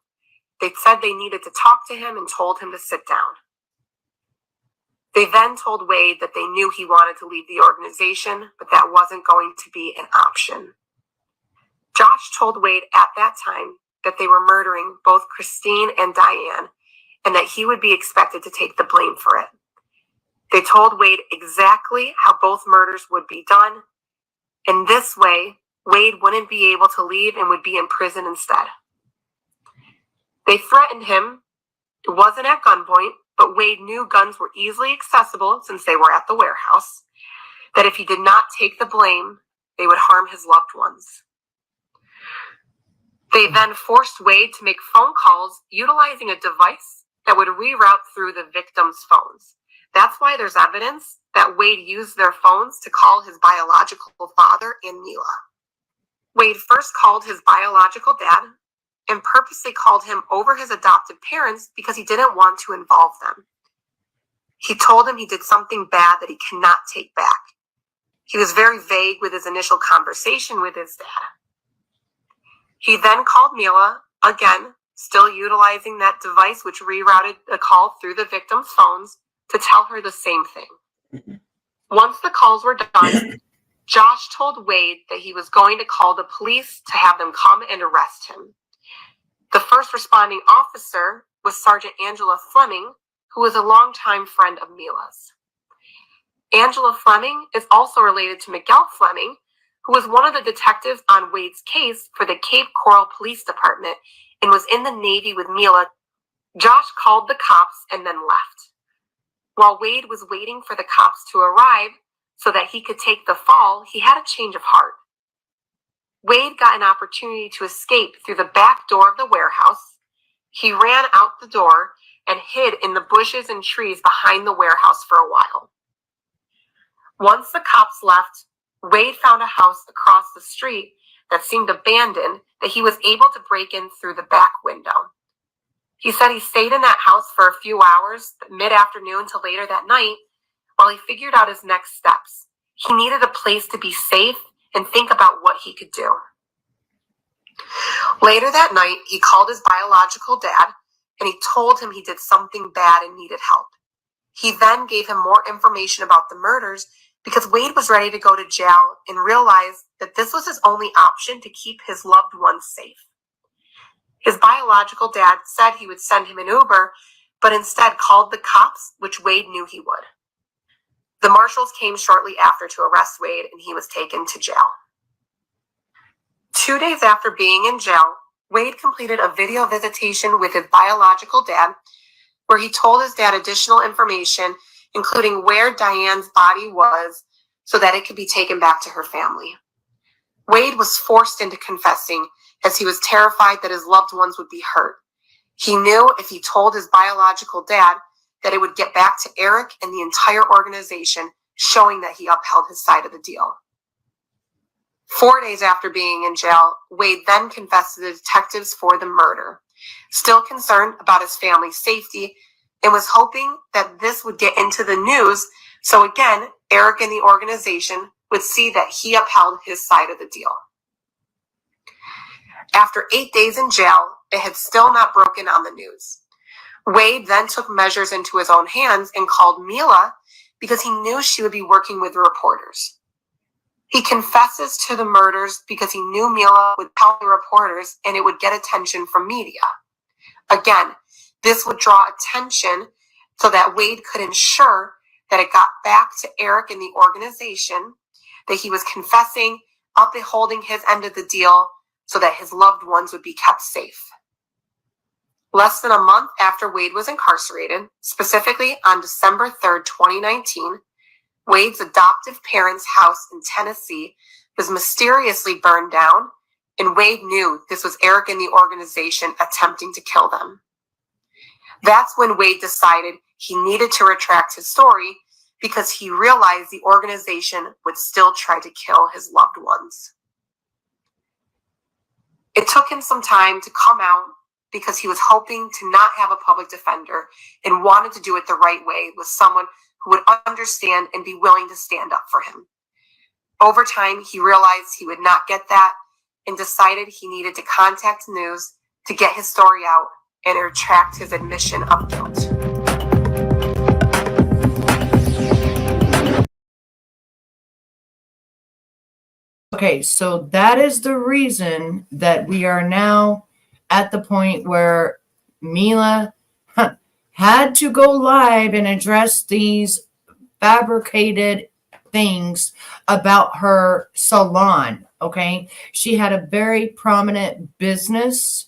They said they needed to talk to him and told him to sit down. They then told Wade that they knew he wanted to leave the organization, but that wasn't going to be an option. Josh told Wade at that time that they were murdering both Christine and Diane, and that he would be expected to take the blame for it. They told Wade exactly how both murders would be done. In this way, Wade wouldn't be able to leave and would be in prison instead. They threatened him. It wasn't at gunpoint, but Wade knew guns were easily accessible since they were at the warehouse, that if he did not take the blame, they would harm his loved ones. They then forced Wade to make phone calls utilizing a device that would reroute through the victims' phones. That's why there's evidence that Wade used their phones to call his biological father and Mila. Wade first called his biological dad and purposely called him over his adopted parents because he didn't want to involve them. He told him he did something bad that he cannot take back. He was very vague with his initial conversation with his dad. He then called Mila, again, still utilizing that device which rerouted the call through the victim's phones, to tell her the same thing. Once the calls were done, Josh told Wade that he was going to call the police to have them come and arrest him. The first responding officer was Sergeant Angela Fleming, who was a longtime friend of Mila's. Angela Fleming is also related to Miguel Fleming, who was one of the detectives on Wade's case for the Cape Coral Police Department and was in the Navy with Mila. Josh called the cops and then left. While Wade was waiting for the cops to arrive so that he could take the fall, he had a change of heart. Wade got an opportunity to escape through the back door of the warehouse. He ran out the door and hid in the bushes and trees behind the warehouse for a while. Once the cops left, Wade found a house across the street that seemed abandoned that he was able to break in through the back window. He said he stayed in that house for a few hours, mid-afternoon to later that night, while he figured out his next steps. He needed a place to be safe and think about what he could do. Later that night, he called his biological dad and he told him he did something bad and needed help. He then gave him more information about the murders because Wade was ready to go to jail and realized that this was his only option to keep his loved ones safe. His biological dad said he would send him an Uber, but instead called the cops, which Wade knew he would. The marshals came shortly after to arrest Wade, and he was taken to jail. 2 days after being in jail, Wade completed a video visitation with his biological dad, where he told his dad additional information, including where Diane's body was, so that it could be taken back to her family. Wade was forced into confessing, as he was terrified that his loved ones would be hurt. He knew if he told his biological dad that it would get back to Eric and the entire organization, showing that he upheld his side of the deal. 4 days after being in jail, Wade then confessed to the detectives for the murder, still concerned about his family's safety, and was hoping that this would get into the news, so again, Eric and the organization would see that he upheld his side of the deal. After 8 days in jail, it had still not broken on the news. Wade then took measures into his own hands and called Mila because he knew she would be working with the reporters. He confesses to the murders because he knew Mila would tell the reporters and it would get attention from media. Again, this would draw attention so that Wade could ensure that it got back to Eric and the organization, that he was confessing, upholding his end of the deal so that his loved ones would be kept safe. Less than a month after Wade was incarcerated, specifically on December 3rd, 2019, Wade's adoptive parents' house in Tennessee was mysteriously burned down, and Wade knew this was Eric and the organization attempting to kill them. That's when Wade decided he needed to retract his story because he realized the organization would still try to kill his loved ones. It took him some time to come out because he was hoping to not have a public defender and wanted to do it the right way with someone who would understand and be willing to stand up for him. Over time, he realized he would not get that and decided he needed to contact news to get his story out and retract his admission of guilt. Okay, so that is the reason that we are now at the point where Mila had to go live and address these fabricated things about her salon. Okay, she had a very prominent business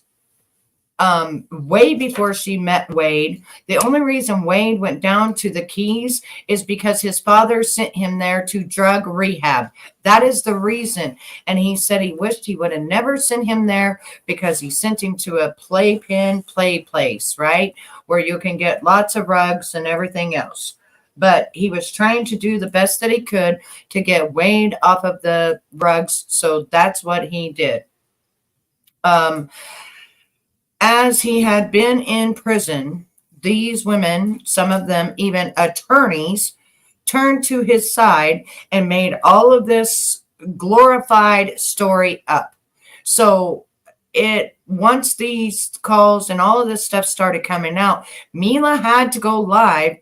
way before she met Wade. The only reason Wade went down to the Keys is because his father sent him there to drug rehab. That is the reason. And he said he wished he would have never sent him there because he sent him to a playpen play place, right? Where you can get lots of rugs and everything else. But he was trying to do the best that he could to get Wade off of the rugs. So that's what he did. As he had been in prison, these women, some of them even attorneys, turned to his side and made all of this glorified story up. So once these calls and all of this stuff started coming out, Mila had to go live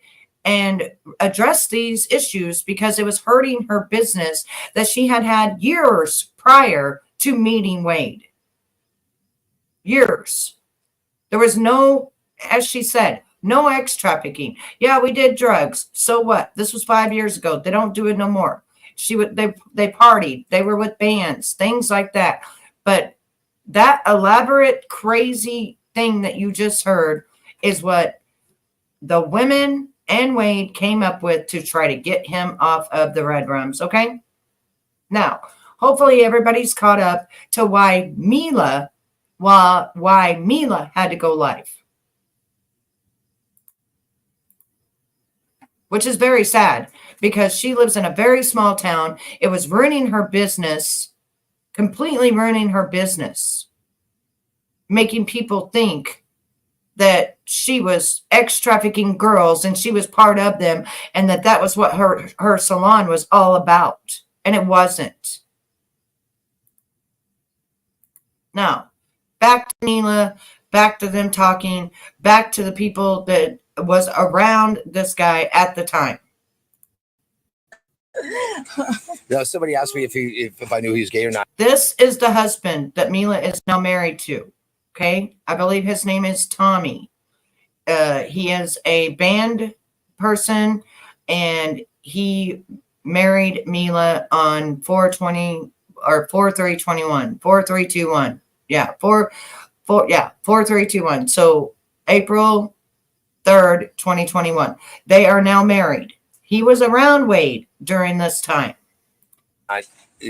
and address these issues because it was hurting her business that she had had years prior to meeting Wade. Years. There was no, as she said, no ex trafficking. Yeah, we did drugs. So what? This was 5 years ago. They don't do it no more. They partied. They were with bands, things like that. But that elaborate, crazy thing that you just heard is what the women and Wade came up with to try to get him off of the red rooms. Okay. Now, hopefully everybody's caught up to why Mila had to go live, which is very sad because she lives in a very small town. It was ruining her business, completely ruining her business, making people think that she was ex-trafficking girls and she was part of them and that was what her salon was all about. And it wasn't. Now, back to Mila, back to them talking, back to the people that was around this guy at the time. No, somebody asked me if I knew he was gay or not. This is the husband that Mila is now married to. Okay. I believe his name is Tommy. He is a band person, and he married Mila on 4/20 or 4/3/21. 4/3/21. Yeah, 4/3/21. So April 3rd, 2021. They are now married. He was around Wade during this time.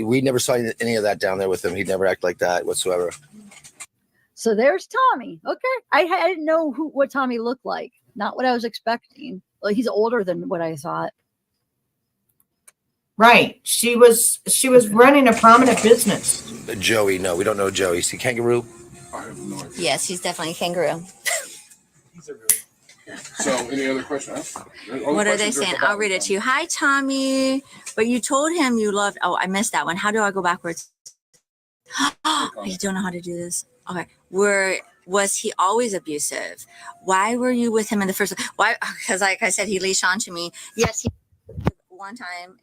We never saw any of that down there with him. He never acted like that whatsoever. So there's Tommy. Okay. I didn't know what Tommy looked like. Not what I was expecting. Like, he's older than what I thought. Right. She was running a prominent business. Joey, no, we don't know Joey. Is he kangaroo? I have no idea. Yes, he's definitely a kangaroo. So, any other questions? What are they saying? I'll read it to you. Hi, Tommy. But you told him you loved. Oh, I missed that one. How do I go backwards? You don't know how to do this. Okay. Was he always abusive? Why were you with him in the first place? Why? Because, like I said, he leashed on to me. Yes, he one time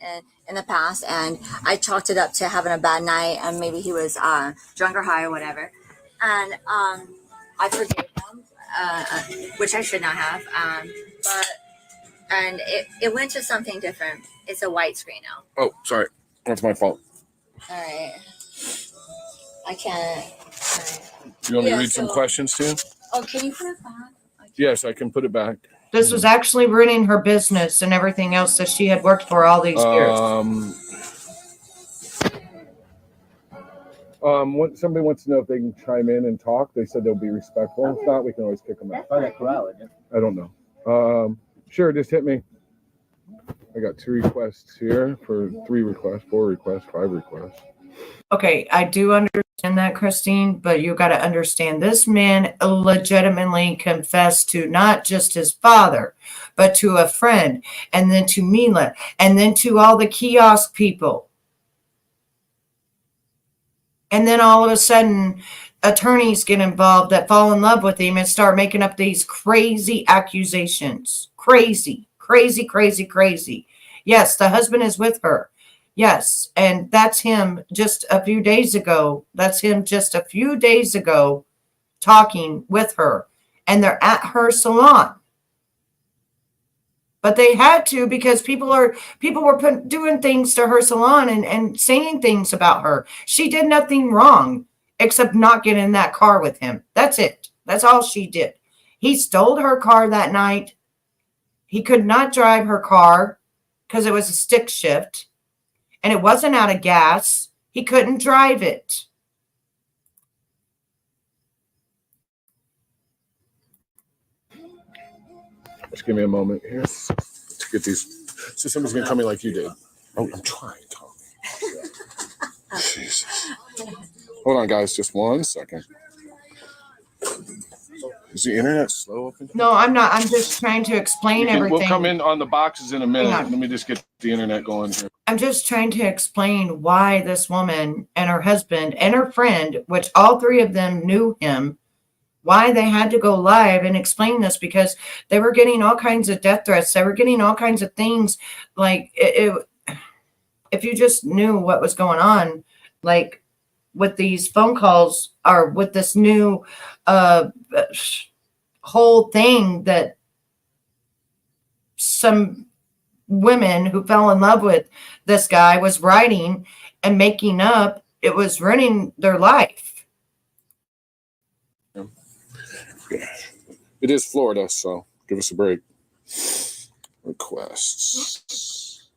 in the past, and I chalked it up to having a bad night, and maybe he was drunk or high or whatever. And I forgave him. Which I should not have, and it went to something different. It's a white screen now. Oh, sorry, that's my fault. All right, I can't. You want me to read some questions too? Oh, can you put it back? Yes, I can put it back. This was actually running her business and everything else that she had worked for all these years. Somebody wants to know if they can chime in and talk. They said they'll be respectful. If not, we can always kick them out. I don't know. Sure, just hit me. I got 2 requests here for 3 requests, 4 requests, 5 requests. Okay, I do understand that, Christine, but you got to understand this man legitimately confessed to not just his father, but to a friend, and then to Mila, and then to all the kiosk people. And then all of a sudden, attorneys get involved that fall in love with him and start making up these crazy accusations. Crazy. Yes, the husband is with her. Yes, and that's him just a few days ago. Talking with her. And they're at her salon. But they had to, because people were doing things to her salon and saying things about her. She did nothing wrong except not get in that car with him. That's it. That's all she did. He stole her car that night. He could not drive her car because it was a stick shift and it wasn't out of gas. He couldn't drive it. Just give me a moment here to get these. So somebody's gonna tell me like you did. Oh, I'm trying, Tom. Jesus. Hold on, guys. Just 1 second. Is the internet slow up in here? No, I'm not. I'm just trying to explain everything. We'll come in on the boxes in a minute. Let me just get the internet going here. I'm just trying to explain why this woman and her husband and her friend, which all 3 of them knew him, why they had to go live and explain this, because they were getting all kinds of death threats. They were getting all kinds of things. Like, if you just knew what was going on, like with these phone calls or with this new whole thing that some women who fell in love with this guy was writing and making up, it was ruining their life. It is Florida, so give us a break. Requests.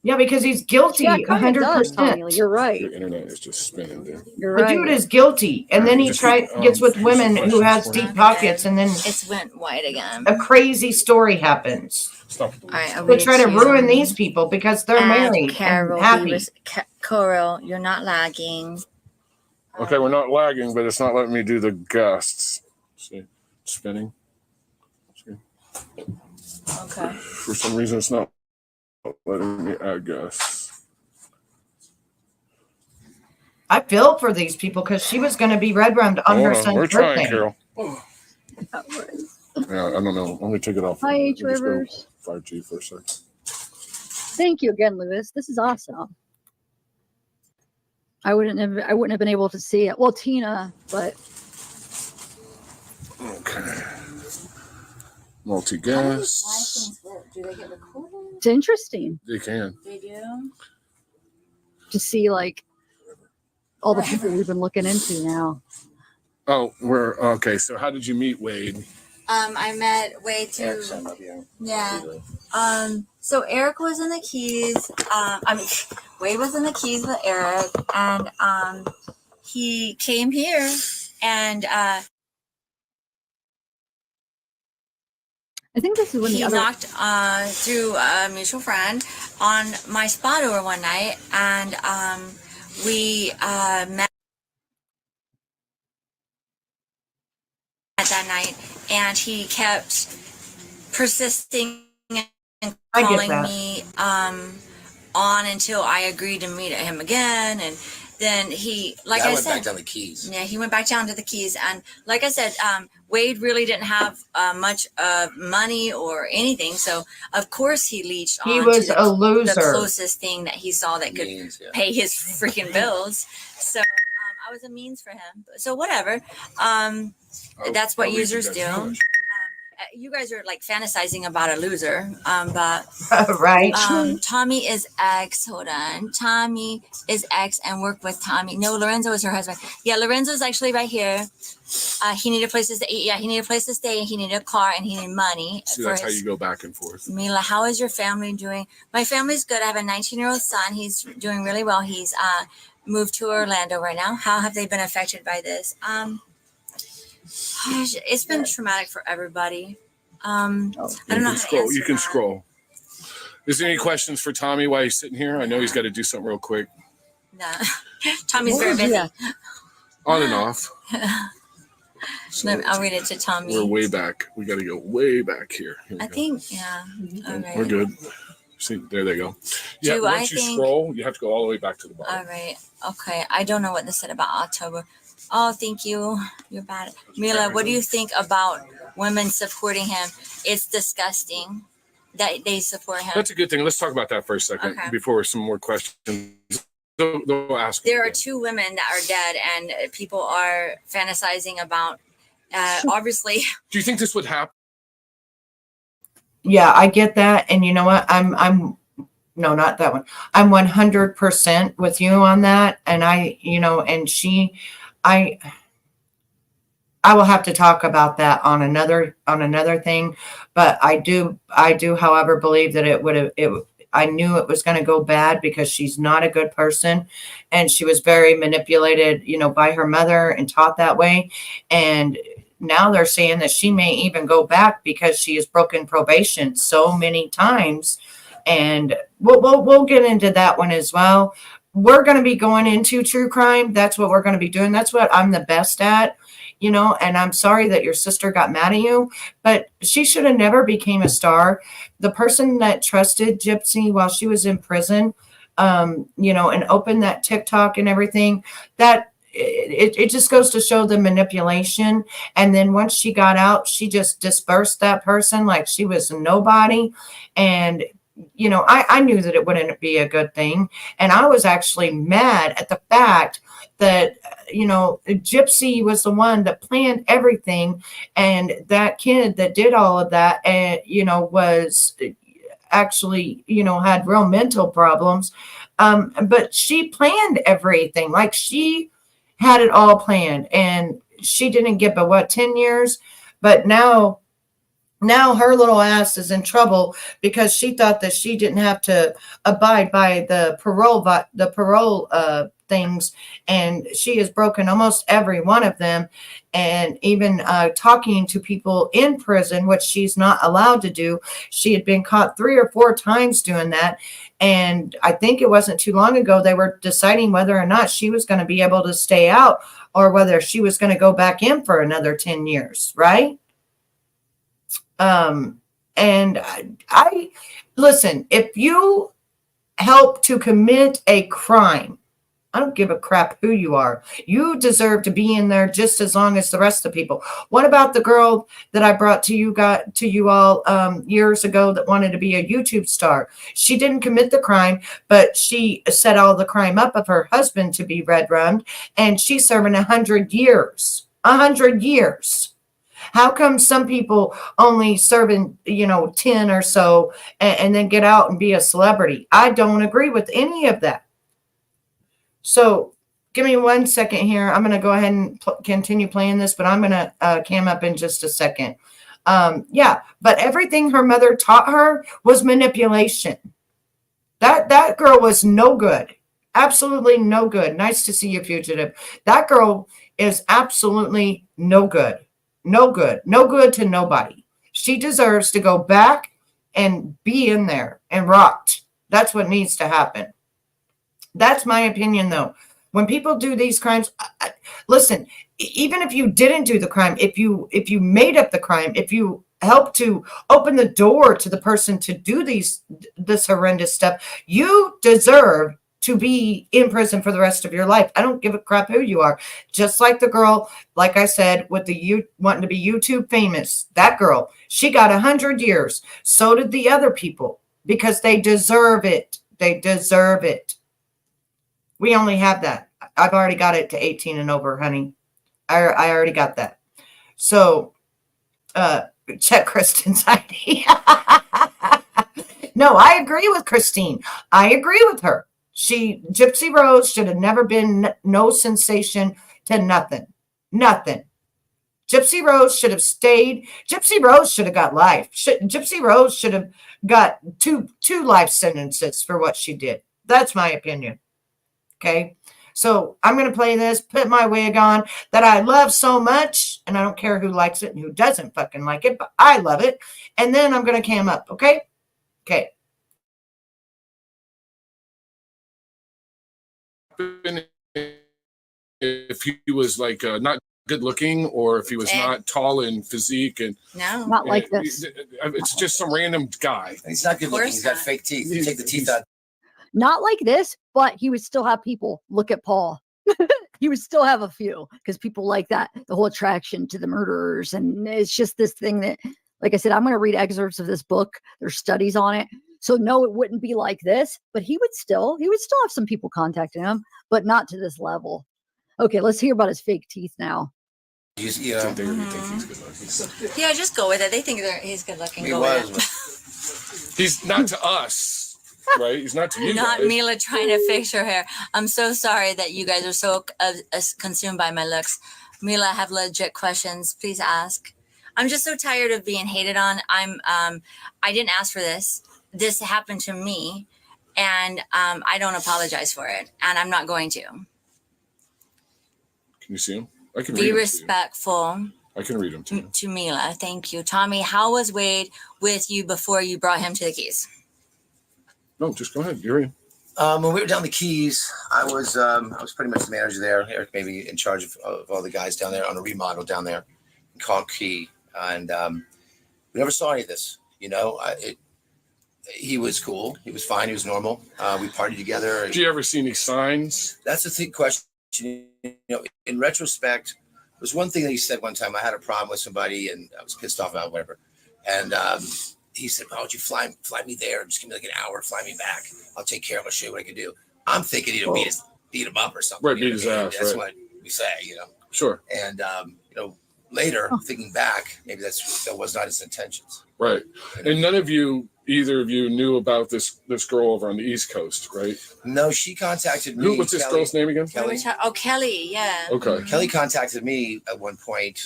Yeah, because he's guilty 100%. You're right. Your internet is just spinning, dude. You're The right. dude is guilty, and then he gets with women who has deep pockets, and then It's went white again. a crazy story happens. Stop. All right, I'll They read try it to you. ruin these people because they're married Carol, and happy. Coral, you're not lagging. Okay, we're not lagging, but it's not letting me do the guests. See, spinning. See. Okay. For some reason, it's not letting me add guests. I feel for these people because she was going to be red rummed on her son's We're trying, birthday. Carol. Yeah, I don't know. Let me take it off. Hi, H. Let me just go Rivers. 5G for a second. Thank you again, Lewis. This is awesome. I wouldn't have been able to see it. Well, Tina, but Okay. Multi-gas. Do they get recorded? it's interesting They can. They do. to see like all the people we've been looking into now. Oh, we're okay. So how did you meet Wade? I met Wade through. Yeah. So Eric was in the keys. Wade was in the keys with Eric, and he came here, and I think this is when he knocked through a mutual friend on my spa door one night, and we met that night, and he kept persisting and calling me on until I agreed to meet him again. And then he, like I went said, back down the keys. Yeah, he went back down to the keys. And like I said, Wade really didn't have much money or anything. So, of course, he leached on He was a loser. the closest thing that he saw that could pay his freaking bills. So, I was a means for him. So, whatever. That's what users do. You guys are like fantasizing about a loser, but right. Tommy is ex. Hold on, Tommy is ex and worked with Tommy. No, Lorenzo is her husband. Yeah, Lorenzo's actually right here. He needed a place to stay. Yeah, he needed a place to stay. He needed a car and he needed money. See, that's how you go back and forth. Mila, how is your family doing? My family's good. I have a 19-year-old son. He's doing really well. He's moved to Orlando right now. How have they been affected by this? It's been traumatic for everybody. I don't know how to answer You can that. scroll. Is there any questions for Tommy while he's sitting here? I know he's got to do something real quick. No. Tommy's very busy. On and off. I'll read it to Tommy. We're way back. We got to go way back here. I think, yeah. All right. We're good. See, there they go. Yeah, once you scroll, you have to go all the way back to the bottom. All right. Okay. I don't know what this said about October. Oh, thank you. You're bad. Mila, what do you think about women supporting him? It's disgusting that they support him. That's a good thing. Let's talk about that for a second before some more questions. They'll ask. There are 2 women that are dead, and people are fantasizing about. Obviously. Do you think this would happen? Yeah, I get that, and you know what? I'm no, not that one. I'm 100% with you on that, and I will have to talk about that on another thing, but I do, however, believe that I knew it was going to go bad because she's not a good person, and she was very manipulated, by her mother and taught that way. And now they're saying that she may even go back because she has broken probation so many times. And we'll get into that one as well. We're going to be going into true crime. That's what we're going to be doing. That's what I'm the best at, and I'm sorry that your sister got mad at you, but she should have never became a star. The person that trusted Gypsy while she was in prison, and opened that TikTok and everything, that it just goes to show the manipulation. And then once she got out, she just dispersed that person like she was nobody. And I knew that it wouldn't be a good thing. And I was actually mad at the fact that, Gypsy was the one that planned everything. And that kid that did all of that, was actually, had real mental problems. But she planned everything. Like, she had it all planned, and she didn't get but 10 years. But now her little ass is in trouble because she thought that she didn't have to abide by the parole things, and she has broken almost every one of them. And even talking to people in prison, which she's not allowed to do. She had been caught 3 or 4 times doing that. And I think it wasn't too long ago they were deciding whether or not she was going to be able to stay out or whether she was going to go back in for another 10 years, right? And I listen, if you help to commit a crime, I don't give a crap who you are. You deserve to be in there just as long as the rest of the people. What about the girl that I brought to you all years ago that wanted to be a YouTube star? She didn't commit the crime, but she set all the crime up of her husband to be red rummed, and she's serving 100 years. 100 years. How come some people only serving, 10 or so and then get out and be a celebrity? I don't agree with any of that. So give me 1 second here. I'm going to go ahead and continue playing this, but I'm going to cam up in just a second. Yeah, but everything her mother taught her was manipulation. That girl was no good. Absolutely no good. Nice to see you, fugitive. That girl is absolutely no good. No good. No good to nobody. She deserves to go back and be in there and rot. That's what needs to happen. That's my opinion, though. When people do these crimes, listen, even if you didn't do the crime, if you made up the crime, if you helped to open the door to the person to do this horrendous stuff, you deserve to be in prison for the rest of your life. I don't give a crap who you are. Just like the girl, like I said, with the wanting to be YouTube famous, that girl, she got 100 years. So did the other people because they deserve it. They deserve it. We only have that. I've already got it to 18 and over, honey. I already got that. So, check Kristen's ID. No, I agree with Christine. I agree with her. Gypsy Rose should have never been no sensation to nothing. Nothing. Gypsy Rose should have stayed. Gypsy Rose should have got life. Gypsy Rose should have got two life sentences for what she did. That's my opinion. Okay, so I'm going to play this, put my wig on that I love so much, and I don't care who likes it and who doesn't fucking like it, but I love it. And then I'm going to cam up, okay? Okay. If he was like not good looking, or if he was not tall in physique, and not like this. It's just some random guy. He's not good looking. He's got fake teeth. You take the teeth out. Not like this, but he would still have people look at Paul. He would still have a few because people like that, the whole attraction to the murderers. And it's just this thing that, like I said, I'm going to read excerpts of this book. There's studies on it. So no, it wouldn't be like this, but he would still have some people contacting him, but not to this level. Okay, let's hear about his fake teeth now. Yeah, just go with it. They think he's good looking. He was. He's not to us. Right, he's not to you. Not guys. Mila trying to fix your hair. I'm so sorry that you guys are so consumed by my looks. Mila, I have legit questions. Please ask. I'm just so tired of being hated on. I didn't ask for this. This happened to me, and I don't apologize for it, and I'm not going to. Can you see him? I can be respectful. I can read him to Mila. Thank you, Tommy. How was Wade with you before you brought him to the Keys? No, just go ahead. You're in. When we were down the Keys, I was pretty much the manager there. Eric maybe in charge of all the guys down there on a remodel down there in Conch Key, and we never saw any of this. He was cool. He was fine. He was normal. We partied together. Did you ever see any signs? That's the question. In retrospect, there was one thing that he said one time. I had a problem with somebody, and I was pissed off about whatever, and he said, "Why don't you fly me there? Just give me like an hour, fly me back. I'll take care of him. I'll show you what I can do." I'm thinking he'd beat him up or something. Right, beat his ass. That's what we say, Sure. And later, thinking back, maybe that was not his intentions. Right. And none of either of you knew about this girl over on the East Coast, right? No, she contacted me. What's this girl's name again? Kelly. Kelly, yeah. Okay. Kelly contacted me at one point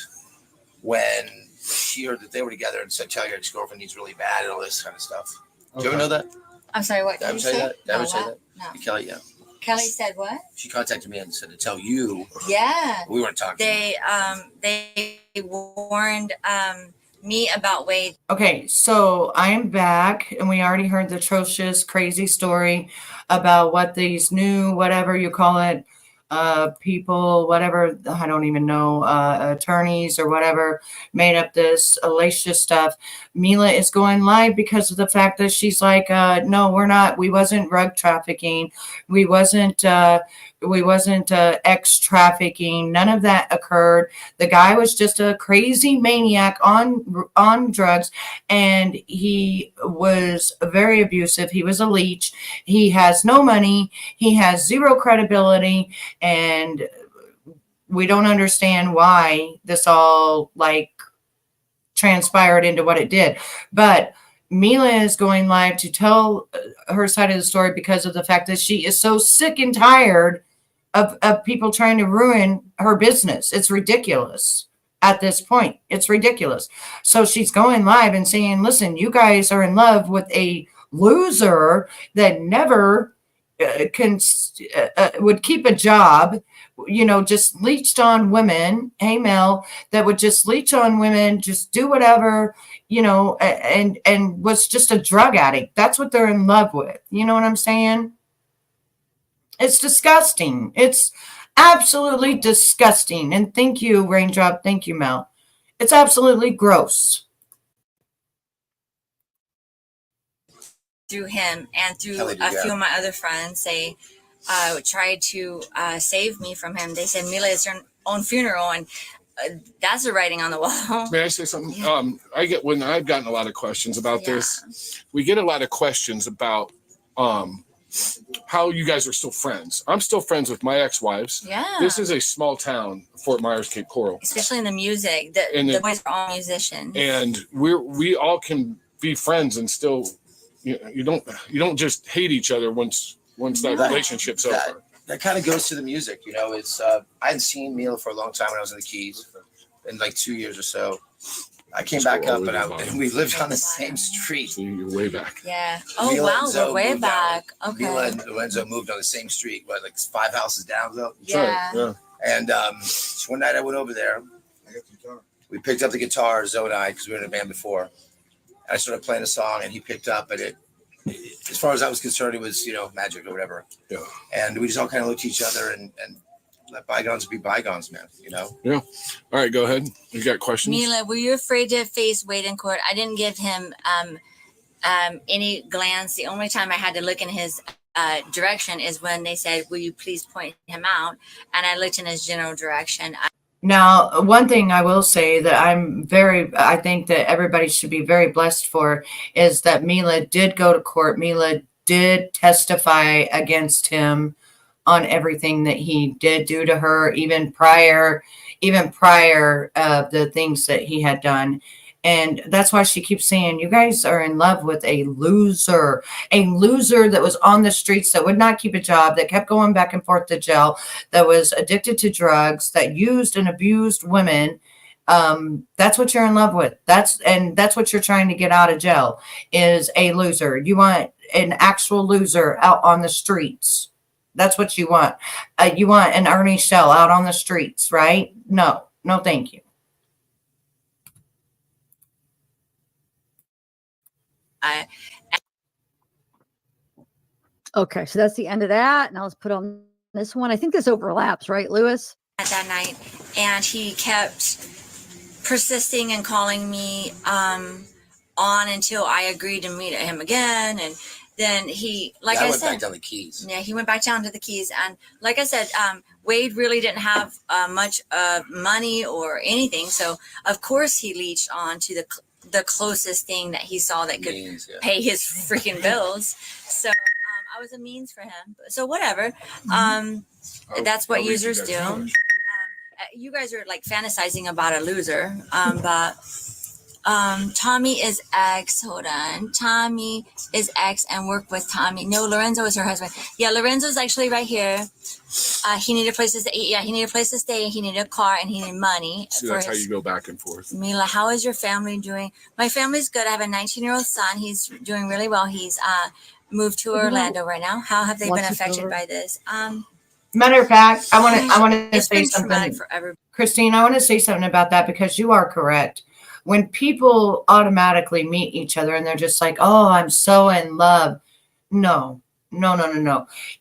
when she heard that they were together and said, "Tell your ex-girlfriend he's really bad," and all this kind of stuff. Did you ever know that? I'm sorry, what did you say? Did I ever say that? No. Kelly, yeah. Kelly said what? She contacted me and said to tell you. Yeah. We weren't talking. They warned me about Wade. Okay, so I'm back, and we already heard the atrocious, crazy story about what these new, whatever you call it, people, whatever, I don't even know, attorneys or whatever, made up this salacious stuff. Mila is going live because of the fact that she's like, no, we wasn't drug trafficking. We wasn't ex trafficking. None of that occurred. The guy was just a crazy maniac on drugs, and he was very abusive. He was a leech. He has no money. He has zero credibility, and we don't understand why this all like transpired into what it did. But Mila is going live to tell her side of the story because of the fact that she is so sick and tired of people trying to ruin her business. It's ridiculous at this point. It's ridiculous. So she's going live and saying, listen, you guys are in love with a loser that never would keep a job, just leached on women. Hey, Mel, that would just leech on women, just do whatever, and was just a drug addict. That's what they're in love with. You know what I'm saying? It's disgusting. It's absolutely disgusting. And thank you, Raindrop. Thank you, Mel. It's absolutely gross. Through him and through a few of my other friends, they tried to save me from him. They said, Mila, it's your own funeral, and that's the writing on the wall. May I say something? Yeah. When I've gotten a lot of questions about this, we get a lot of questions about how you guys are still friends. I'm still friends with my ex-wives. Yeah. This is a small town, Fort Myers, Cape Coral. Especially in the music. The boys are all musicians. And we all can be friends and still, you don't just hate each other once that relationship's over. That kind of goes to the music, it's I hadn't seen Mila for a long time when I was in the Keys, in like 2 years or so. I came back up and we lived on the same street. So you're way back. Yeah. Oh, Mila wow, we're way back. Okay. Mila and Lorenzo moved on the same street, like 5 houses down though. Yeah. Yeah. And so one night I went over there. We picked up the guitar, Zoe and I, because we were in a band before. And I started playing a song and he picked up, and it as far as I was concerned, it was, magic or whatever. Yeah. And we just all kind of looked at each other and let bygones be bygones, man, Yeah. All right, go ahead. You got questions? Mila, were you afraid to face Wade in court? I didn't give him any glance. The only time I had to look in his direction is when they said, will you please point him out? And I looked in his general direction. Now, one thing I will say that I think that everybody should be very blessed for is that Mila did go to court. Mila did testify against him on everything that he did do to her, even prior the things that he had done. And that's why she keeps saying, you guys are in love with a loser that was on the streets, that would not keep a job, that kept going back and forth to jail, that was addicted to drugs, that used and abused women. That's what you're in love with. That's what you're trying to get out of jail, is a loser. You want an actual loser out on the streets. That's what you want. You want an Ernie Shell out on the streets, right? No, thank you. Okay, so that's the end of that. Now let's put on this one. I think this overlaps, right, Lewis? At that night, and he kept persisting and calling me on until I agreed to meet him again. And then he, like I said, went back down the Keys. Yeah, he went back down to the Keys, and like I said, Wade really didn't have much money or anything, so of course he leached on to the closest thing that he saw that could pay his freaking bills. So I was a means for him. So whatever. That's what users do. You guys are like fantasizing about a loser. But Tommy is ex. Hold on. Tommy is ex and work with Tommy. No, Lorenzo is her husband. Yeah, Lorenzo's actually right here. He needed a place to stay. Yeah, he needed a place to stay. He needed a car and he needed money. See, that's how you go back and forth. Mila, how is your family doing? My family's good. I have a 19-year-old son. He's doing really well. He's moved to Orlando right now. How have they been affected by this? Matter of fact, I want to say something. Christine, I want to say something about that, because you are correct. When people automatically meet each other and they're just like, oh, I'm so in love. No.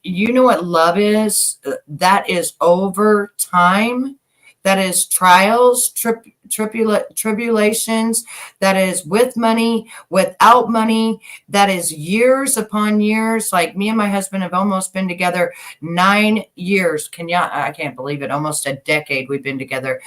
You know what love is? That is over time. that is trials, tribulations, that is with money, without money, that is years upon years. Like me and my husband have almost been together 9 years. I can't believe it. Almost a decade we've been together.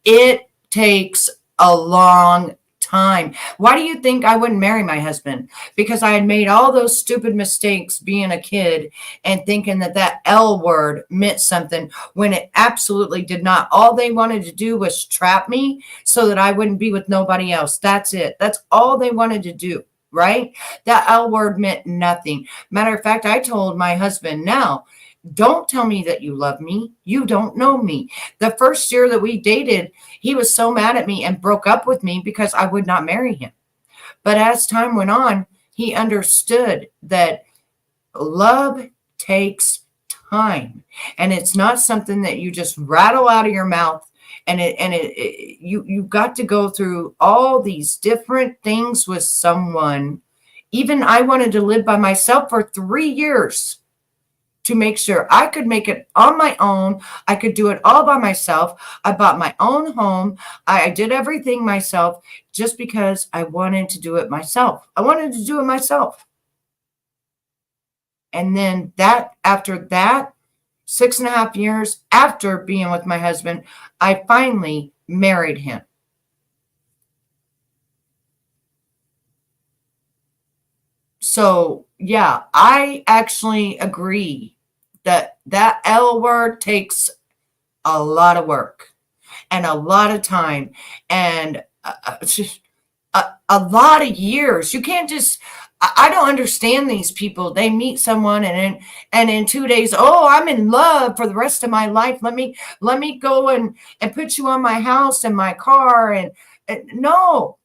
It takes a long time. Why do you think I wouldn't marry my husband? Because I had made all those stupid mistakes being a kid and thinking that L word meant something when it absolutely did not. All they wanted to do was trap me so that I wouldn't be with nobody else. That's it. That's all they wanted to do, right? That L word meant nothing. Matter of fact, I told my husband, now, don't tell me that you love me. You don't know me. The first year that we dated, he was so mad at me and broke up with me because I would not marry him. But as time went on, he understood that love takes time, and it's not something that you just rattle out of your mouth. And you got to go through all these different things with someone. Even I wanted to live by myself for 3 years to make sure I could make it on my own. I could do it all by myself. I bought my own home. I did everything myself just because I wanted to do it myself. I wanted to do it myself. And then after that, 6.5 years after being with my husband, I finally married him. So yeah, I actually agree that L word takes a lot of work and a lot of time and a lot of years. You can't just, I don't understand these people. They meet someone and in 2 days, oh, I'm in love for the rest of my life. Let me go and put you on my house and my car. And no.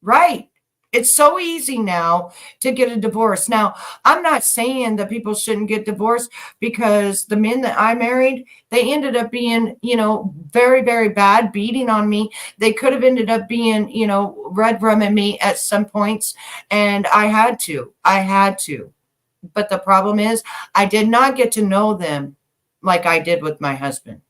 Right. It's so easy now to get a divorce. Now, I'm not saying that people shouldn't get divorced, because the men that I married, they ended up being, very, very bad, beating on me. They could have ended up being, red rumming me at some points. And I had to. But the problem is I did not get to know them like I did with my husband.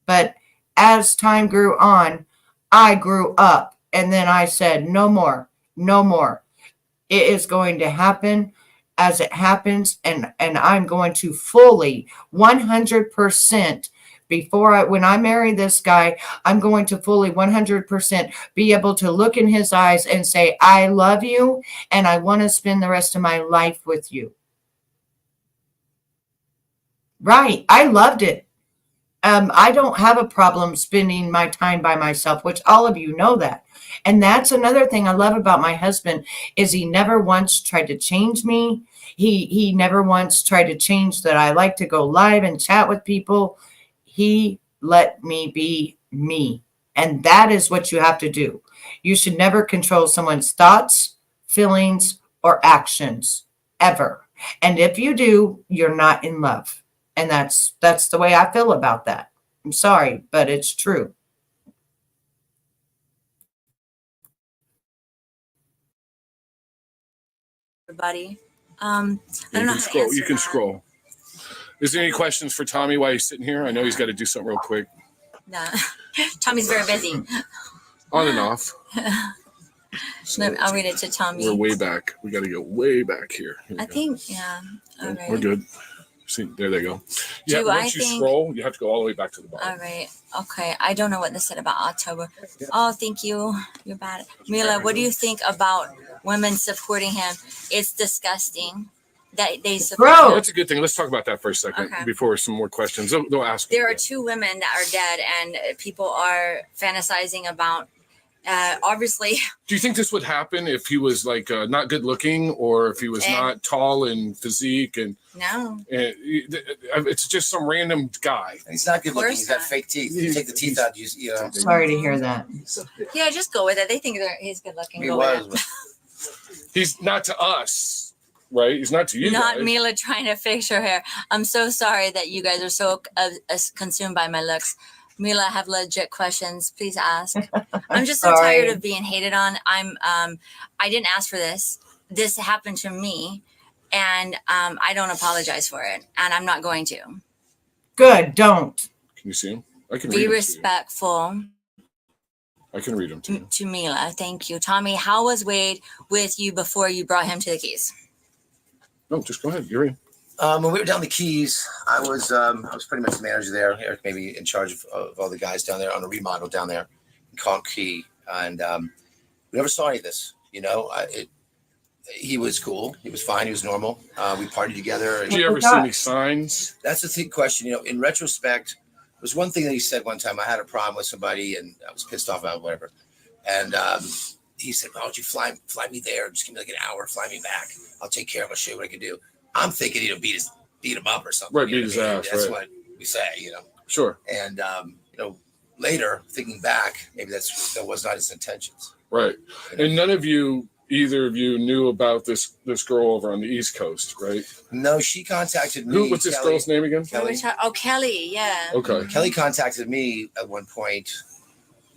But as time grew on, I grew up. And then I said, no more. It is going to happen as it happens. And I'm going to fully 100% when I marry this guy, I'm going to fully 100% be able to look in his eyes and say, I love you. And I want to spend the rest of my life with you. Right. I loved it. I don't have a problem spending my time by myself, which all of you know that. And that's another thing I love about my husband is he never once tried to change me. He never once tried to change that I like to go live and chat with people. He let me be me. And that is what you have to do. You should never control someone's thoughts, feelings, or actions, ever. And if you do, you're not in love. And that's the way I feel about that. I'm sorry, but it's true. Everybody. I don't know how to answer You can that. scroll. Is there any questions for Tommy while he's sitting here? I know he's got to do something real quick. No. Tommy's very busy. On and off. I'll read it to Tommy. We're way back. We got to go way back here. I think, yeah. All right. We're good. See, there they go. Yeah, once you scroll, you have to go all the way back to the bottom. All right. Okay. I don't know what this said about October. Oh, thank you. You're bad. Mila, what do you think about women supporting him? It's disgusting that they support him. That's a good thing. Let's talk about that for a second before some more questions. They'll ask. There are 2 women that are dead, and people are fantasizing about. Obviously. Do you think this would happen if he was like not good looking, or if he was not tall and physique and? No. It's just some random guy. He's not good looking. He's got fake teeth. You take the teeth out, you know. Sorry to hear that. Yeah, just go with it. They think he's good looking. He was. He's not to us, right? He's not to you. Not guys. Mila trying to fix your hair. I'm so sorry that you guys are so consumed by my looks. Mila, I have legit questions. Please ask. I'm just so tired of being hated on. I didn't ask for this. This happened to me, and I don't apologize for it, and I'm not going to. Good. Don't. Can you see them? I can Be read them respectful I can read them to you. to Mila. Thank you. Tommy, how was Wade with you before you brought him to the Keys? No, just go ahead. You're in. When we were down the Keys, I was pretty much the manager there. Eric maybe in charge of all the guys down there on a remodel down there in Conch Key, and we never saw any of this. You know, he was cool. He was fine. He was normal. We partied together. Did you ever see any signs? That's the question. You know, in retrospect, there was one thing that he said one time. I had a problem with somebody, and I was pissed off about whatever. And he said, "Why don't you fly me there? Just give me like an hour, fly me back. I'll take care of it. I'll show you what I can do." I'm thinking, you know, beat him up or something. Right, beat his ass. That's right. what we say, you know. Sure. And you know, later thinking back, maybe that was not his intentions. Right. And none of you, either of you, knew about this girl over on the East Coast, right? No, she contacted me. What's this girl's name again? Kelly. Kelly, yeah. Okay. Kelly contacted me at one point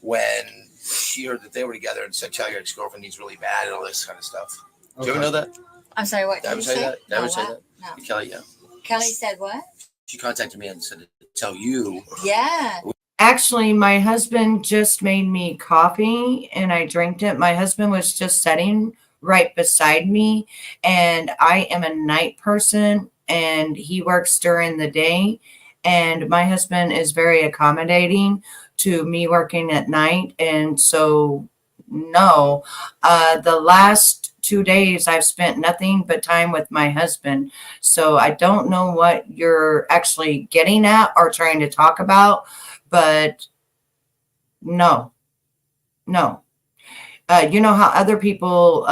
when she heard that they were together and said, "Tell your ex-girlfriend needs really bad," and all this kind of stuff. Do you ever know that? I'm sorry, what Did I did you ever say say? that? Did I ever say what? that? No. Kelly, yeah. Kelly said what? She contacted me and said to tell you. Yeah. Actually, my husband just made me coffee and I drank it. My husband was just sitting right beside me, and I am a night person and he works during the day. And my husband is very accommodating to me working at night. And so, no, the last 2 days I've spent nothing but time with my husband. So I don't know what you're actually getting at or trying to talk about, but no. You know how other people,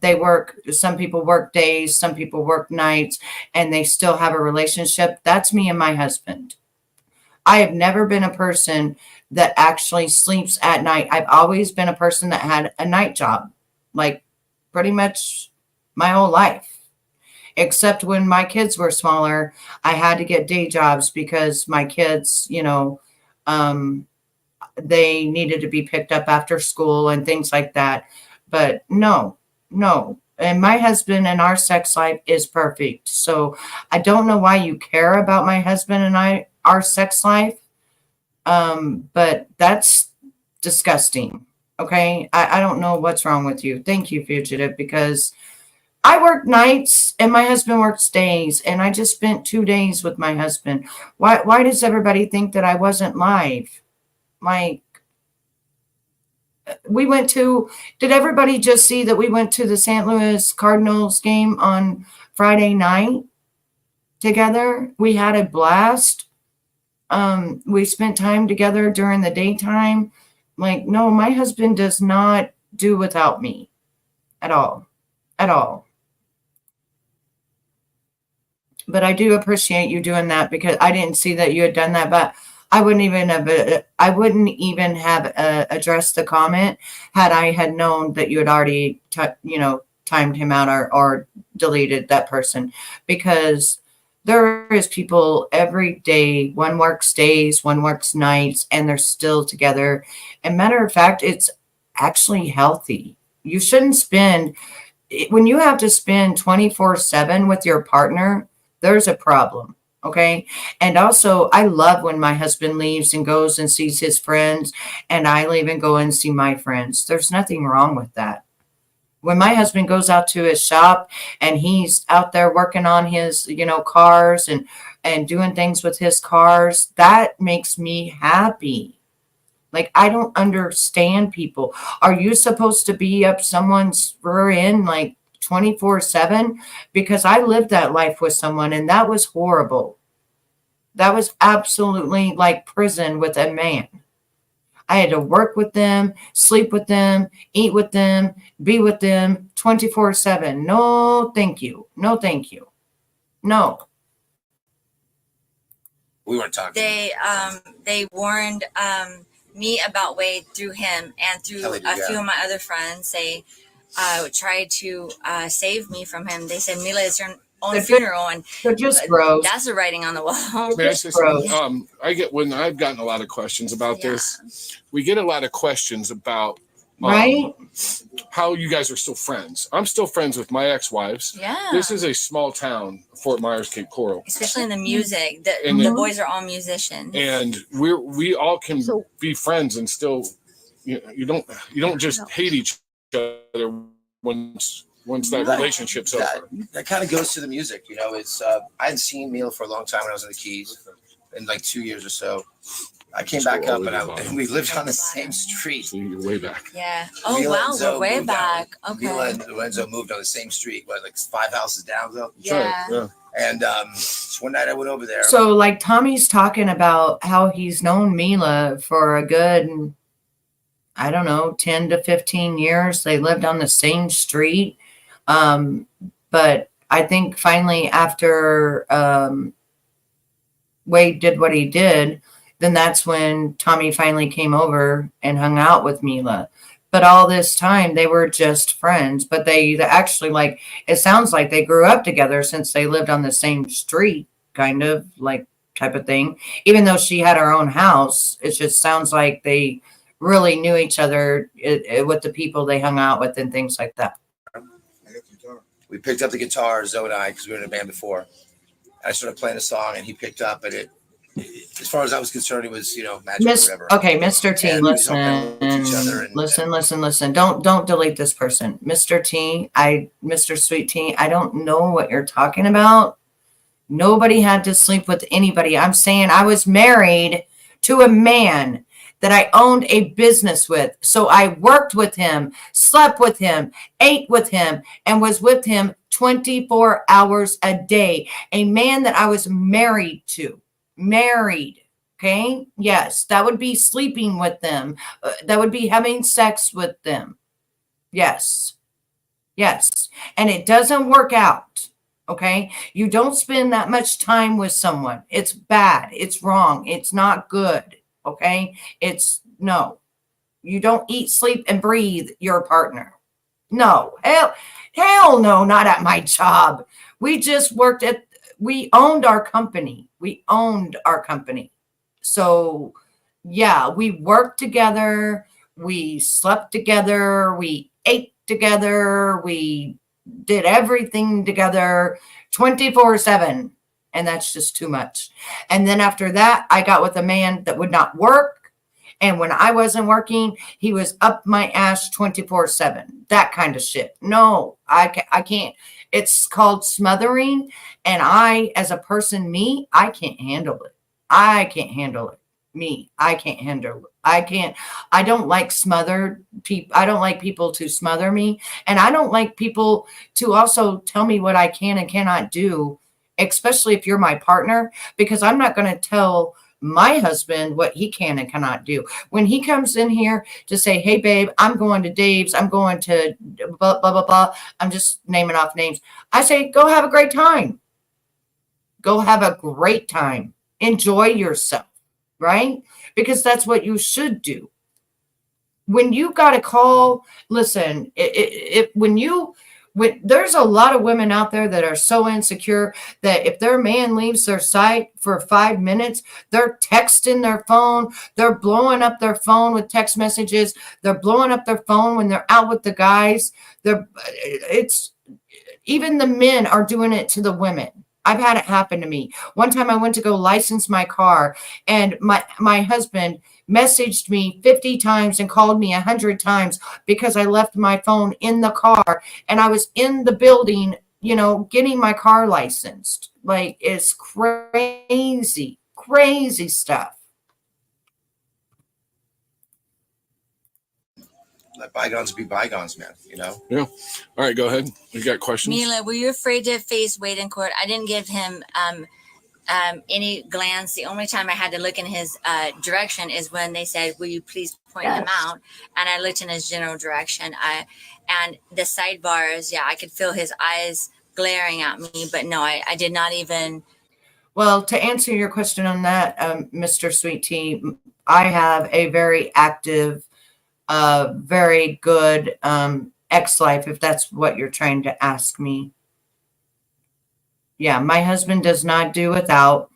they work, some people work days, some people work nights, and they still have a relationship. That's me and my husband. I have never been a person that actually sleeps at night. I've always been a person that had a night job, like pretty much my whole life. Except when my kids were smaller, I had to get day jobs because my kids, you know, they needed to be picked up after school and things like that. But no. And my husband and our sex life is perfect. So I don't know why you care about my husband and our sex life. But that's disgusting. Okay. I don't know what's wrong with you. Thank you, Fugitive, because I work nights and my husband works days, and I just spent 2 days with my husband. Why does everybody think that I wasn't live? Like, did everybody just see that we went to the St. Louis Cardinals game on Friday night together? We had a blast. We spent time together during the daytime. Like, no, my husband does not do without me at all. But I do appreciate you doing that, because I didn't see that you had done that, but I wouldn't even have addressed the comment had I had known that you had already, timed him out or deleted that person, because there is people every day. One works days, one works nights, and they're still together. And matter of fact, it's actually healthy. You shouldn't when you have to spend 24/7 with your partner, there's a problem. Okay. And also, I love when my husband leaves and goes and sees his friends, and I leave and go and see my friends. There's nothing wrong with that. When my husband goes out to his shop and he's out there working on his, cars and doing things with his cars, that makes me happy. Like, I don't understand people. Are you supposed to be up someone's rear end like 24/7? Because I lived that life with someone, and that was horrible. That was absolutely like prison with a man. I had to work with them, sleep with them, eat with them, be with them 24/7. No, thank you. No, thank you. No. We weren't talking. They warned me about Wade through him and through a few of my other friends. They tried to save me from him. They said, "Mila, it's your own funeral," and they're just gross. That's the writing on the wall. When I've gotten a lot of questions about this, we get a lot of questions about Right? How you guys are still friends. I'm still friends with my ex-wives. Yeah. This is a small town, Fort Myers, Cape Coral. Especially in the music. The boys are all musicians. And we all can be friends and still, you don't just hate each other once that relationship's over. That kind of goes to the music, It's I hadn't seen Mila for a long time when I was in the Keys, in like 2 years or so. I came back up and we lived on the same street. So you're way back. Yeah. Oh wow, we're way back. Okay. Mila and Lorenzo moved on the same street, like 5 houses down though. Yeah. And so one night I went over there. So like Tommy's talking about how he's known Mila for a good, I don't know, 10 to 15 years. They lived on the same street. But I think finally after Wade did what he did, then that's when Tommy finally came over and hung out with Mila. But all this time they were just friends, but they actually, like, it sounds like they grew up together since they lived on the same street, kind of like type of thing. Even though she had her own house, it just sounds like they really knew each other with the people they hung out with and things like that. We picked up the guitar, Zoe and I, because we were in a band before. I started playing a song and he picked up, and as far as I was concerned, it was, magic or whatever. Okay, Mr. T, listen. Don't delete this person. Mr. T, Mr. Sweet T, I don't know what you're talking about. Nobody had to sleep with anybody. I'm saying I was married to a man that I owned a business with. So I worked with him, slept with him, ate with him, and was with him 24 hours a day. A man that I was married to. Married. Okay. Yes. That would be sleeping with them. That would be having sex with them. Yes. Yes. And it doesn't work out. Okay. You don't spend that much time with someone. It's bad. It's wrong. It's not good. Okay. No, you don't eat, sleep, and breathe your partner. No. Hell no, not at my job. We owned our company. So yeah, we worked together. We slept together. We ate together. We did everything together 24/7. And that's just too much. And then after that, I got with a man that would not work. And when I wasn't working, he was up my ass 24/7. That kind of shit. No, I can't. It's called smothering. And I, as a person, I can't handle it. I can't handle it. I can't handle it. I don't like smothered people. I don't like people to smother me. And I don't like people to also tell me what I can and cannot do, especially if you're my partner, because I'm not going to tell my husband what he can and cannot do. When he comes in here to say, hey, babe, I'm going to Dave's, I'm going to blah, blah, blah, blah. I'm just naming off names. I say, go have a great time. Go have a great time. Enjoy yourself, right? Because that's what you do. When you got a call, listen, there's a lot of women out there that are so insecure that if their man leaves their site for 5 minutes, they're texting their phone. They're blowing up their phone with text messages. They're blowing up their phone when they're out with the guys. Even the men are doing it to the women. I've had it happen to me. One time I went to go license my car, and my husband messaged me 50 times and called me 100 times because I left my phone in the car, and I was in the building, getting my car licensed. Like, it's crazy stuff. Let bygones be bygones, man, Yeah. All right, go ahead. You got questions? Mila, were you afraid to face Wade in court? I didn't give him any glance. The only time I had to look in his direction is when they said, will you please point him out? And I looked in his general direction. And the sidebars, I could feel his eyes glaring at me, but no, I did not even. Well, to answer your question on that, Mr. Sweet Tea, I have a very active, very good ex-life, if that's what you're trying to ask me. Yeah, my husband does not do without,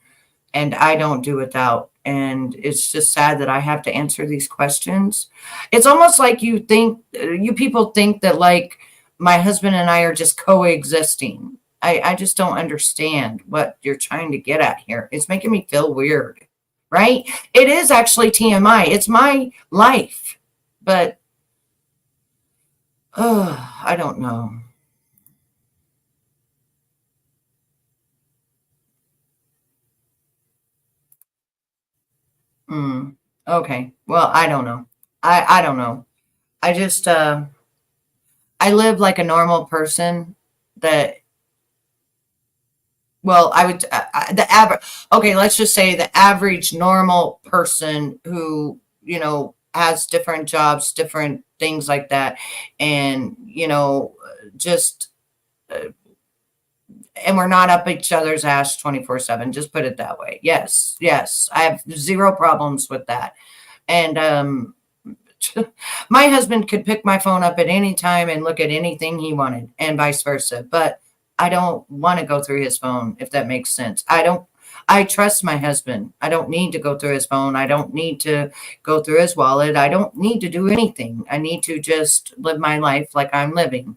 and I don't do without. And it's just sad that I have to answer these questions. It's almost like you people think that like my husband and I are just coexisting. I just don't understand what you're trying to get at here. It's making me feel weird, right? It is actually TMI. It's my life, but I don't know. Okay. Well, I don't know. I don't know. I just I live like a normal person that, well, I would the average, okay, let's just say the average normal person who, you know, has different jobs, different things like that, and, you know, just and we're not up each other's ass 24/7, just put it that way. Yes, I have zero problems with that. And my husband could pick my phone up at any time and look at anything he wanted, and vice versa. But I don't want to go through his phone, if that makes sense. I trust my husband. I don't need to go through his phone. I don't need to go through his wallet. I don't need to do anything. I need to just live my life like I'm living.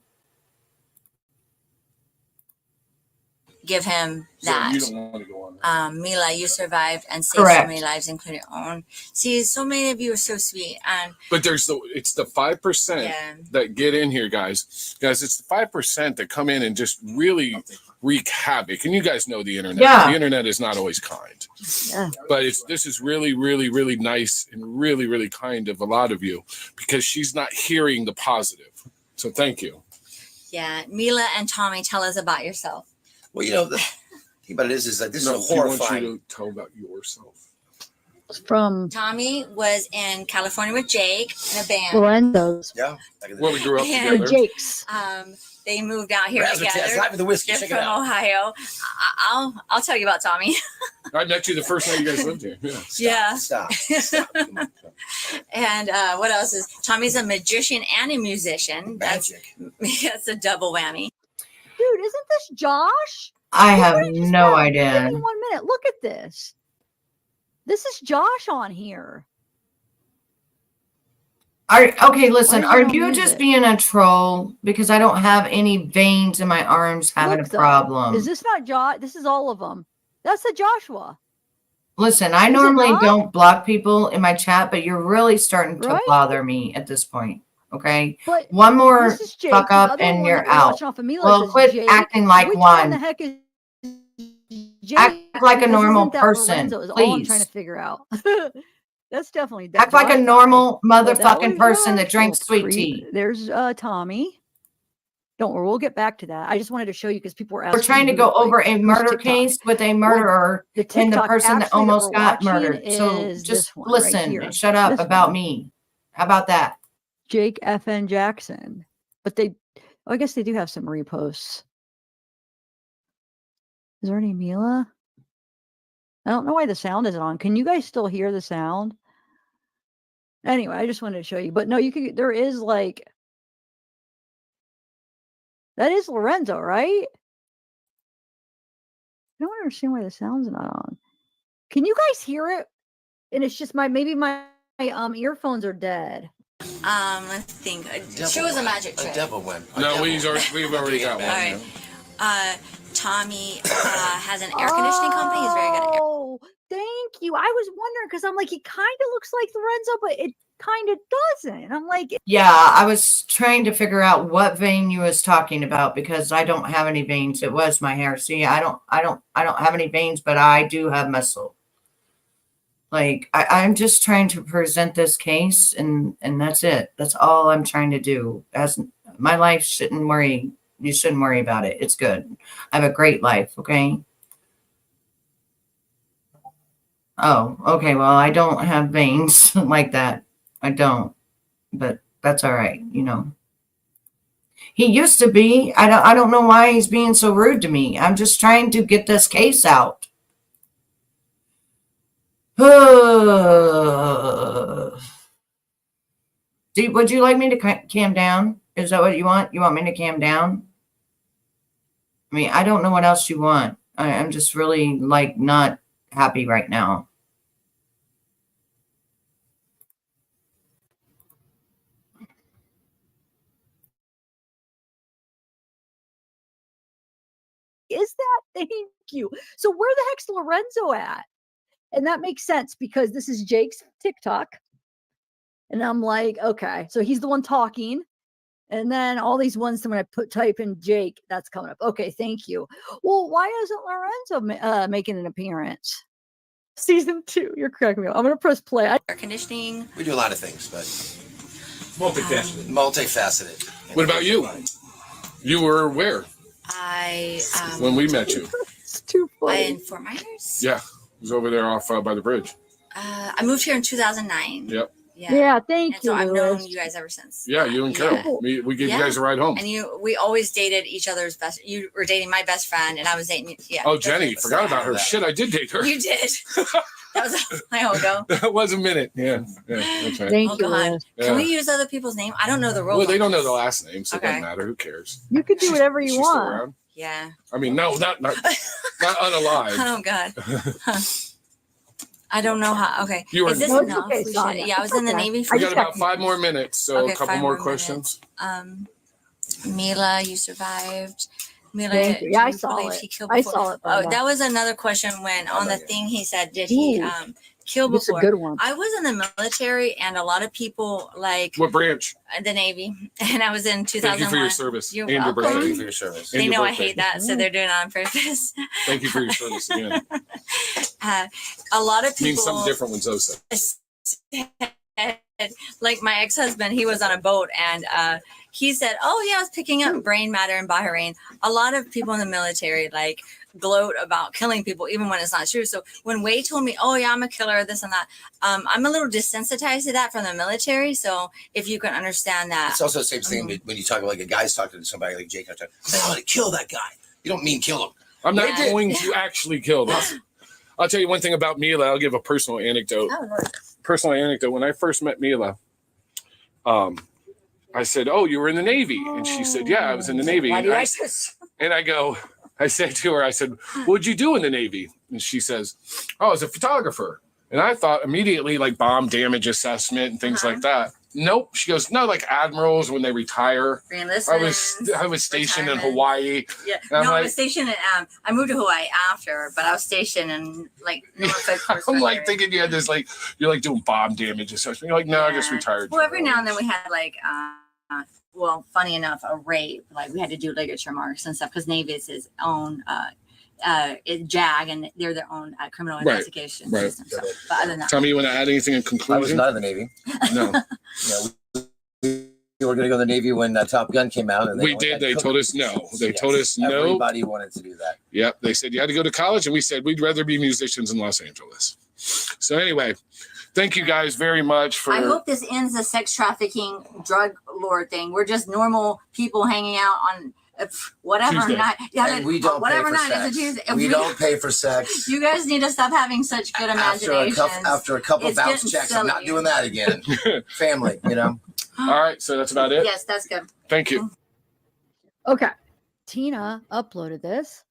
Give him that. So you don't want to go on. Mila, you survived and saved Correct. so many lives, including your own. See, so many of you are so sweet. And But it's the 5% that get in here, guys. Guys, it's the 5% that come in and just really wreak havoc. And you guys know the internet. Yeah. The internet is not always kind. Yeah. But this is really, really, really nice and really, really kind of a lot of you, because she's not hearing the positive. So thank you. yeah, Mila and Tommy, tell us about yourself. Well, you know, the thing about it is that this is a She wants horrifying. you to tell about yourself. From Tommy was in California with Jake in a band. Lorenzo's. Yeah. Well, we grew up And- together. Jake's. They moved out here Razzmatazz, together. live with the whiskey. They're Check it from out. Ohio. I'll tell you about Tommy. I met you the first night you guys lived here. Yeah. Stop. Come on. And what else is Tommy's a magician and a musician. Magic. That's a double whammy. Dude, isn't this Josh? I Look have what just no found. Give idea. me 1 minute. Look at this. This is Josh on here. Okay, listen, Why are you don't you use just it? being a troll because I don't have any veins in my arms having Look, a though. problem? Is this not Josh? This is all of them. That's the Joshua. Listen, I Is it normally not? don't block people in my chat, but you're really starting to Right? bother me at this point. Okay, But one more this is Jake. fuck The up other and one you're that we're out. watching off of Mila's Well, is quit Jake. acting like Which one the one. heck is Jake? Act like a This normal isn't that person, Lorenzo is all I'm trying please. to figure out. That's definitely that Act like a Josh guy. normal But that motherfucking was person that Josh. drinks Little sweet creep. tea. There's Tommy. Don't worry, we'll get back to that. I just wanted to show you because people were asking. We're trying me to who go like, over a whose murder TikTok. case with a Well, murderer the and the TikTok person that actually that almost we're got watching murdered. So is just this one right listen here. and shut up This about one. me. How about that? Jake FN Jackson. But I guess they do have some reposts. Is there any Mila? I don't know why the sound isn't on. Can you guys still hear the sound? Anyway, I just wanted to show you. But no, there is like, that is Lorenzo, right? I don't understand why the sound's not on. Can you guys hear it? And it's just maybe my earphones are dead. Let's think. She was a magic trick. A double one. No, we've already got one. All right. Tommy has an air conditioning company. He's very good at air. Oh, thank you. I was wondering because I'm like, he kind of looks like Lorenzo, but it kind of doesn't. And I'm like, Yeah, I was trying to figure out what vein you was talking about because I don't have any veins. It was my hair. See, I don't have any veins, but I do have muscle. Like I'm just trying to present this case and that's it. That's all I'm trying to do. As my life shouldn't worry. You shouldn't worry about it. It's good. I have a great life. Okay. Oh, okay. Well, I don't have veins like that. I don't, but that's all right. You know, he used to be. I don't know why he's being so rude to me. I'm just trying to get this case out. Would you like me to calm down? Is that what you want? You want me to calm down? I mean, I don't know what else you want. I'm just really like not happy right now. is that? Thank you. So where the heck's Lorenzo at? And that makes sense because this is Jake's TikTok. And I'm like, okay, so he's the one talking. And then all these ones, when I type in Jake, that's coming up. Okay, thank you. Well, why isn't Lorenzo making an appearance? Season 2, you're cracking me up. I'm going to press play. Air conditioning. We do a lot of things, but multifaceted. What about you? You were where I when we met you? It's too funny. in Fort Myers. Yeah, it was over there off by the bridge. I moved here in 2009. Yep. Yeah, thank and you. So I've known Lewis. you guys ever since. Yeah, you and Carol. We gave you guys a ride home. And we always dated each other's best. You were dating my best friend, and I was dating. Yeah. Oh, Jenny, forgot about her. Shit, I did date her. You did. That was a while ago. That was a minute. Yeah, that's right. Thank Oh you. God. Lewis. Can we use other people's name? I don't know the role. Well, they don't know the last name, so Okay. it doesn't matter. Who cares? You could do whatever you She's still want. around? Yeah. I mean, no, not unalive. Oh God. Huh. I don't know how. Okay. You were- Is this No, it's enough? okay, We Sonia. should, yeah, I was in the Okay. Navy for We got about 5 more minutes, so Okay, a couple 5 more more questions. Mila, you survived. Mila, Thank you. Yeah, I do you saw believe it. he killed I before? saw it, Oh, Brenda. that was another question when on the thing he said, did he Ooh. kill This is a before? good one. I was in the military, and a lot of people like What branch? the Navy, and I was in 2001. Thank you for your service You're and your welcome. birthday. Thank you for your service. And They your know I birthday. hate that, so they're doing it on purpose. Thank you for your service again. A lot of Means people something different when Zoe said. like my ex-husband, he was on a boat and he said, oh yeah, I was picking up brain matter in Bahrain. A lot of people in the military like gloat about killing people even when it's not true. So when Wade told me, oh yeah, I'm a killer, this and that, I'm a little desensitized to that from the military. So if you can understand that. It's also the same thing when you talk about like a guy's talking to somebody like Jake. I'm going to kill that guy. You don't mean kill him. I'm not Yeah. going to actually kill them. I'll tell you one thing about Mila. I'll give a personal anecdote. Oh, Lord. Personal anecdote. When I first met Mila, I said, "Oh, you were in the Navy," and she said, "Yeah, I was in the Navy." Why do And I said to her, "What'd you do in the Navy?" And she says, "Oh, I was a photographer." And I thought immediately like bomb damage assessment and things like that. Nope. She goes, "No, like admirals when they retire." I was stationed in Hawaii. Yeah, And I'm no, I like- was stationed in. I moved to Hawaii after, but I was stationed in like Norfolk. I'm like thinking you had this like you're like doing bomb damage assessment. You're like, no, I just retired. Well, every now and then we had like, well, funny enough, a rape. Like we had to do ligature marks and stuff because Navy is his own JAG, and they're their own criminal Right, investigation right. system. So, but other than that, Tommy, you want to add anything in conclusion? I was not in the Navy. No. We were going to go to the Navy when Top Gun came out. And We did. They told us no. They told us no. Everybody wanted to do that. Yep. They said you had to go to college, and we said we'd rather be musicians in Los Angeles. So anyway, thank you guys very much for. I hope this ends the sex trafficking drug lord thing. We're just normal people hanging out on whatever Tuesday. night. And we don't whatever pay for night sex. is a Tuesday. We don't pay for sex. You guys need to stop having such good imaginations. After a couple It's bounce getting checks, I'm not silly. doing that again. Family, you know. All right, so that's about it. Yes, that's good. Thank you. Okay. Tina uploaded this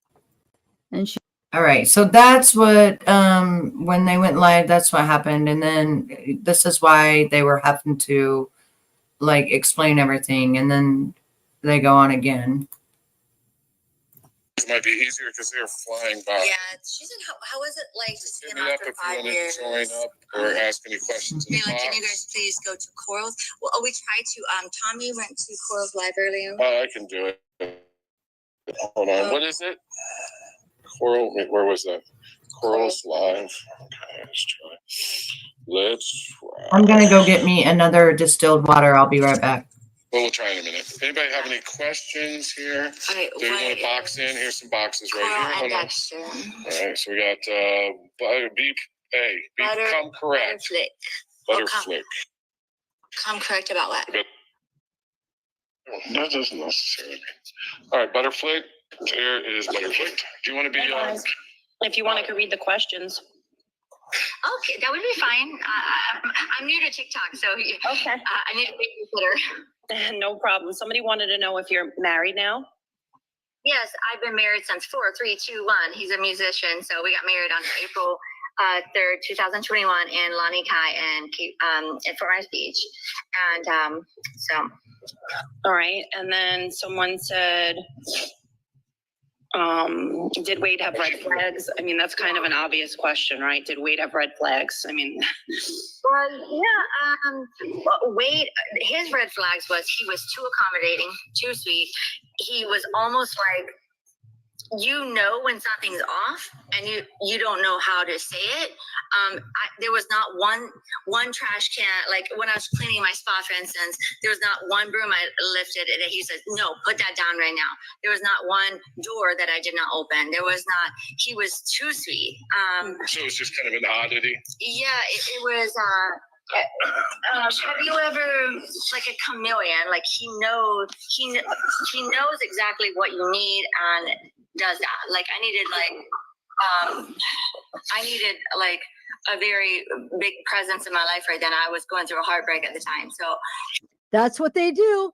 and she. All right. So that's what, when they went live, that's what happened. And then this is why they were having to like explain everything. And then they go on again. It might be easier because they're flying by. Yeah, she said, how is it like to see Hit him me up after if you 5 want years? to join up or ask any questions in They're the like, can you box. guys please go to Corals? Well, we tried to. Tommy went to Corals Live earlier. Oh, I can do it. Hold on. What is it? Coral. Wait, where was that? Corals Live. Okay, let's try. Let's try. I'm going to go get me another distilled water. I'll be right back. Well, we'll try in a minute. Anybody have any questions here? Okay, Do you want to box in? Here's some boxes right here. Hold on. Dexter. All right, so we got beef. Hey, beef Butter- come correct. Butterflick. Butterflick. Come correct about what? That doesn't necessarily mean. All right, Butterflick. There is Butterflick. Do you want to be If you want, I could read the questions. Okay, that would be fine. I'm new to TikTok, so Okay. I need to be consider. No problem. Somebody wanted to know if you're married now. Yes, I've been married since 4, 3, 2, 1. He's a musician, so we got married on April 3rd, 2021 in Lani Kai and at Fort Myers Beach, and so. All right. And then someone said, Did Wade have red flags? I mean, that's kind of an obvious question, right? Did Wade have red flags? I mean, Wade, his red flags was he was too accommodating, too sweet. He was almost like, you know when something's off and you don't know how to say it. There was not one trash can, like when I was cleaning my spa, for instance, there was not one broom I lifted and he said, no, put that down right now. There was not one door that I did not open. He was too sweet. So it was just kind of an oddity. Yeah, it was, have you ever, like a chameleon, like he knows exactly what you need and does that. Like I needed a very big presence in my life right then. I was going through a heartbreak at the time. So that's what they do.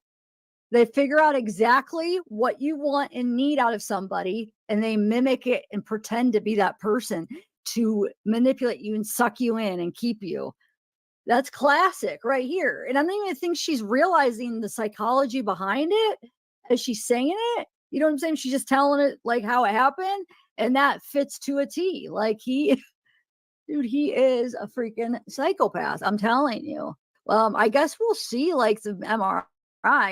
They figure out exactly what you want and need out of somebody, and they mimic it and pretend to be that person to manipulate you and suck you in and keep you. That's classic right here. And I don't even think she's realizing the psychology behind it as she's saying it. You know what I'm saying? She's just telling it like how it happened. And that fits to a T. Like he is a freaking psychopath. I'm telling you. I guess we'll see like the MRI.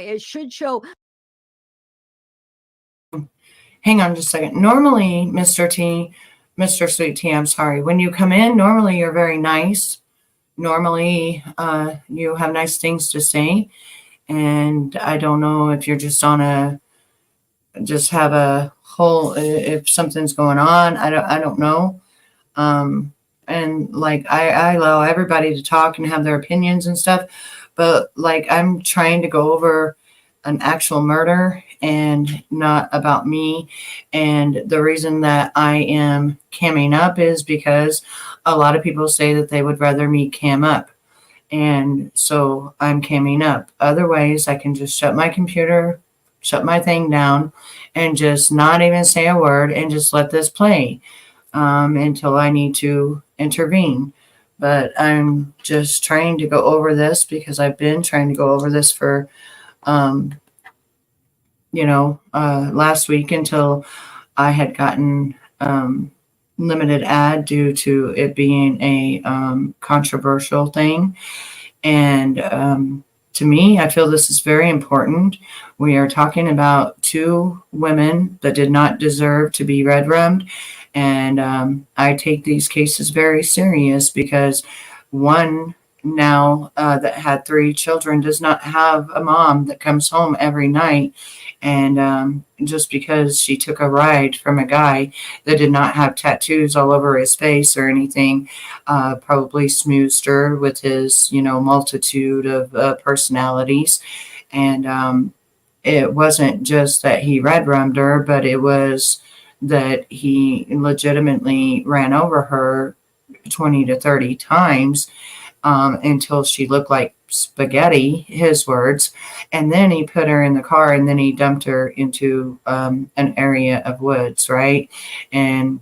It should show. Hang on just a second. Normally, Mr. Sweet Tea, I'm sorry. When you come in, normally you're very nice. Normally, you have nice things to say. And I don't know if you're just just have a whole, if something's going on, I don't know. And like, I allow everybody to talk and have their opinions and stuff, but like, I'm trying to go over an actual murder and not about me. And the reason that I am camming up is because a lot of people say that they would rather me cam up. And so I'm camming up. Other ways I can just shut my computer, shut my thing down, and just not even say a word and just let this play until I need to intervene. But I'm just trying to go over this because I've been trying to go over this for, last week until I had gotten limited ad due to it being a controversial thing. And to me, I feel this is very important. We are talking about two women that did not deserve to be red-rummed. And I take these cases very serious because one now that had 3 children does not have a mom that comes home every night. And just because she took a ride from a guy that did not have tattoos all over his face or anything, probably smoothed her with his, multitude of personalities. And it wasn't just that he red-rummed her, but it was that he legitimately ran over her 20 to 30 times until she looked like spaghetti, his words. And then he put her in the car and then he dumped her into an area of woods, right? And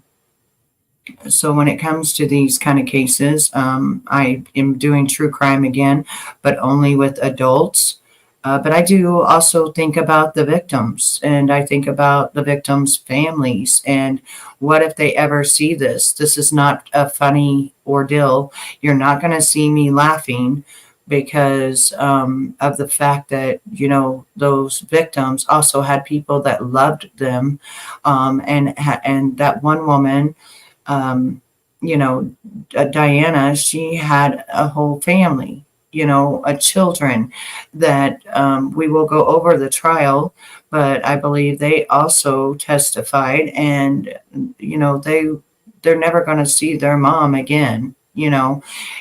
so when it comes to these kind of cases, I am doing true crime again, but only with adults. But I do also think about the victims, and I think about the victims' families. And what if they ever see this? This is not a funny ordeal. You're not going to see me laughing because of the fact that, those victims also had people that loved them. And that one woman, Diana, she had a whole family, children that we will go over the trial, but I believe they also testified, and they're never going to see their mom again,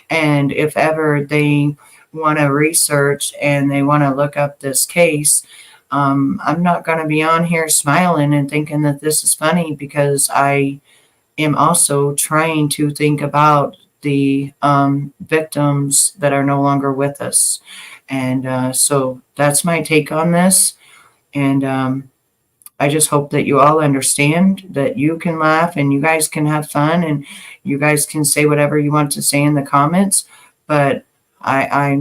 and if ever they want to research and they want to look up this case, I'm not going to be on here smiling and thinking that this is funny, because I am also trying to think about the victims that are no longer with us. And so that's my take on this. And I just hope that you all understand that you can laugh and you guys can have fun and you guys can say whatever you want to say in the comments. But I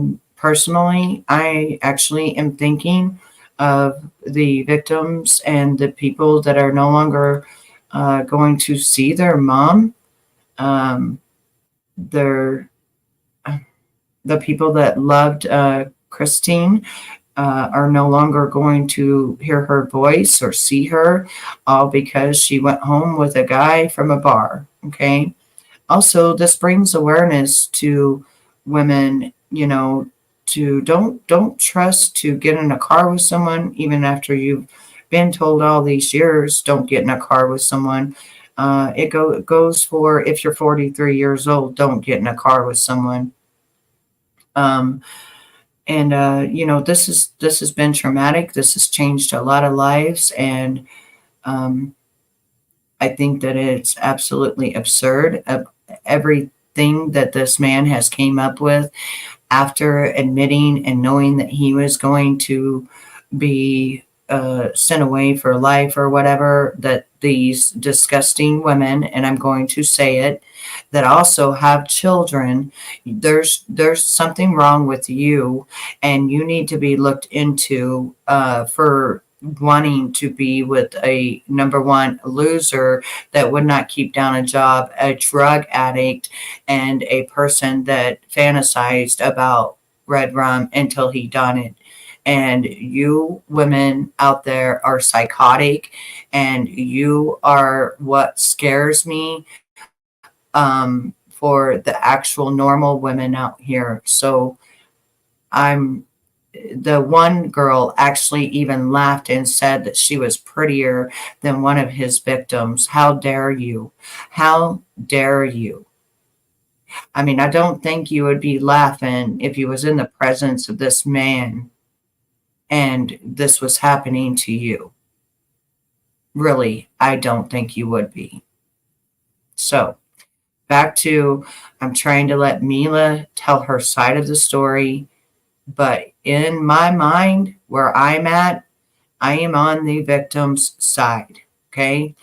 actually am thinking of the victims and the people that are no longer going to see their mom. They're the people that loved Christine are no longer going to hear her voice or see her, all because she went home with a guy from a bar. Okay. Also, this brings awareness to women, you know, to don't trust to get in a car with someone, even after you've been told all these years, don't get in a car with someone. It goes for if you're 43 years old, don't get in a car with someone. And you know, this has been traumatic. This has changed a lot of lives, and I think that it's absolutely absurd. Everything that this man has came up with after admitting and knowing that he was going to be sent away for life or whatever, that these disgusting women, and I'm going to say it, that also have children, there's something wrong with you, and you need to be looked into for wanting to be with a number one loser that would not keep down a job, a drug addict, and a person that fantasized about red rum until he done it. And you women out there are psychotic, and you are what scares me for the actual normal women out here. So the one girl actually even laughed and said that she was prettier than one of his victims. How dare you? How dare you? I mean, I don't think you would be laughing if you was in the presence of this man and this was happening to you. Really, I don't think you would be. So, back to, I'm trying to let Mila tell her side of the story, but in my mind, where I'm at, I am on the victim's side. Okay.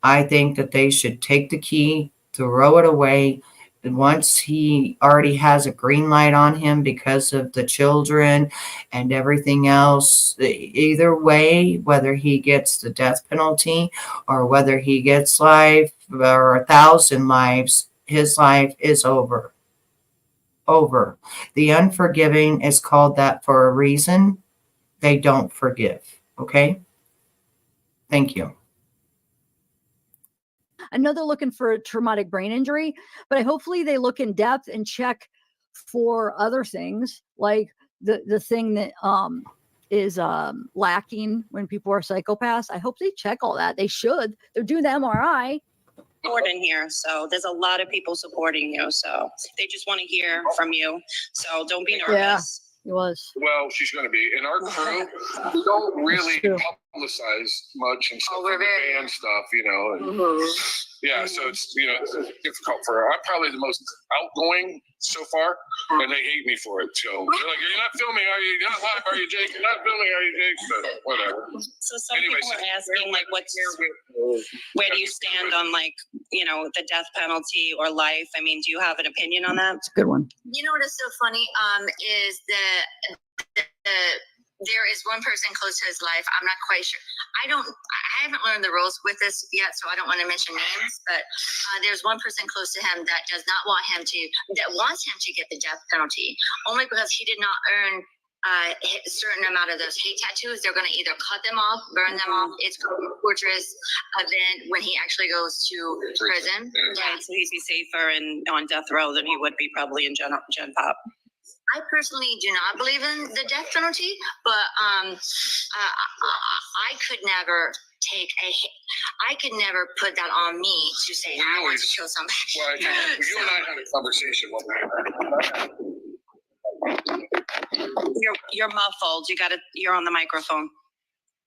I think that they should take the key, throw it away. Once he already has a green light on him because of the children and everything else, either way, whether he gets the death penalty or whether he gets life or 1,000 lives, his life is over. Over. The unforgiving is called that for a reason. They don't forgive. Okay. Thank you. I know they're looking for a traumatic brain injury, but hopefully they look in depth and check for other things, like the thing that is lacking when people are psychopaths. I hope they check all that. They should. They're doing the MRI. In here, so there's a lot of people supporting you, so they just want to hear from you, so don't be nervous. Yeah, it was. Well, she's going to be in our crew. We don't really publicize much and stuff, like the band stuff, you know. And, yeah, so it's, you know, it's difficult for her. I'm probably the most outgoing so far, and they hate me for it. So they're like, "You're not filming, are you? You're not live, are you, Jake? You're not filming, are you, Jake?" But whatever. So some people are asking, like, where do you stand on, like, you know, the death penalty or life? I mean, do you have an opinion on that? It's a good one. You know what is so funny? Is that there is one person close to his life. I'm not quite sure. I haven't learned the rules with this yet, so I don't want to mention names. But there's one person close to him that does not want him to, that wants him to get the death penalty, only because he did not earn a certain amount of those hate tattoos. They're going to either cut them off, burn them off. It's called a torturous event when he actually goes to prison. Yeah, so he'd be safer and on death row than he would be probably in Gen Pop. I personally do not believe in the death penalty, but I could never I could never put that on me to say I want to kill somebody. Well, you and I had a conversation one night. You're muffled. You're on the microphone.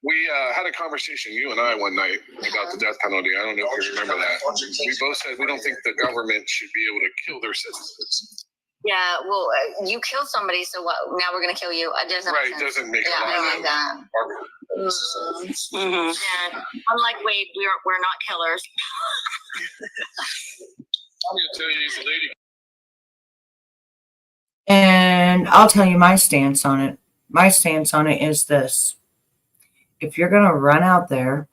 We had a conversation, you and I, one night about the death penalty. I don't know if you remember that. We both said we don't think the government should be able to kill their citizens. Yeah, well, you killed somebody, so what? Now we're gonna kill you. It doesn't right, make sense. Doesn't make yeah, a lot I don't of like that. Yeah, unlike Wade, we're not killers. I'm gonna tell you, he's a lady. And I'll tell you my stance on it. My stance on it is this. if you're going to run out there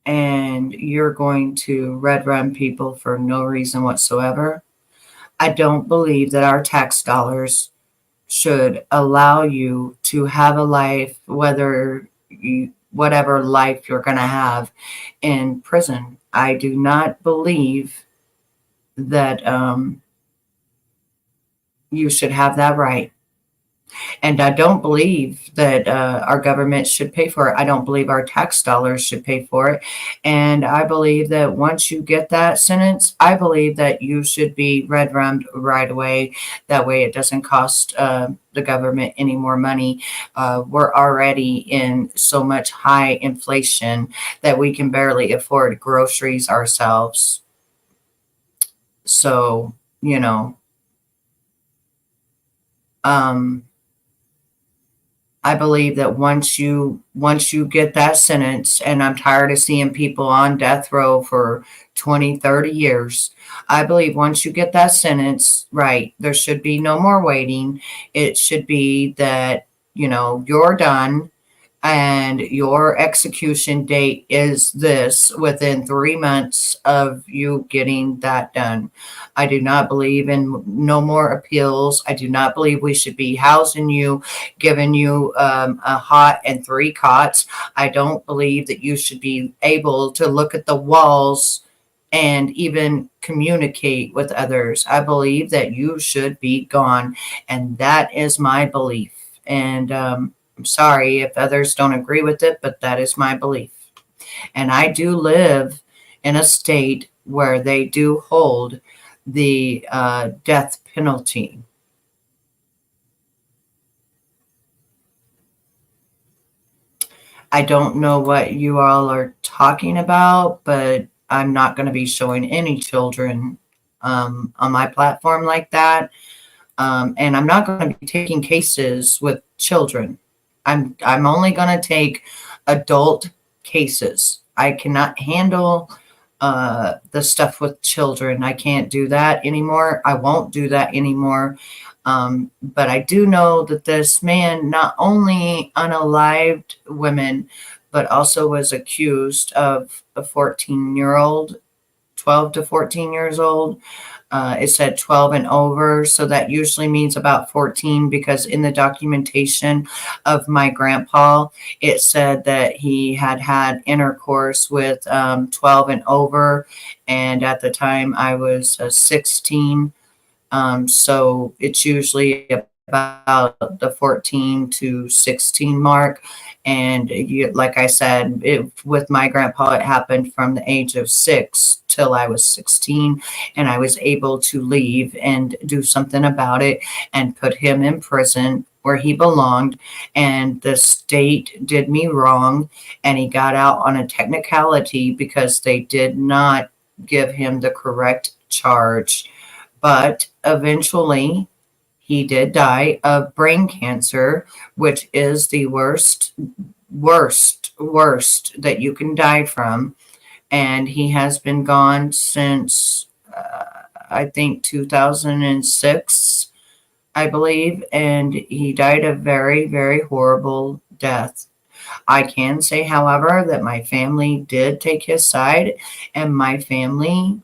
and you're going to red run people for no reason whatsoever, I don't believe that our tax dollars should allow you to have a life, whatever life you're going to have in prison. I do not believe that you should have that right. And I don't believe that our government should pay for it. I don't believe our tax dollars should pay for it. And I believe that once you get that sentence, I believe that you should be red rummed right away. That way it doesn't cost the government any more money. We're already in so much high inflation that we can barely afford groceries ourselves. So, you know, I believe that once you get that sentence, and I'm tired of seeing people on death row for 20, 30 years. I believe once you get that sentence, right, there should be no more waiting. It should be that, you know, you're done and your execution date is this within 3 months of you getting that done. I do not believe in no more appeals. I do not believe we should be housing you, giving you a hot and 3 cots. I don't believe that you should be able to look at the walls and even communicate with others. I believe that you should be gone, and that is my belief. And I'm sorry if others don't agree with it, but that is my belief. And I do live in a state where they do hold the death penalty. I don't know what you all are talking about, but I'm not going to be showing any children on my platform like that. And I'm not going to be taking cases with children. I'm only going to take adult cases. I cannot handle the stuff with children. I can't do that anymore. I won't do that anymore. But I do know that this man not only unalived women, but also was accused of a 14-year-old, 12 to 14 years old. It said 12 and over, so that usually means about 14, because in the documentation of my grandpa, it said that he had intercourse with 12 and over, and at the time I was 16. So it's usually about the 14 to 16 mark. And like I said, with my grandpa, it happened from the age of 6 till I was 16. And I was able to leave and do something about it and put him in prison where he belonged. And the state did me wrong. And he got out on a technicality because they did not give him the correct charge. But eventually, he did die of brain cancer, which is the worst that you can die from. And he has been gone since, I think, 2006, I believe. And he died a very, very horrible death. I can say, however, that my family did take his side, and my family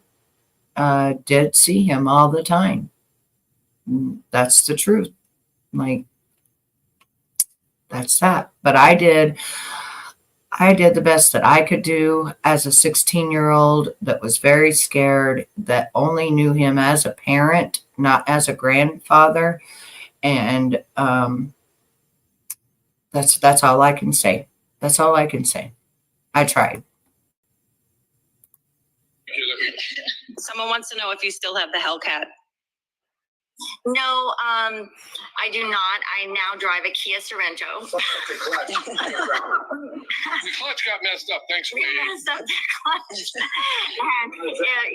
did see him all the time. That's the truth. Like, that's that. But I did the best that I could do as a 16-year-old that was very scared, that only knew him as a parent, not as a grandfather. And that's all I can say. That's all I can say. I tried. Someone wants to know if you still have the Hellcat. No, I do not. I now drive a Kia Sorento. The clutch got messed up. Thanks for we messed up the clutch. And,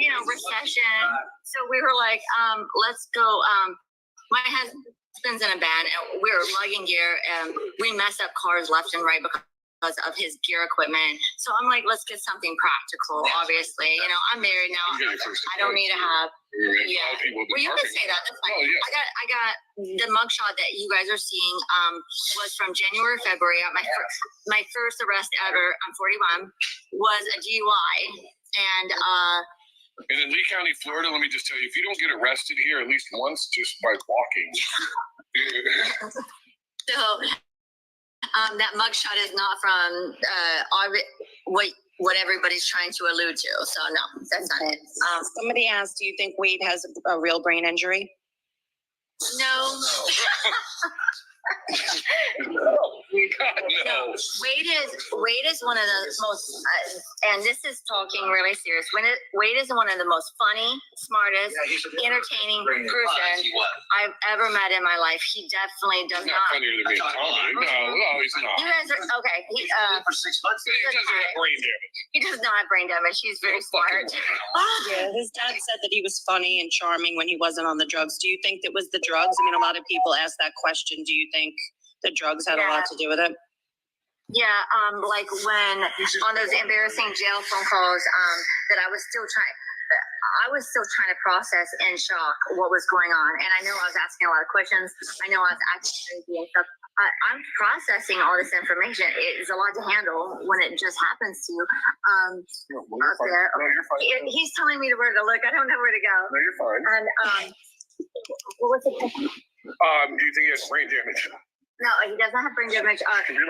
you know, recession. So we were like, let's go. My husband's in a band, and we were lugging gear, and we messed up cars left and right because of his gear equipment. So I'm like, let's get something practical. Obviously, you know, I'm married now. I don't need to have. Yeah. Well, you can say that. That's fine. I got the mugshot that you guys are seeing. Was from January, February. My first arrest ever. I'm 41. Was a DUI, and in Lee County, Florida, let me just tell you, if you don't get arrested here at least once just by walking. So that mugshot is not from what everybody's trying to allude to. So no, that's not it. Somebody asked, do you think Wade has a real brain injury? No. No. Wade is one of the most, and this is talking really serious. Wade is one of the most funny, smartest, entertaining person I've ever met in my life. He definitely does not. Funnier than me, Tommy. No, he's not. You guys are okay. For 6 months, he doesn't have brain damage. He does not have brain damage. He's very smart. Yeah, his dad said that he was funny and charming when he wasn't on the drugs. Do you think it was the drugs? I mean, a lot of people ask that question. Do you think the drugs had a lot to do with it? Yeah, like when on those embarrassing jail phone calls, that I was still trying to process in shock what was going on. And I know I was asking a lot of questions. I know I was acting crazy and stuff. I'm processing all this information. It's a lot to handle when it just happens to you. Up there. He's telling me where to look. I don't know where to go. No, you're fine. And what was it? Do you think he has brain damage? No, he doesn't have brain damage. But it was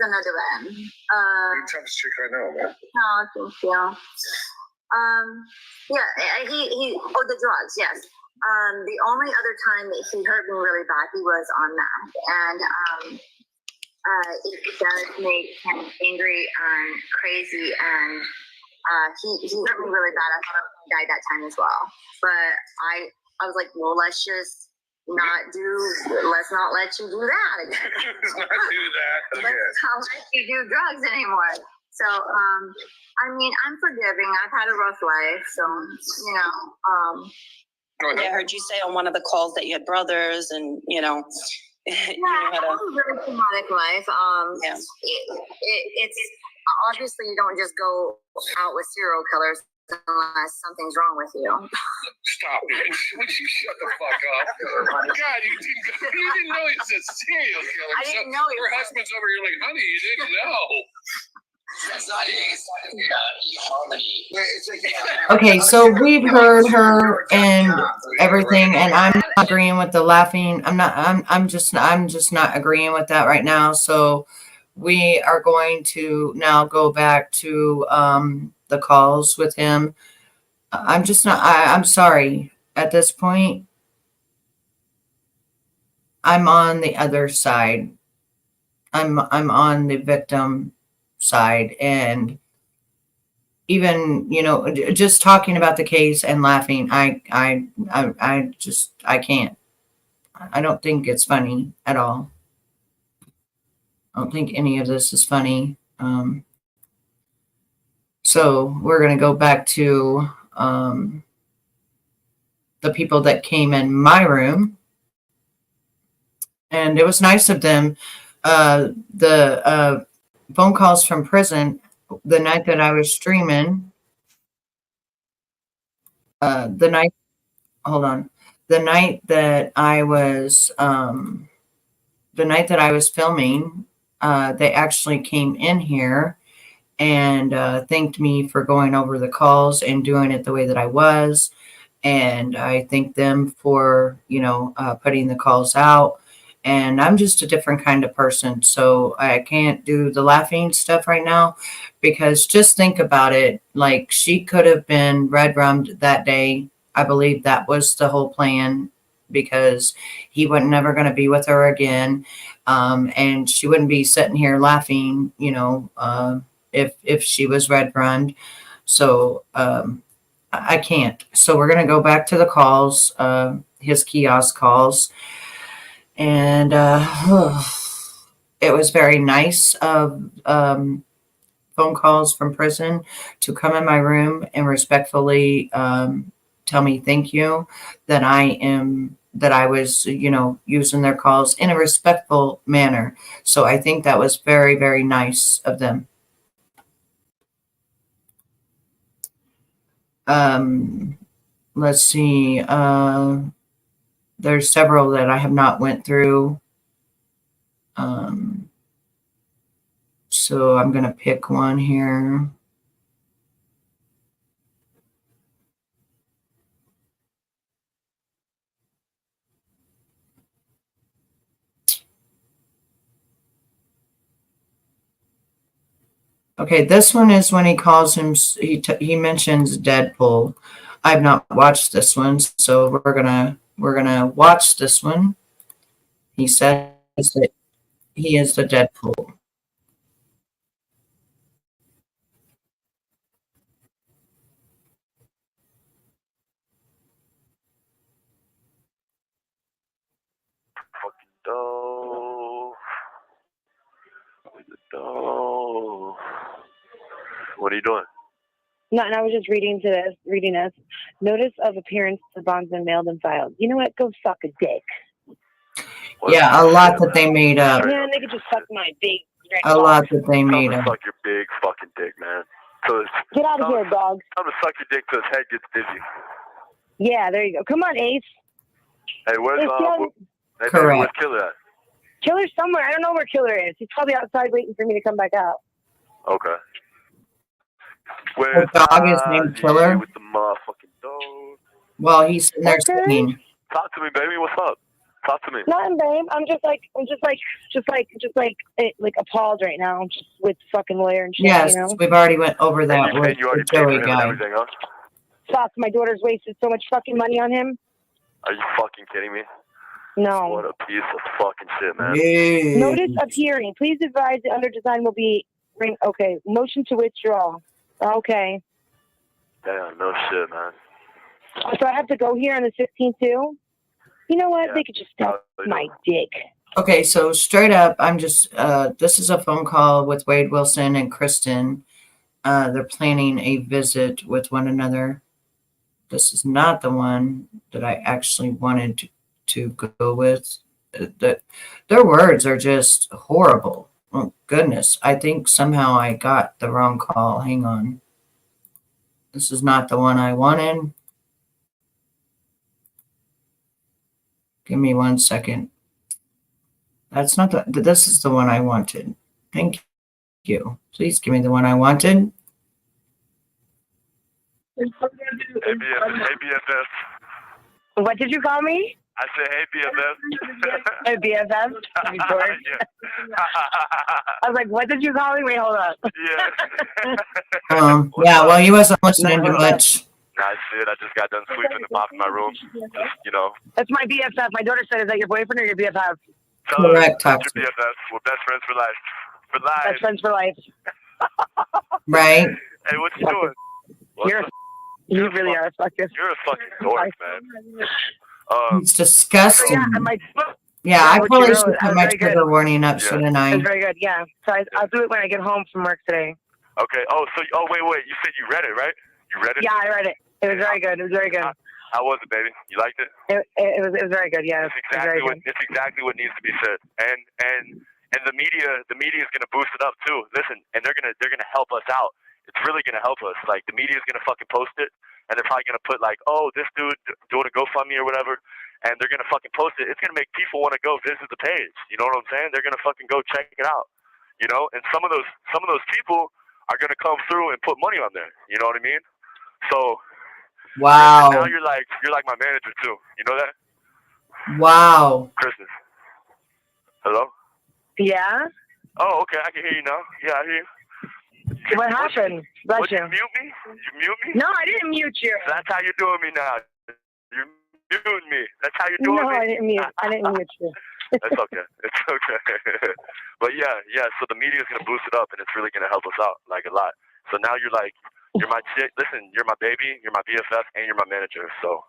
another one. You're the toughest chick I know, man. No, thank you. Yeah, the drugs, yes. The only other time that he hurt me really badly was on that. And it does make him angry and crazy, and he hurt me really bad. I thought I died that time as well. But I was like, well, let's not let you do that again. Let's not do that again. Let's not let you do drugs anymore. So, I mean, I'm forgiving. I've had a rough life, so, you know. Yeah, I heard you say on one of the calls that you had brothers and, you know. Yeah, I had a really traumatic life. It's obviously you don't just go out with serial killers unless something's wrong with you. Stop it. Would you shut the fuck up? God, you didn't know he was a serial killer. I didn't know he was. Your husband's over here like, honey, you didn't know. Okay, so we've heard her and everything, and I'm not agreeing with the laughing. I'm just not agreeing with that right now. So we are going to now go back to the calls with him. I'm just not. I'm sorry. At this point, I'm on the other side. I'm on the victim side, and even, you know, just talking about the case and laughing, I can't. I don't think it's funny at all. I don't think any of this is funny. So we're going to go back to the people that came in my room, and it was nice of them. The phone calls from prison the night that I was streaming, the night that I was filming, they actually came in here and thanked me for going over the calls and doing it the way that I was. And I thank them for, you know, putting the calls out. And I'm just a different kind of person, so I can't do the laughing stuff right now, because just think about it. Like, she could have been red rummed that day. I believe that was the whole plan, because he wasn't never going to be with her again. And she wouldn't be sitting here laughing, you know, if she was red rummed. So I can't. So we're going to go back to the calls, his kiosk calls. And it was very nice of phone calls from prison to come in my room and respectfully tell me thank you, that I am that I was, using their calls in a respectful manner. So I think that was very, very nice of them. Let's see. There's several that I have not went through. So I'm going to pick one here. Okay, this one is when he calls him, he mentions Deadpool. I've not watched this one, so we're gonna watch this one. He says that he is the Deadpool. Oh. What are you doing? No, and I was just reading this. Notice of appearance for bonds been mailed and filed. You know what? Go suck a dick. Yeah, a lot that they made up. Man, they could just suck my big. A lot that they made up. Suck your big fucking dick, man. So Get out of here, dog. I'm gonna suck your dick till his head gets dizzy. Yeah, there you go. Come on, Ace. Hey, where's Correct. Killer at? Killer's somewhere. I don't know where Killer is. He's probably outside waiting for me to come back out. Okay. The dog is named Killer. With the motherfucking dog. Well, he's sitting there singing. Talk to me, baby. What's up? Talk to me. Nothing, babe. I'm just appalled right now, just with fucking lawyer and shit. Yes, we've already went over that And with you already the paid for Joey him and guy. everything, huh? Fuck, my daughter's wasted so much fucking money on him. Are you fucking kidding me? No. What a piece of fucking shit, man. Notice of hearing. Please advise the under design will be okay. Motion to withdraw. Okay. Damn, no shit, man. So I have to go here on the 16th too? You know what? They could just suck my dick. Okay, so straight up, I'm just, this is a phone call with Wade Wilson and Kristen. They're planning a visit with one another. This is not the one that I actually wanted to go with. Their words are just horrible. Oh, goodness. I think somehow I got the wrong call. Hang on. This is not the one I wanted. Give me 1 second. That's not this is the one I wanted. Thank you. Please give me the one I wanted. Hey, BFF. What did you call me? I said, hey, BFF. Hey, BFF? I was like, what did you call me? Wait, hold up. Yeah, well, he wasn't listening to much. Nah, shit, I just got done sweeping the top of my room. Just, That's my BFF. My daughter said, is that your boyfriend or your BFF? Correct, that's your BFF. We're best friends for life. For life. Best friends for life. Right? Hey, what you doing? You really are a fucking. You're a fucking dork, man. It's disgusting. Yeah, I probably you should wrote, put my very good. trigger warning up, shouldn't I? It's very good, yeah. So I'll do it when I get home from work today. Okay. Wait. You said you read it, right? You read it? Yeah, I read it. It was very good. It was very good. How was it, baby? You liked it? It was very good. Yeah. It's exactly what needs to be said. And the media is gonna boost it up too. Listen, and they're gonna help us out. It's really gonna help us. Like the media is gonna fucking post it, and they're probably gonna put like, oh, this dude doing a GoFundMe or whatever, and they're gonna fucking post it. It's gonna make people want to go visit the page. You know what I'm saying? They're gonna fucking go check it out. You know, and some of those people are gonna come through and put money on there. You know what I mean? So. Wow. Now you're like my manager too. You know that? Wow. Kristen. Hello? Yeah? Oh, okay. I can hear you now. Yeah, I hear you. What happened? Bless you. You mute me? You mute me? No, I didn't mute you. That's how you're doing me now. You're muting me. That's how you're doing me? No, I didn't mute you. That's okay. It's okay. But yeah. So the media's gonna boost it up, and it's really gonna help us out like a lot. So now you're my chick. Listen, you're my baby, you're my BFF, and you're my manager. So,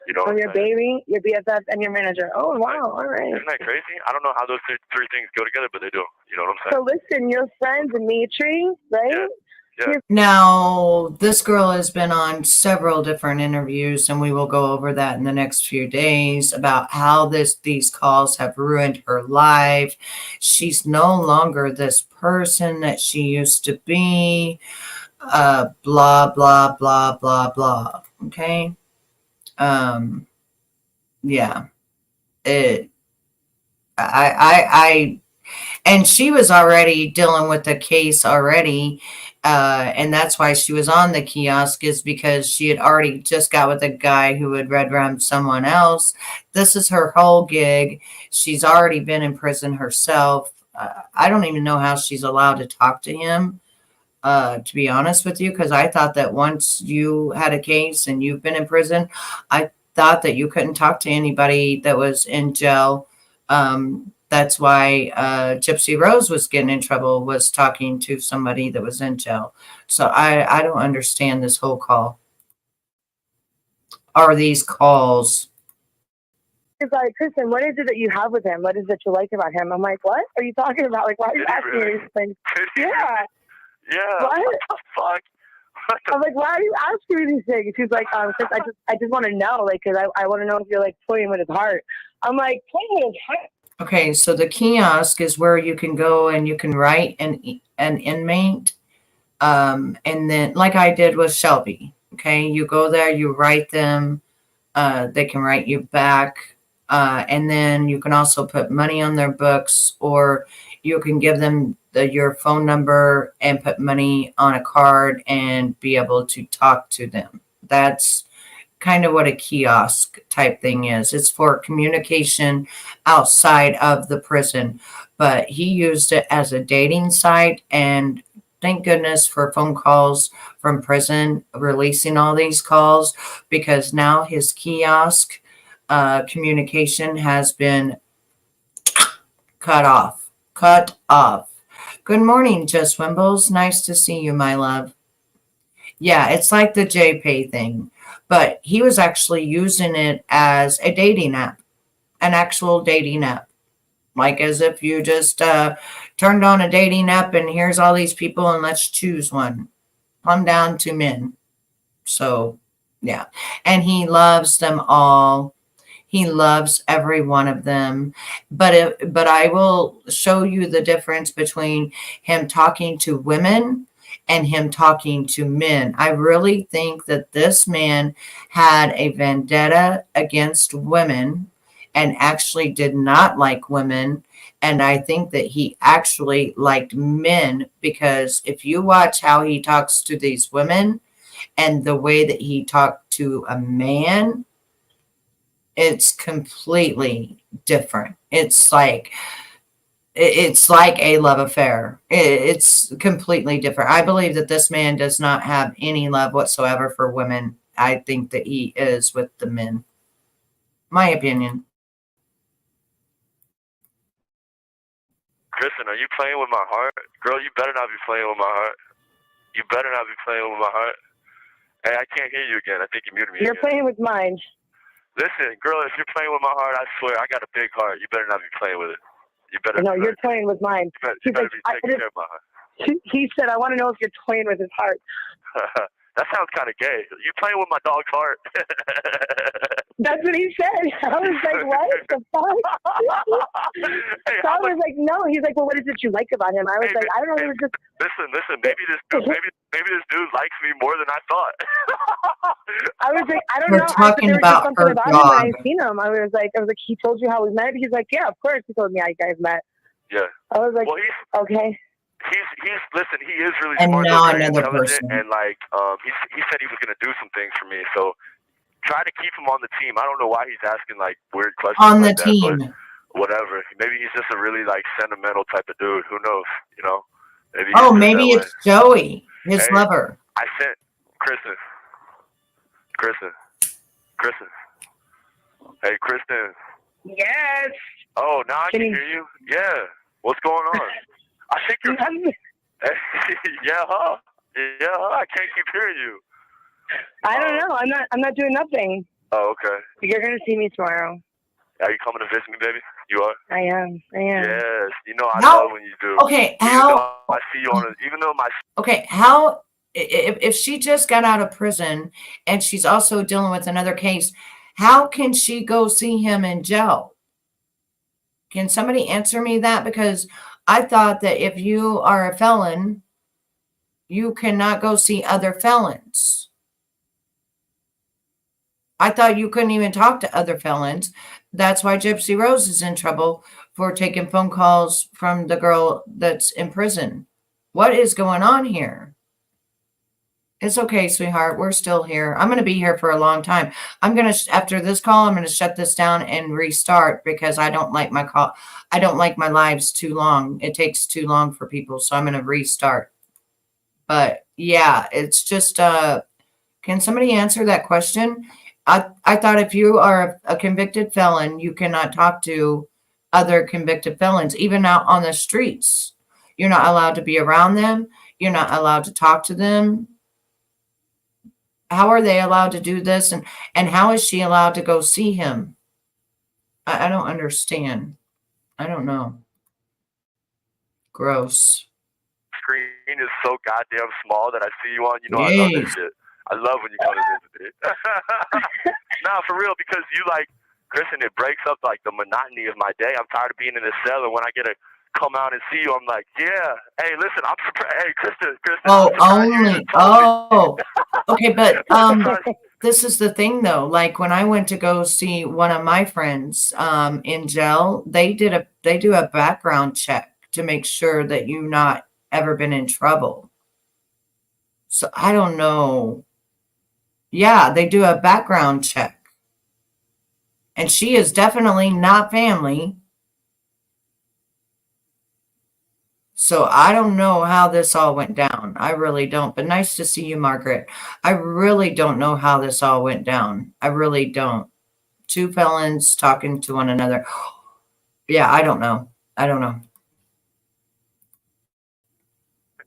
you know. Oh, your baby, your BFF, and your manager. Oh, wow. All right. Isn't that crazy? I don't know how those three things go together, but they do. You know what I'm saying? So listen, you're friends and Mitri, right? Now, this girl has been on several different interviews, and we will go over that in the next few days about how these calls have ruined her life. She's no longer this person that she used to be. Blah, blah, blah, blah, blah. Okay? Yeah. And she was already dealing with the case already. And that's why she was on the kiosk, is because she had already just got with a guy who had red rummed someone else. This is her whole gig. She's already been in prison herself. I don't even know how she's allowed to talk to him, to be honest with you, because I thought that once you had a case and you've been in prison, I thought that you couldn't talk to anybody that was in jail. That's why Gypsy Rose was getting in trouble, was talking to somebody that was in jail. So I don't understand this whole call. Or these calls. It's like, Kristen, what is it that you have with him? What is it you like about him? I'm like, what are you talking about? Like, why are you asking me these things? Yeah. Yeah. What? What the fuck? I'm like, why are you asking me these things? He's like, I just want to know, like, because I want to know if you're like playing with his heart. I'm like, playing with his heart. Okay, so the kiosk is where you can go and you can write an inmate. And then, like I did with Shelby, okay, you go there, you write them, they can write you back. And then you can also put money on their books, or you can give them your phone number and put money on a card and be able to talk to them. That's kind of what a kiosk type thing is. It's for communication outside of the prison, but he used it as a dating site, and thank goodness for phone calls from prison releasing all these calls, because now his kiosk communication has been cut off. Good morning, Just Wimbles. Nice to see you, my love. Yeah, it's like the JPay thing, but he was actually using it as a dating app, an actual dating app. Like as if you just turned on a dating app and here's all these people and let's choose one. Plumb down to men. So, yeah. And he loves them all. He loves every one of them. But I will show you the difference between him talking to women and him talking to men. I really think that this man had a vendetta against women and actually did not like women. And I think that he actually liked men, because if you watch how he talks to these women and the way that he talked to a man, it's completely different. It's like a love affair. It's completely different. I believe that this man does not have any love whatsoever for women. I think that he is with the men. My opinion. Kristen, are you playing with my heart? Girl, you better not be playing with my heart. You better not be playing with my heart. Hey, I can't hear you again. I think you muted me. You're playing with mine. Listen, girl, if you're playing with my heart, I swear, I got a big heart. You better not be playing with it. You better. No, you're playing with mine. You better be taking care of my heart. He said, I want to know if you're toying with his heart. That sounds kind of gay. You playing with my dog's heart. That's what he said. I was like, what the fuck? Hey, so I was like, no. He's like, well, what is it you like about him? I was like, I don't know. It was just... Listen. Maybe this dude likes me more than I thought. I was like, I don't We're know. talking there was about just something her about dog. him when I seen him. I was like, he told you how we met? He's like, yeah, of course. He told me how you guys met. Yeah. I was like, well, okay. Listen, he is really And smart. now Very another intelligent, person. and like, he said he was gonna do some things for me. So try to keep him on the team. I don't know why he's asking like weird questions On the like that, team. but whatever. Maybe he's just a really like sentimental type of dude. Who knows? You know? Maybe Oh, maybe it's Joey, his lover. I sent Kristen. Hey, Kristen. Yes. Oh, now I can hear you. Yeah. What's going on? I think you're. Yeah, huh? I can't keep hearing you. I don't know. I'm not doing nothing. Oh, okay. You're gonna see me tomorrow. Are you coming to visit me, baby? You are? I am. Yes. You know I How- love when you do. Okay, Even how- though I see you on it, even though my... Okay, how if she just got out of prison and she's also dealing with another case, how can she go see him in jail? Can somebody answer me that? Because I thought that if you are a felon, you cannot go see other felons. I thought you couldn't even talk to other felons. That's why Gypsy Rose is in trouble for taking phone calls from the girl that's in prison. What is going on here? It's okay, sweetheart. We're still here. I'm going to be here for a long time. I'm going to, after this call, I'm going to shut this down and restart because I don't like my call. I don't like my lives too long. It takes too long for people. So I'm going to restart. But yeah, it's just, can somebody answer that question? I thought if you are a convicted felon, you cannot talk to other convicted felons, even out on the streets. You're not allowed to be around them. You're not allowed to talk to them. How are they allowed to do this? And how is she allowed to go see him? I don't understand. I don't know. Gross. Screen is so goddamn small that I see you on. You know, I love this shit. I love when you come to visit me. Nah, for real, because you like, Kristen, it breaks up like the monotony of my day. I'm tired of being in the cell, and when I get to come out and see you, I'm like, yeah. Hey, listen, I'm surprised. Hey, Kristen. Oh, only. Oh, okay, but this is the thing though. Like when I went to go see one of my friends in jail, they do a background check to make sure that you've not ever been in trouble. So I don't know. Yeah, they do a background check. And she is definitely not family. So I don't know how this all went down. I really don't. But nice to see you, Margaret. I really don't know how this all went down. I really don't. Two felons talking to one another. Yeah, I don't know. I don't know.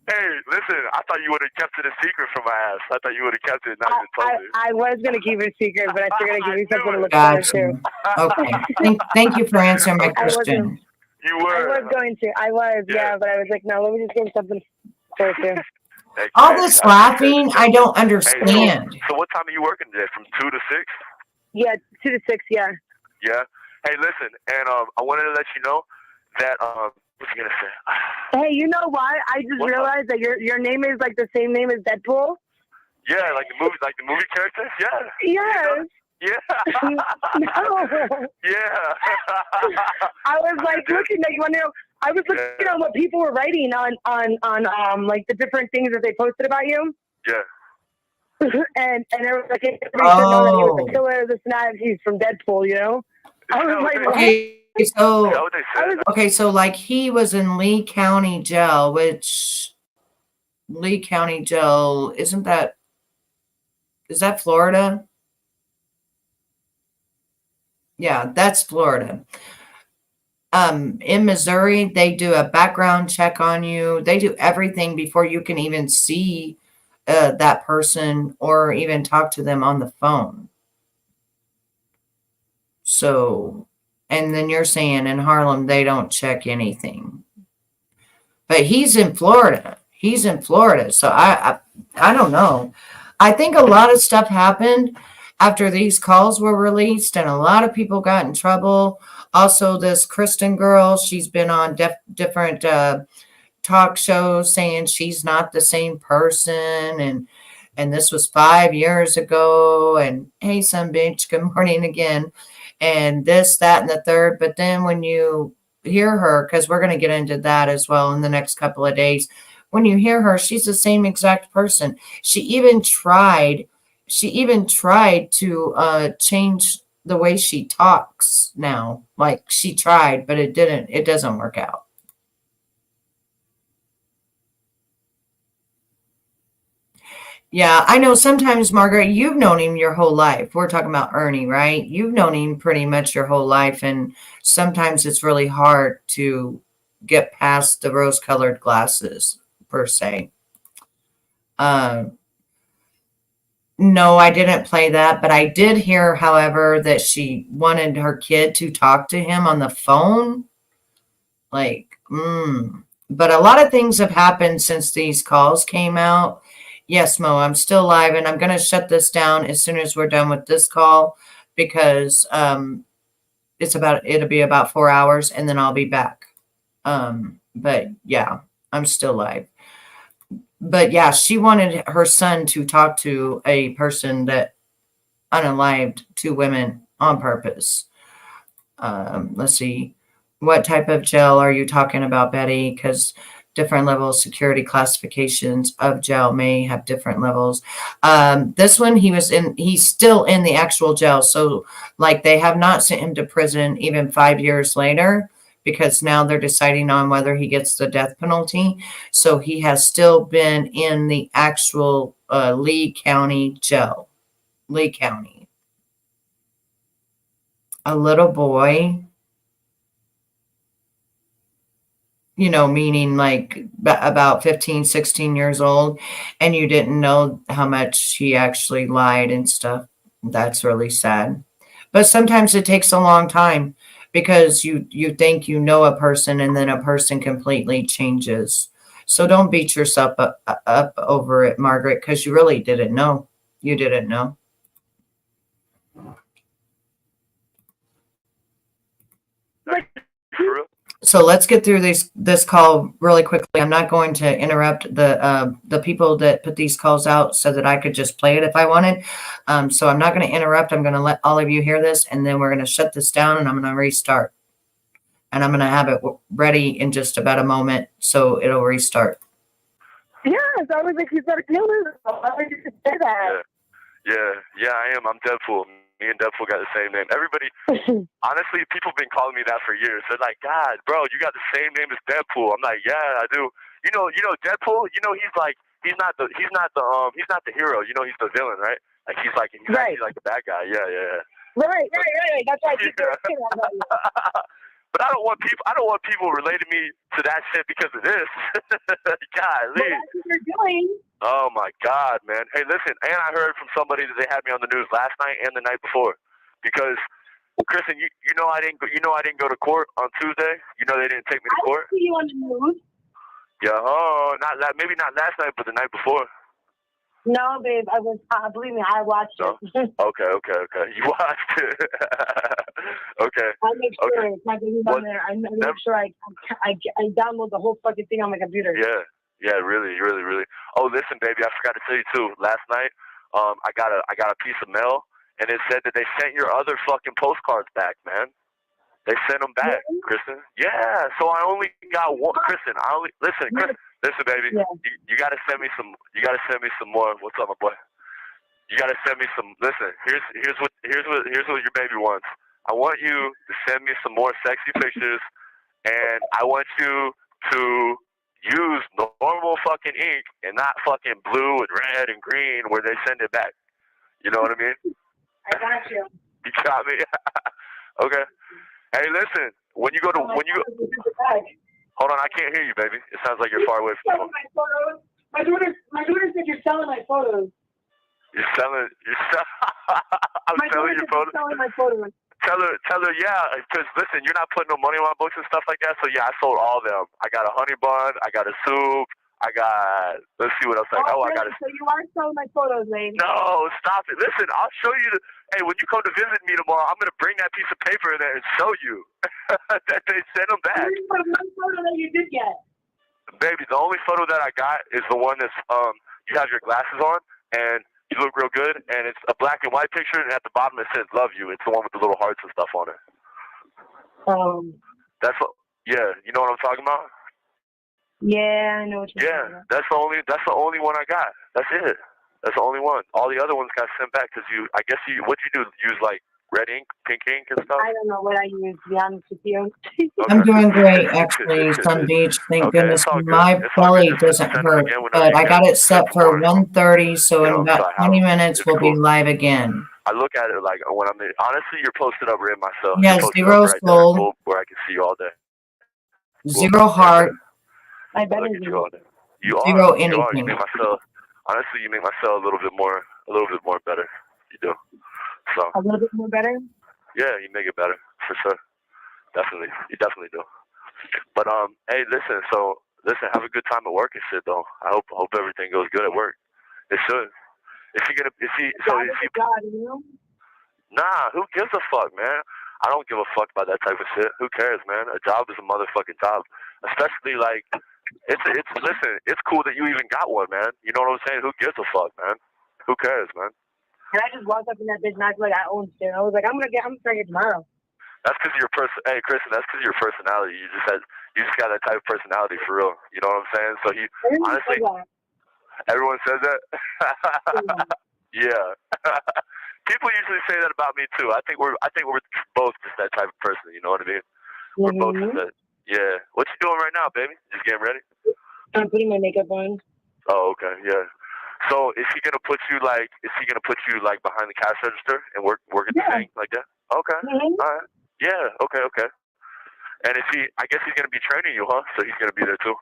Hey, listen, I thought you would have kept it a secret from my ass. I thought you would have kept it and not even told me. I was going to keep it a secret, but I figured I'd give you something to look Gotcha. forward to. Okay. Thank you for answering my question. You were. I was going to. I was, yeah, but I was like, no, let me just give you something to forward to. All this laughing, I don't understand. So what time are you working today? From 2 to 6? Yeah, 2 to 6, yeah. Yeah. Hey, listen, and I wanted to let you know that what's you gonna say? Hey, you know why? I just realized that your name is like the same name as Deadpool. Yeah, like the movie characters. Yeah. Yes. Yeah. No. Yeah. I was like looking like when I was looking at what people were writing on like the different things that they posted about you. Yeah. and it was like everybody should know that he was the killer of the snap. He's from Deadpool, you know. I was like, Okay, so like he was in Lee County Jail, which Lee County Jail, is that Florida? Yeah, that's Florida. In Missouri, they do a background check on you. They do everything before you can even see that person or even talk to them on the phone. So, and then you're saying in Harlem, they don't check anything. But he's in Florida. He's in Florida. So I don't know. I think a lot of stuff happened after these calls were released and a lot of people got in trouble. Also, this Kristen girl, she's been on different talk shows saying she's not the same person. And this was 5 years ago. And hey, some bitch, good morning again. And this, that, and the third. But then when you hear her, because we're going to get into that as well in the next couple of days, when you hear her, she's the same exact person. She even tried to change the way she talks now. Like she tried, but it doesn't work out. Yeah, I know sometimes, Margaret, you've known him your whole life. We're talking about Ernie, right? You've known him pretty much your whole life. And sometimes it's really hard to get past the rose-colored glasses, per se. No, I didn't play that, but I did hear, however, that she wanted her kid to talk to him on the phone. Like, But a lot of things have happened since these calls came out. Yes, Mo, I'm still live, and I'm going to shut this down as soon as we're done with this call because it'll be about 4 hours, and then I'll be back. But yeah, I'm still live. But yeah, she wanted her son to talk to a person that unalived 2 women on purpose. Let's see. What type of gel are you talking about, Betty? Because different levels, security classifications of gel may have different levels. This one, he's still in the actual gel. So like they have not sent him to prison even 5 years later, because now they're deciding on whether he gets the death penalty. So he has still been in the actual Lee County jail. Lee County. A little boy, meaning like about 15, 16 years old, and you didn't know how much he actually lied and stuff. That's really sad. But sometimes it takes a long time because you think you know a person and then a person completely changes. So don't beat yourself up over it, Margaret, because you really didn't know. You didn't know. So let's get through this call really quickly. I'm not going to interrupt the people that put these calls out so that I could just play it if I wanted. So I'm not going to interrupt. I'm going to let all of you hear this, and then we're going to shut this down, and I'm going to restart. And I'm going to have it ready in just about a moment, so it'll restart. Yes, I was like, you better kill her. Why would you say that? Yeah, I am. I'm Deadpool. Me and Deadpool got the same name. Everybody, honestly, people have been calling me that for years. They're like, God, bro, you got the same name as Deadpool. I'm like, yeah, I do. You know, Deadpool. He's not the hero. He's the villain, right? Like he's actually like the bad guy. Yeah. Right. That's why people. But I don't want people relating me to that shit because of this. Golly. Well, that's what you're doing. Oh my God, man. Hey, listen, and I heard from somebody that they had me on the news last night and the night before. Because Kristen, I didn't go to court on Tuesday. They didn't take me to court. I see you on the news. Yeah, maybe not last night, but the night before. No, babe, I was. Believe me, I watched it. Okay. You watched it. Okay. I make sure my baby's on there. I make sure I download the whole fucking thing on my computer. Yeah, really. Oh, listen, baby, I forgot to tell you too. Last night, I got a piece of mail, and it said that they sent your other fucking postcards back, man. They sent them back, really? Kristen. Yeah. So I only got one. Kristen, Listen, baby. Yeah. You gotta send me some. You gotta send me some more. What's up, my boy? You gotta send me some. Listen, here's what your baby wants. I want you to send me some more sexy pictures, and I want you to use normal fucking ink and not fucking blue and red and green where they send it back. You know what I mean? I got you. You got me. Okay. Hey, listen. Hold on, I can't hear you, baby. It sounds like you're far away from the phone. My daughter said you're selling my photos. You're selling I'm selling your photos. Selling my photos. Tell her, yeah, because listen, you're not putting no money on my books and stuff like that. So yeah, I sold all of them. I got a honey bun, I got a soup, let's see what else I got. So you are selling my photos, lady. No, stop it. Listen, I'll show you hey, when you come to visit me tomorrow, I'm gonna bring that piece of paper in there and show you that they sent them back. Here's one photo that you did get. Baby, the only photo that I got is the one that's you have your glasses on and you look real good, and it's a black and white picture, and at the bottom it says "Love You." It's the one with the little hearts and stuff on it. That's what. Yeah, you know what I'm talking about. Yeah, I know what you're talking about. That's the only one I got. That's it. That's the only one. All the other ones got sent back because what'd you do? Use like red ink, pink ink, and stuff? I don't know what I use, to be honest with you. I'm doing great, actually, Sun Beach. Thank goodness. My belly doesn't hurt, but I got it set for 1:30, so in about 20 minutes, we'll be live again. I look at it like when I'm in. Honestly, you're posted up right myself. Yeah, zero soul. Where I can see you all day. Zero heart. I bet you all day. You are. Zero You anything. are. You make myself. Honestly, you make myself a little bit more better. You do. So. A little bit more better? Yeah, you make it better for sure. Definitely, you definitely do. But hey, listen. Have a good time at work and shit, though. I hope everything goes good at work. It should. Is he? So is he? God, you know? Nah, who gives a fuck, man? I don't give a fuck about that type of shit. Who cares, man? A job is a motherfucking job. Especially like, listen, it's cool that you even got one, man. You know what I'm saying? Who gives a fuck, man? Who cares, man? And I just walked up in that bitch and I feel like I owned shit. I was like, I'm starting it tomorrow. That's because your Hey, Kristen, that's because your personality. You just got that type of personality for real. You know what I'm saying? So honestly, everyone says that. Yeah. People usually say that about me too. I think we're both just that type of person. You know what I mean? We're both just that. Yeah. What you doing right now, baby? Just getting ready? I'm putting my makeup on. Oh, okay. Yeah. So is he gonna put you like behind the cash register and work at the thing like that? Okay. All right. Yeah. Okay. And I guess he's gonna be training you, huh? So he's gonna be there too.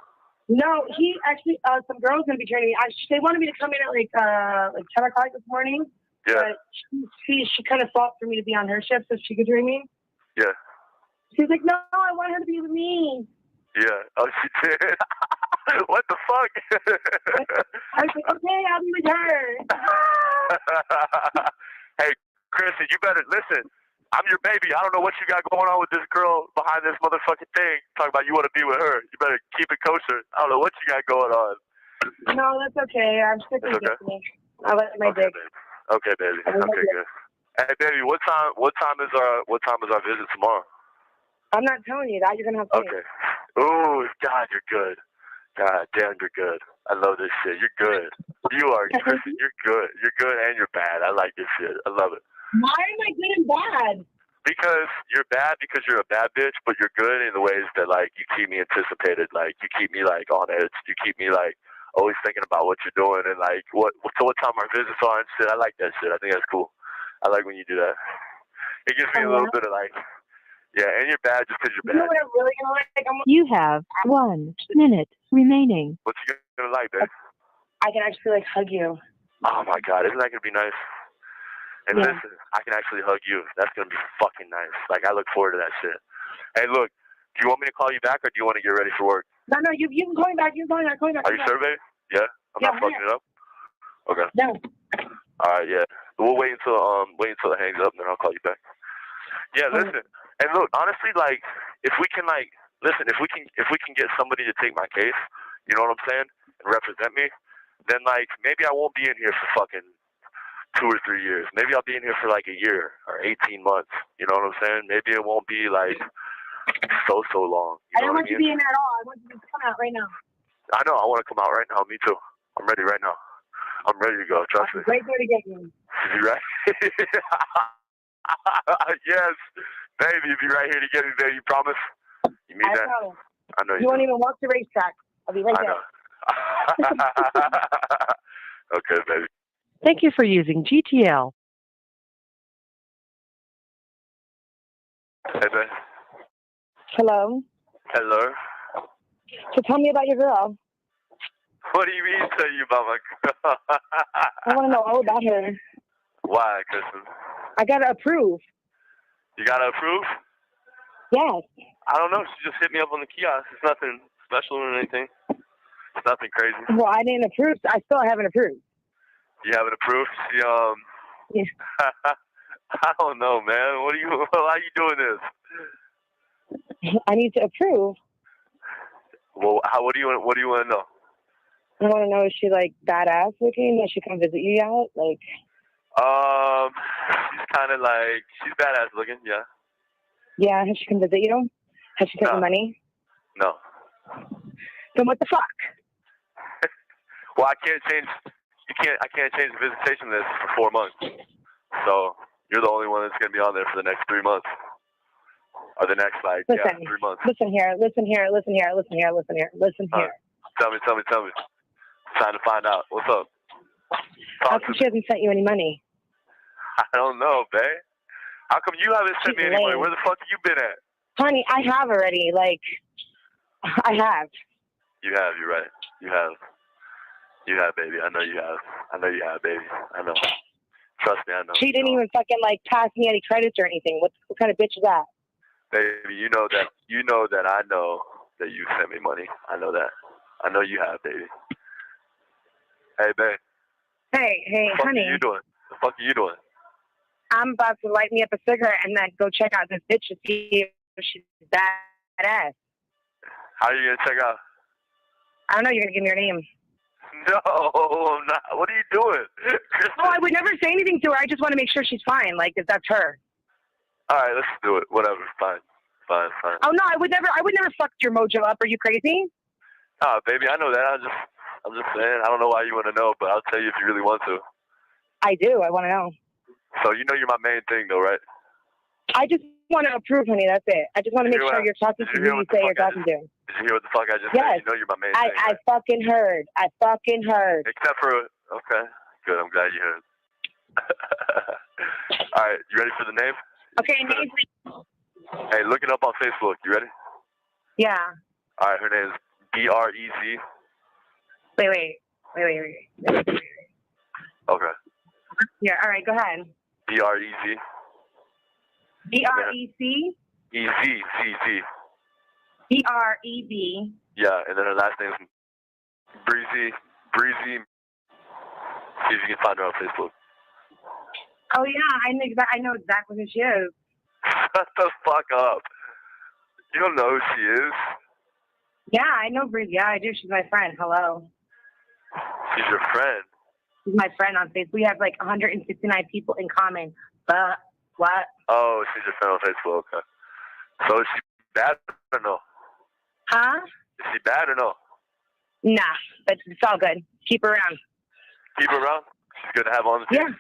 No, he actually some girl's gonna be training me. They wanted me to come in at like 10 o'clock this morning. Yeah. But she kind of fought for me to be on her shift so she could train me. Yeah. She was like, no, I want her to be with me. Yeah. Oh, she did. What the fuck? I was like, okay, I'll be with her. Hey, Kristen, you better listen. I'm your baby. I don't know what you got going on with this girl behind this motherfucking thing. Talking about you want to be with her. You better keep it kosher. I don't know what you got going on. No, that's okay. I'm sick of it. I like my dick. Baby. Okay, baby. Okay, good. Hey, baby, what time is our visit tomorrow? I'm not telling you that. You're gonna have to. Okay. Oh, God, you're good. God damn, you're good. I love this shit. You're good. You are, Kristen. You're good. You're good and you're bad. I like this shit. I love it. Why am I good and bad? Because you're bad because you're a bad bitch, but you're good in the ways that like you keep me anticipated. Like you keep me like on edge. You keep me like always thinking about what you're doing and like what time our visits are and shit. I like that shit. I think that's cool. I like when you do that. It gives me a little bit of like, yeah, and you're bad just because you're bad. You know what I'm really gonna like? You have 1 minute remaining. What you gonna like, babe? I can actually like hug you. Oh my God, isn't that gonna be nice? And listen, I can actually hug you. That's gonna be fucking nice. Like I look forward to that shit. Hey, look, do you want me to call you back or do you want to get ready for work? No, you can call me back. You can call me back. Are you sure, babe? Yeah, I'm not fucking it up. Okay. No. All right, yeah. We'll wait until it hangs up, and then I'll call you back. Yeah, listen. And look, honestly, like if we can get somebody to take my case, you know what I'm saying, and represent me, then like maybe I won't be in here for fucking 2 or 3 years. Maybe I'll be in here for like a year or 18 months. You know what I'm saying? Maybe it won't be like so long. I don't want you to be in there at all. I want you to come out right now. I know. I want to come out right now. Me too. I'm ready right now. I'm ready to go. Trust me. Right there to get you. You right? Yes, baby. Be right here to get me there. You promise? You mean that? Promise. I know you. You won't even walk the racetrack. I'll be right there. Okay, baby. Thank you for using GTL. Hey, babe. Hello. Hello. So tell me about your girl. What do you mean tell you about my girl? I want to know all about her. Why, Kristen? I got to approve. You got to approve? Yes. I don't know. She just hit me up on the kiosk. It's nothing special or anything. It's nothing crazy. Well, I didn't approve. I still haven't approved. You haven't approved? She, I don't know, man. Why are you doing this? I need to approve. Well, what do you want to know? I want to know, is she like badass looking? Does she come visit you yet? Like, she's kind of like, she's badass looking, yeah. Yeah, has she come visit you? Has she taken money? No. Then what the fuck? Well, I can't change the visitation list for 4 months. So you're the only one that's gonna be on there for the next 3 months. Or the next 3 months. Listen here. Tell me. Time to find out. What's up? How come she hasn't sent you any money? I don't know, babe. How come you haven't sent me any money? Where the fuck have you been at? Honey, I have already. Like, I have. You have, you're right. You have. You have, baby. I know you have. I know you have, baby. I know. Trust me, I know. She didn't even fucking like pass me any credits or anything. What kind of bitch is that? Baby, you know that I know that you sent me money. I know that. I know you have, baby. Hey, babe. Hey, What honey. are you doing? The fuck are you doing? I'm about to light me up a cigarette and then go check out this bitch to see if she's badass. How are you gonna check out? I don't know. You're gonna give me her name. No, I'm not. What are you doing? Oh, I would never say anything to her. I just want to make sure she's fine. Like, if that's her. All right, let's do it. Whatever. Fine. Oh no, I would never fuck your mojo up. Are you crazy? Oh, baby, I know that. I'm just saying. I don't know why you want to know, but I'll tell you if you really want to. I do. I want to know. So you know you're my main thing, though, right? I just want to approve, honey. That's it. I just want to make sure you're talking to who you say you're talking to. Did you hear what the fuck I just Yes. said? You know you're my main thing. I fucking heard. I fucking heard. Except for okay, good. I'm glad you heard. All right, you ready for the name? Okay, name. Hey, look it up on Facebook. You ready? Yeah. All right, her name is BREZ. Wait. Okay. Yeah. All right. Go ahead. BREZ. BREC. EZ. BREB. Yeah, and then her last name is Breezy. See if you can find her on Facebook. Oh yeah, I know exactly who she is. Shut the fuck up. You don't know who she is. Yeah, I know Breezy. Yeah, I do. She's my friend. Hello. She's your friend. She's my friend on Facebook. We have like 169 people in common. But what? Oh, she's your friend on Facebook. Okay. So is she bad or no? Huh? Is she bad or no? Nah, but it's all good. Keep her around. Keep her around? She's good to have on the team?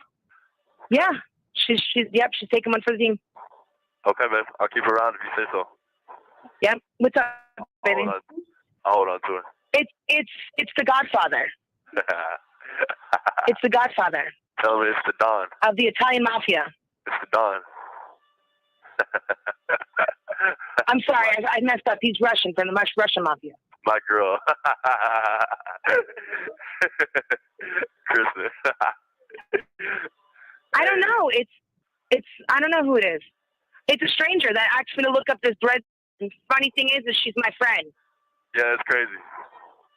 Yeah. She's taking one for the team. Okay, man. I'll keep her around if you say so. Yep. What's up, baby? I'll hold on to her. It's the Godfather. It's the Godfather. Tell me it's the Don. Of the Italian Mafia. It's the Don. I'm sorry, I messed up. He's Russian, from the Russian Mafia. My girl. Kristen. I don't know. It's I don't know who it is. It's a stranger that asked me to look up this bread. And funny thing is she's my friend. Yeah, it's crazy.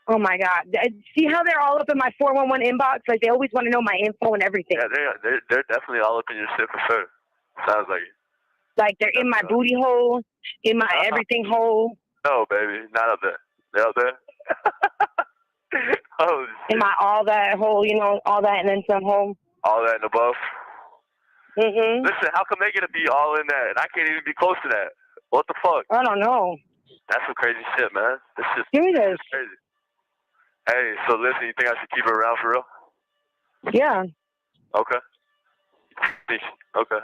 Oh my God! See how they're all up in my 411 inbox? Like they always want to know my info and everything. Yeah, they're definitely all up in your shit for sure. Sounds like it. Like they're in my booty hole, in my everything hole. No, baby, not up there. They're up there. Oh, in my all that hole, all that and then some hole. All that and above. Mhm. Listen, how come they gonna be all in that and I can't even be close to that? What the fuck? I don't know. That's some crazy shit, man. This just Give me this. Crazy. Hey, so listen, you think I should keep her around for real? Yeah. Okay. Okay.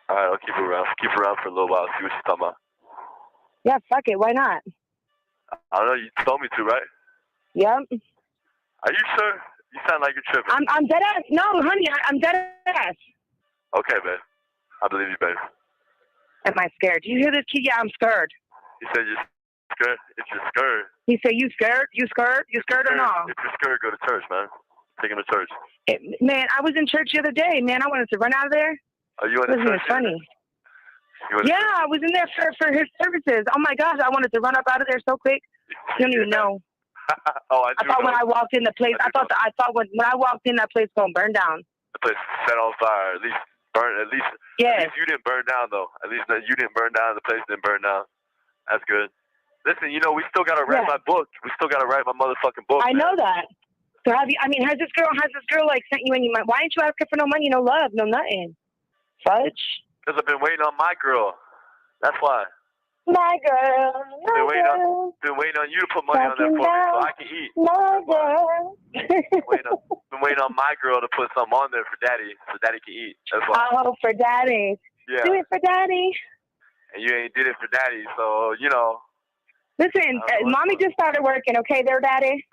All right, I'll keep her around. Keep her around for a little while. See what she's talking about. Yeah, fuck it. Why not? I don't know. You told me to, right? Yep. Are you sure? You sound like you're tripping. I'm dead ass. No, honey, I'm dead ass. Okay, babe. I believe you, babe. Am I scared? Do you hear this kid? Yeah, I'm scared. He said you're scared. If you're scared. He said you scared? You scared? You scared or no? If you're scared, go to church, man. Take him to church. Man, I was in church the other day. Man, I wanted to run out of there. Are you in the church? It's funny. Yeah, I was in there for his services. Oh my gosh, I wanted to run up out of there so quick. You don't even know. Oh, I thought know. when I walked in the place, I thought when I walked in, that place gonna burn down. The place set on fire. At least burn. At least you didn't burn down though. At least you didn't burn down. The place didn't burn down. That's good. Listen, we still gotta write my book. We still gotta write my motherfucking book. I know that. So has this girl like sent you any money? Why didn't you ask her for no money, no love, no nothing? Fudge. Because I've been waiting on my girl. That's why. My girl. Been waiting on you to put money on that for me so I can eat. My girl. Been waiting on my girl to put something on there for daddy so daddy can eat. That's why. Oh, for daddy. Yeah. Do it for daddy. And you ain't did it for daddy, so Listen, mommy just started working, okay there, daddy?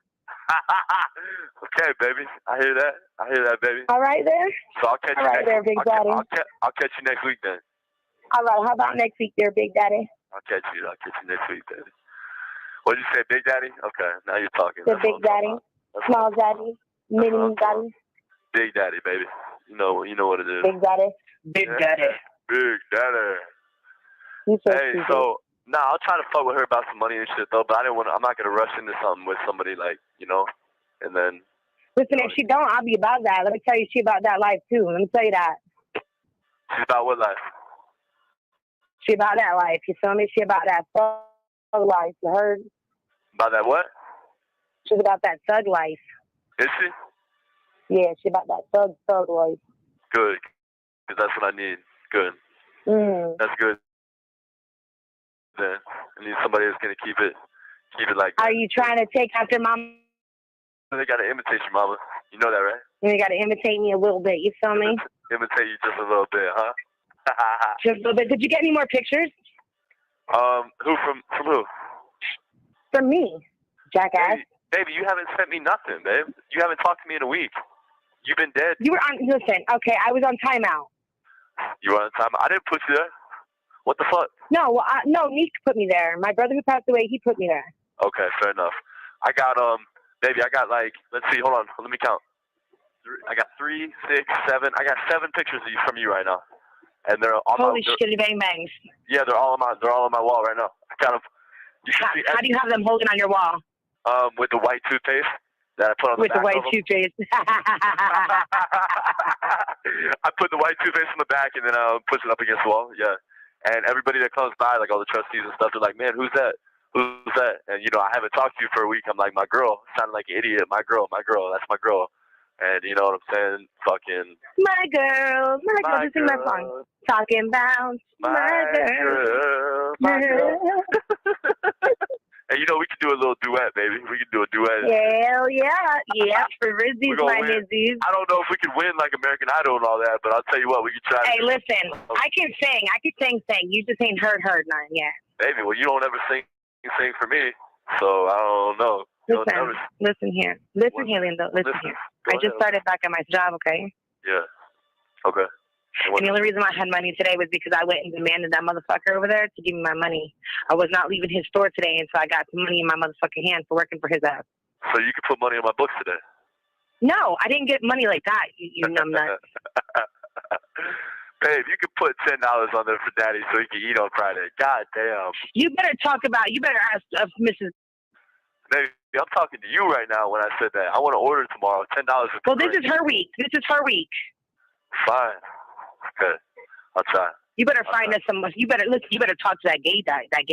Okay, baby. I hear that, baby. All right there? So I'll catch you next there, big daddy. I'll catch you next week then. All right, how about next week there, big daddy? I'll catch you next week, daddy. What did you say, big daddy? Okay, now you're talking. The big daddy, small daddy, mini daddy. Big daddy, baby. You know what it is. Big daddy. Big daddy. Big daddy. Hey, so I'll try to fuck with her about some money and shit though, but I'm not gonna rush into something with somebody like, and then Listen, if she don't, I'll be about that. Let me tell you, she about that life too. Let me tell you that. She's about what life? She about that life. You feel me? She about that thug life. You heard? About that what? She's about that thug life. Is she? Yeah, she about that thug life. Good, because that's what I need. Good. That's good. Then I need somebody that's gonna keep it like that. Are you trying to take after mom? They gotta imitate you, mama. You know that, right? You gotta imitate me a little bit. You feel me? Imitate you just a little bit, huh? Just a little bit. Did you get any more pictures? Who from who? From me, jackass. Baby, you haven't sent me nothing, babe. You haven't talked to me in a week. You've been dead. You were on. Listen, okay, I was on timeout. You were on timeout. I didn't put you there. What the fuck? No, well, no, Nick put me there. My brother who passed away, he put me there. Okay, fair enough. I got baby, I got like, let's see, hold on, let me count. I got 3, 6, 7. I got 7 pictures of you from you right now, and they're all holy shitty bang bangs. Yeah, they're all on my wall right now. I kind of. You should see. How do you have them holding on your wall? With the white toothpaste that I put on the back. With the white toothpaste. I put the white toothpaste on the back and then push it up against the wall. Yeah, and everybody that comes by, like all the trustees and stuff, they're like, "Man, who's that? Who's that?" And I haven't talked to you for a week. I'm like, "My girl," sounding like an idiot. My girl, that's my girl. And you know what I'm saying? Fucking. My girl, just sing that song. Talking about my girl. And we could do a little duet, baby. We could do a duet. Hell yeah. Yeah, for Rizzies, my Nizzies. I don't know if we could win like American Idol and all that, but I'll tell you what, we could try. Hey, listen, I can sing. Sing. You just ain't heard none yet. Baby, well, you don't ever sing for me, so I don't know. Listen here. Listen here, Lindo. Listen here. I just started back at my job, okay? Yeah. Okay. And the only reason I had money today was because I went and demanded that motherfucker over there to give me my money. I was not leaving his store today, and so I got some money in my motherfucking hand for working for his ass. So you could put money in my books today? No, I didn't get money like that, you numbnut. Babe, you could put $10 on there for Daddy so he can eat on Friday. God damn. You better ask Mrs. Baby, I'm talking to you right now when I said that. I want to order tomorrow. $10. Well, this is her week. Fine. Okay. I'll try. You better find us some. You better talk to that gay guy. That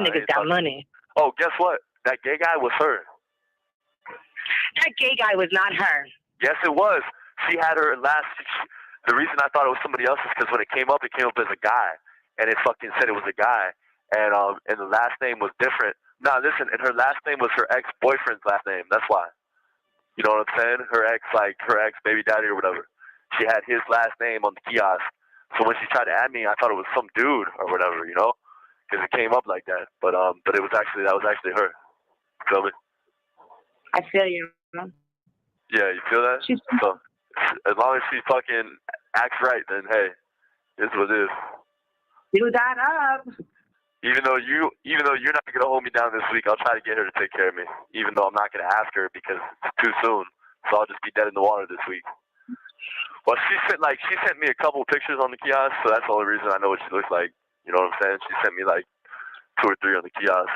nigga's got money. Oh, guess what? That gay guy was her. That gay guy was not her. Yes, it was. She had her last. The reason I thought it was somebody else is because when it came up as a guy, and it fucking said it was a guy, and the last name was different. Nah, listen, and her last name was her ex-boyfriend's last name. That's why. You know what I'm saying? Her ex baby daddy or whatever. She had his last name on the kiosk. So when she tried to add me, I thought it was some dude or whatever, because it came up like that. But that was actually her. Feel me? I feel you. Yeah, you feel that? So as long as she fucking acts right, then hey, it's what it is. You got up. Even though you're not gonna hold me down this week, I'll try to get her to take care of me. Even though I'm not gonna ask her because it's too soon, so I'll just be dead in the water this week. Well, she sent me a couple pictures on the kiosk, so that's the only reason I know what she looks like. You know what I'm saying? She sent me like 2 or 3 on the kiosk.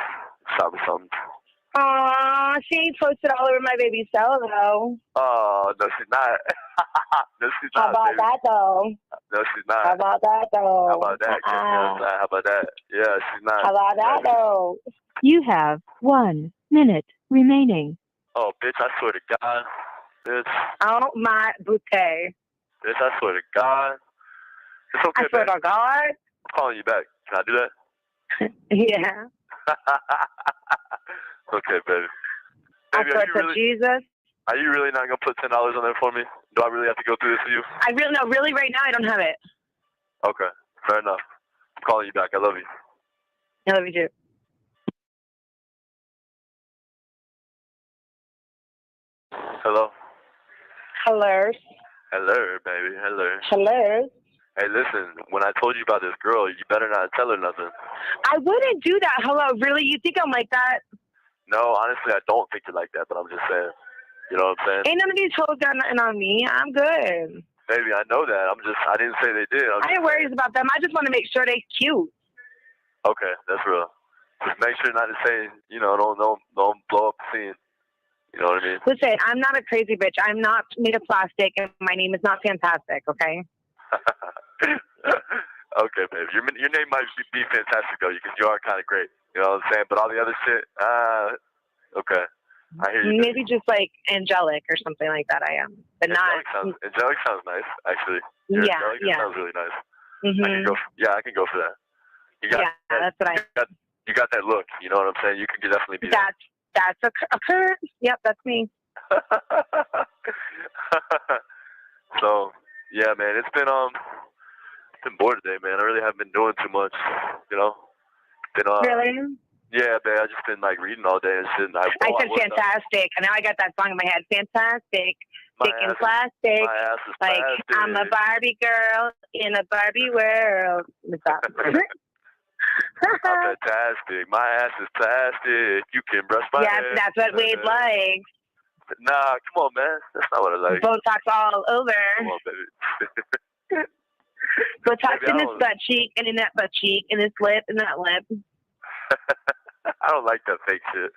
Shot me something. Aw, she ain't posted all over my baby's cell though. Oh, no, she's not. No, she's not. How about that though? No, she's not. How about that though? How about that? How about that? Yeah, she's not. How about that though? You have 1 minute remaining. Oh, bitch, I swear to God. Bitch. Oh my bouquet. Bitch, I swear to God. It's okay, I swear to God. I'm calling you back. Can I do that? Yeah. Okay, baby. I swear to Jesus. Are you really not gonna put $10 on there for me? Do I really have to go through this with you? Really right now I don't have it. Okay, fair enough. I'm calling you back. I love you. I love you too. Hello? Hello. Hello, baby. Hello. Hello. Hey, listen, when I told you about this girl, you better not tell her nothing. I wouldn't do that. Hello, really? You think I'm like that? No, honestly, I don't think you're like that, but I'm just saying. You know what I'm saying? Ain't none of these hoes got nothing on me. I'm good. Baby, I know that. I didn't say they did. I ain't worries about them. I just want to make sure they cute. Okay, that's real. Just make sure not to say, don't blow up the scene. You know what I mean? Listen, I'm not a crazy bitch. I'm not made of plastic, and my name is not fantastic. Okay. Okay, babe. Your name might be fantastic though, because you are kind of great. You know what I'm saying? But all the other shit, okay. I hear you. Maybe just like angelic or something like that. I am, but Angelic sounds nice, actually. Yeah, angelic, yeah. It sounds really nice. Mm-hmm. I can go for that. That's what you got that look. You know what I'm saying? You can definitely be that. That's a curve. Yep, that's me. So yeah, man, it's been bored today, man. I really haven't been doing too much. You know, Really? Yeah, man. I just been like reading all day and shit. And I said fantastic, and now I got that song in my head. Fantastic, thick and plastic. My ass is like plastic. I'm a Barbie girl in a Barbie world. Fantastic. My ass is plastic. You can brush my hair. Yeah, that's what Wade likes. Nah, come on, man. That's not what I like. Botox all over. Come on, baby. Botox in his butt cheek, and in that butt cheek, in his lip, and that lip. I don't like that fake shit.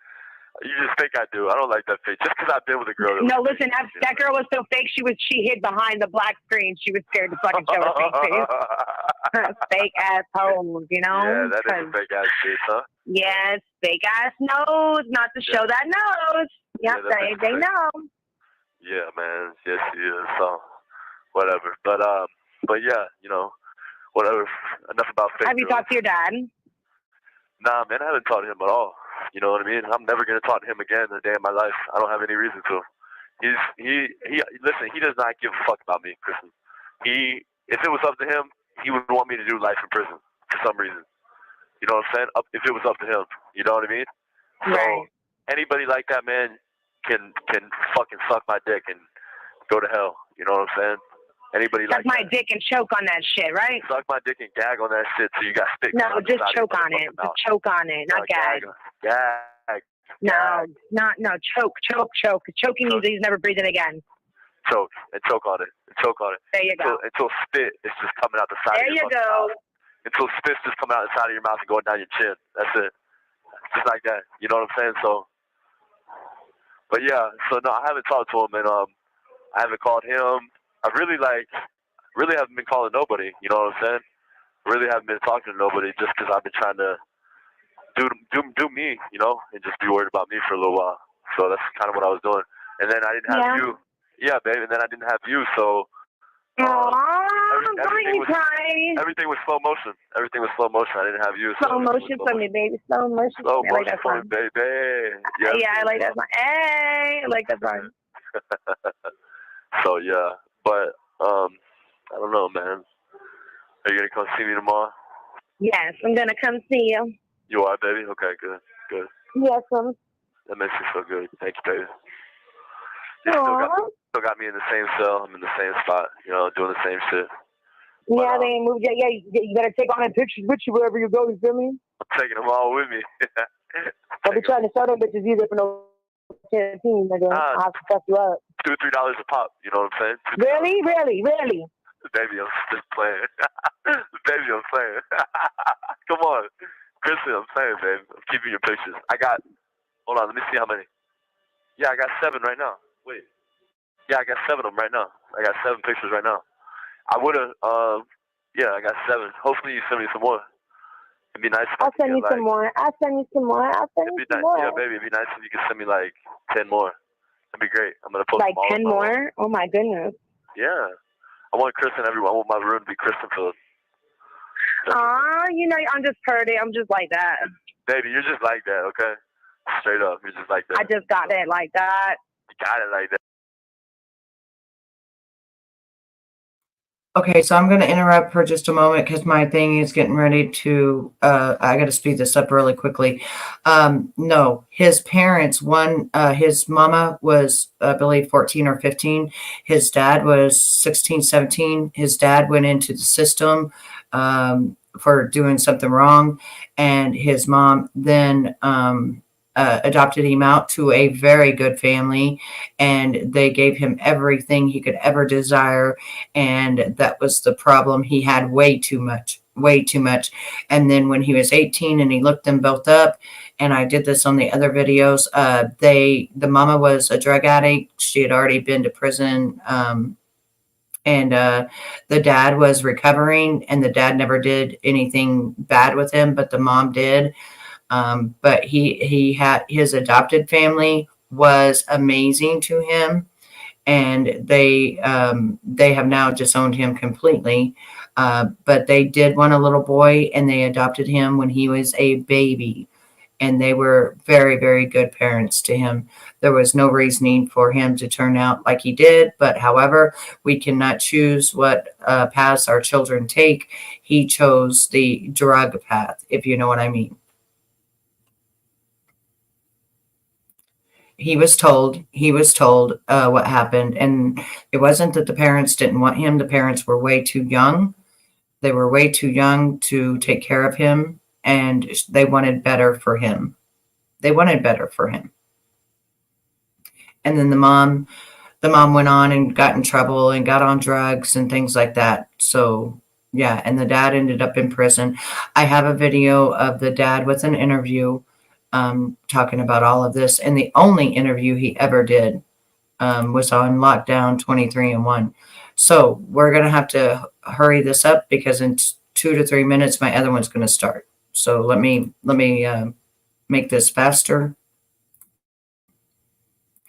You just think I do. I don't like that fake. Just because I've been with a girl. No, listen, that girl was so fake. She hid behind the black screen. She was scared to fucking show her fake face. Fake ass hoes, you know? Yeah, that is a fake ass shit, huh? Yes, fake ass nose, not to show that nose. Yep, they know. Yeah, man. Yes, she is. So, whatever. But yeah, you know, whatever. Enough about fake. Have you talked to your dad? Nah, man, I haven't talked to him at all. You know what I mean? I'm never gonna talk to him again a day in my life. I don't have any reason to. Listen, he does not give a fuck about me, Kristen. If it was up to him, he would want me to do life in prison for some reason. You know what I'm saying? If it was up to him, you know what I mean? Right. So anybody like that, man, can fucking suck my dick and go to hell. You know what I'm saying? Anybody Suck like my that. dick and choke on that shit, right? Suck my dick and gag on that shit till you got spit. No, just choke on it. Just choke on it, not gag. Gag. No, choke. Choking means he's never breathing again. Choke and choke on it. And choke on it. There you go. Until spit is just coming out the side of your mouth. Until spit's just coming out the side of your mouth and going down your chin. That's it. Just like that. You know what I'm saying? So, but yeah. So no, I haven't talked to him, and I haven't called him. I really haven't been calling nobody. You know what I'm saying? Really haven't been talking to nobody just because I've been trying to do me, you know, and just be worried about me for a little while. So that's kind of what I was doing. And then I didn't have you. Yeah, babe. And then I didn't have you. So everything was slow motion. Everything was slow motion. I didn't have you. Slow motion for me, baby. Slow motion. Slow I like motion that for me, song. baby. Yeah, I like that song. Hey, I like that song. So yeah, but I don't know, man. Are you gonna come see me tomorrow? Yes, I'm gonna come see you. You are, baby. Okay, good. Yes, That makes me feel good. Thank you, baby. You still got me in the same cell. I'm in the same spot. You know, doing the same shit. Yeah, they ain't moved yet. Yeah, you better take all the pictures with you wherever you go. You feel me? I'm taking them all with me. Don't be trying to sell them bitches either for no canteen, nigga. I'll have to fuck you up. $2 or $3 a pop. You know what I'm saying? Really? Baby, I'm just playing. Baby, I'm playing. Come on. Kristen, I'm playing, babe. I'm keeping your pictures. Hold on, let me see how many. Yeah, I got 7 right now. Wait. Yeah, I got 7 of them right now. I got 7 pictures right now. I would have, yeah, I got 7. Hopefully you send me some more. It'd be nice if I'll send you some more. Yeah, baby, it'd be nice if you could send me like 10 more. That'd be great. I'm going to post like them all 10 more? Oh my goodness. Yeah. I want Kristen everywhere. I want my room to be Kristen filled. Aw, you know, I'm just pretty. I'm just like that. Baby, you're just like that, okay? Straight up, you're just like that. I just got it like that. You got it like that. Okay, so I'm going to interrupt for just a moment because my thing is getting ready to, I got to speed this up really quickly. No, his parents, his mama was, I believe, 14 or 15. His dad was 16, 17. His dad went into the system for doing something wrong. And his mom then adopted him out to a very good family, and they gave him everything he could ever desire. And that was the problem. He had way too much. way too much. And then when he was 18 and he looked them both up, and I did this on the other videos, the mama was a drug addict. She had already been to prison. And the dad was recovering, and the dad never did anything bad with him, but the mom did. But he had, his adopted family was amazing to him, and they have now disowned him completely. But they did want a little boy, and they adopted him when he was a baby. And they were very, very good parents to him. There was no reasoning for him to turn out like he did. But however, we cannot choose what paths our children take. He chose the drug path, if you know what I mean. He was told what happened. And it wasn't that the parents didn't want him. The parents were way too young. They were way too young to take care of him. And they wanted better for him. They wanted better for him. And then the mom went on and got in trouble and got on drugs and things like that. So yeah, and the dad ended up in prison. I have a video of the dad with an interview talking about all of this. And the only interview he ever did was on Lockdown 23-1. So we're going to have to hurry this up because in 2 to 3 minutes, my other one's going to start. So let me make this faster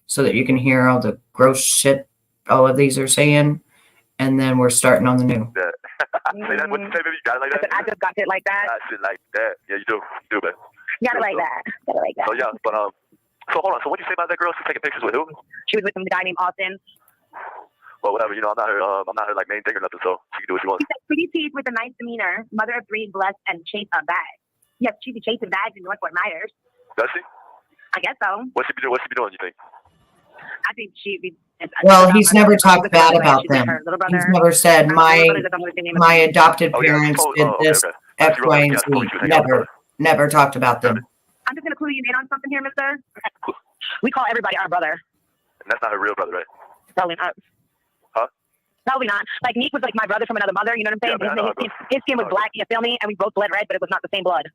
so that you can hear all the gross shit all of these are saying, and then we're starting on the new. Say that, what you say, baby? You got it like that? I just got it like that. Got shit like that. Yeah, you do. You do, man. Got it like that. Got it like that. So yeah, but so hold on. So what did you say about that girl? She's taking pictures with who? She was with some guy named Austin. Well, whatever. You know, I'm not her like main thing or nothing. So she can do what she wants. She said, pretty teeth with a nice demeanor, mother of 3, blessed, and chase a bag. Yes, she be chasing bags in North Fort Myers. Does she? I guess so. What she be doing? What she be doing? You think? I think she'd be. Well, he's never talked bad about them. He's never said my adopted parents did this X, Y, and Z. Never talked about them. I'm just gonna clue you in on something here, mister. We call everybody our brother. And that's not her real brother, right? Probably not. Huh? Probably not. Like Nick was like my brother from another mother. You know what I'm saying? His skin was black. You feel me? And we both bled red, but it was not the same blood.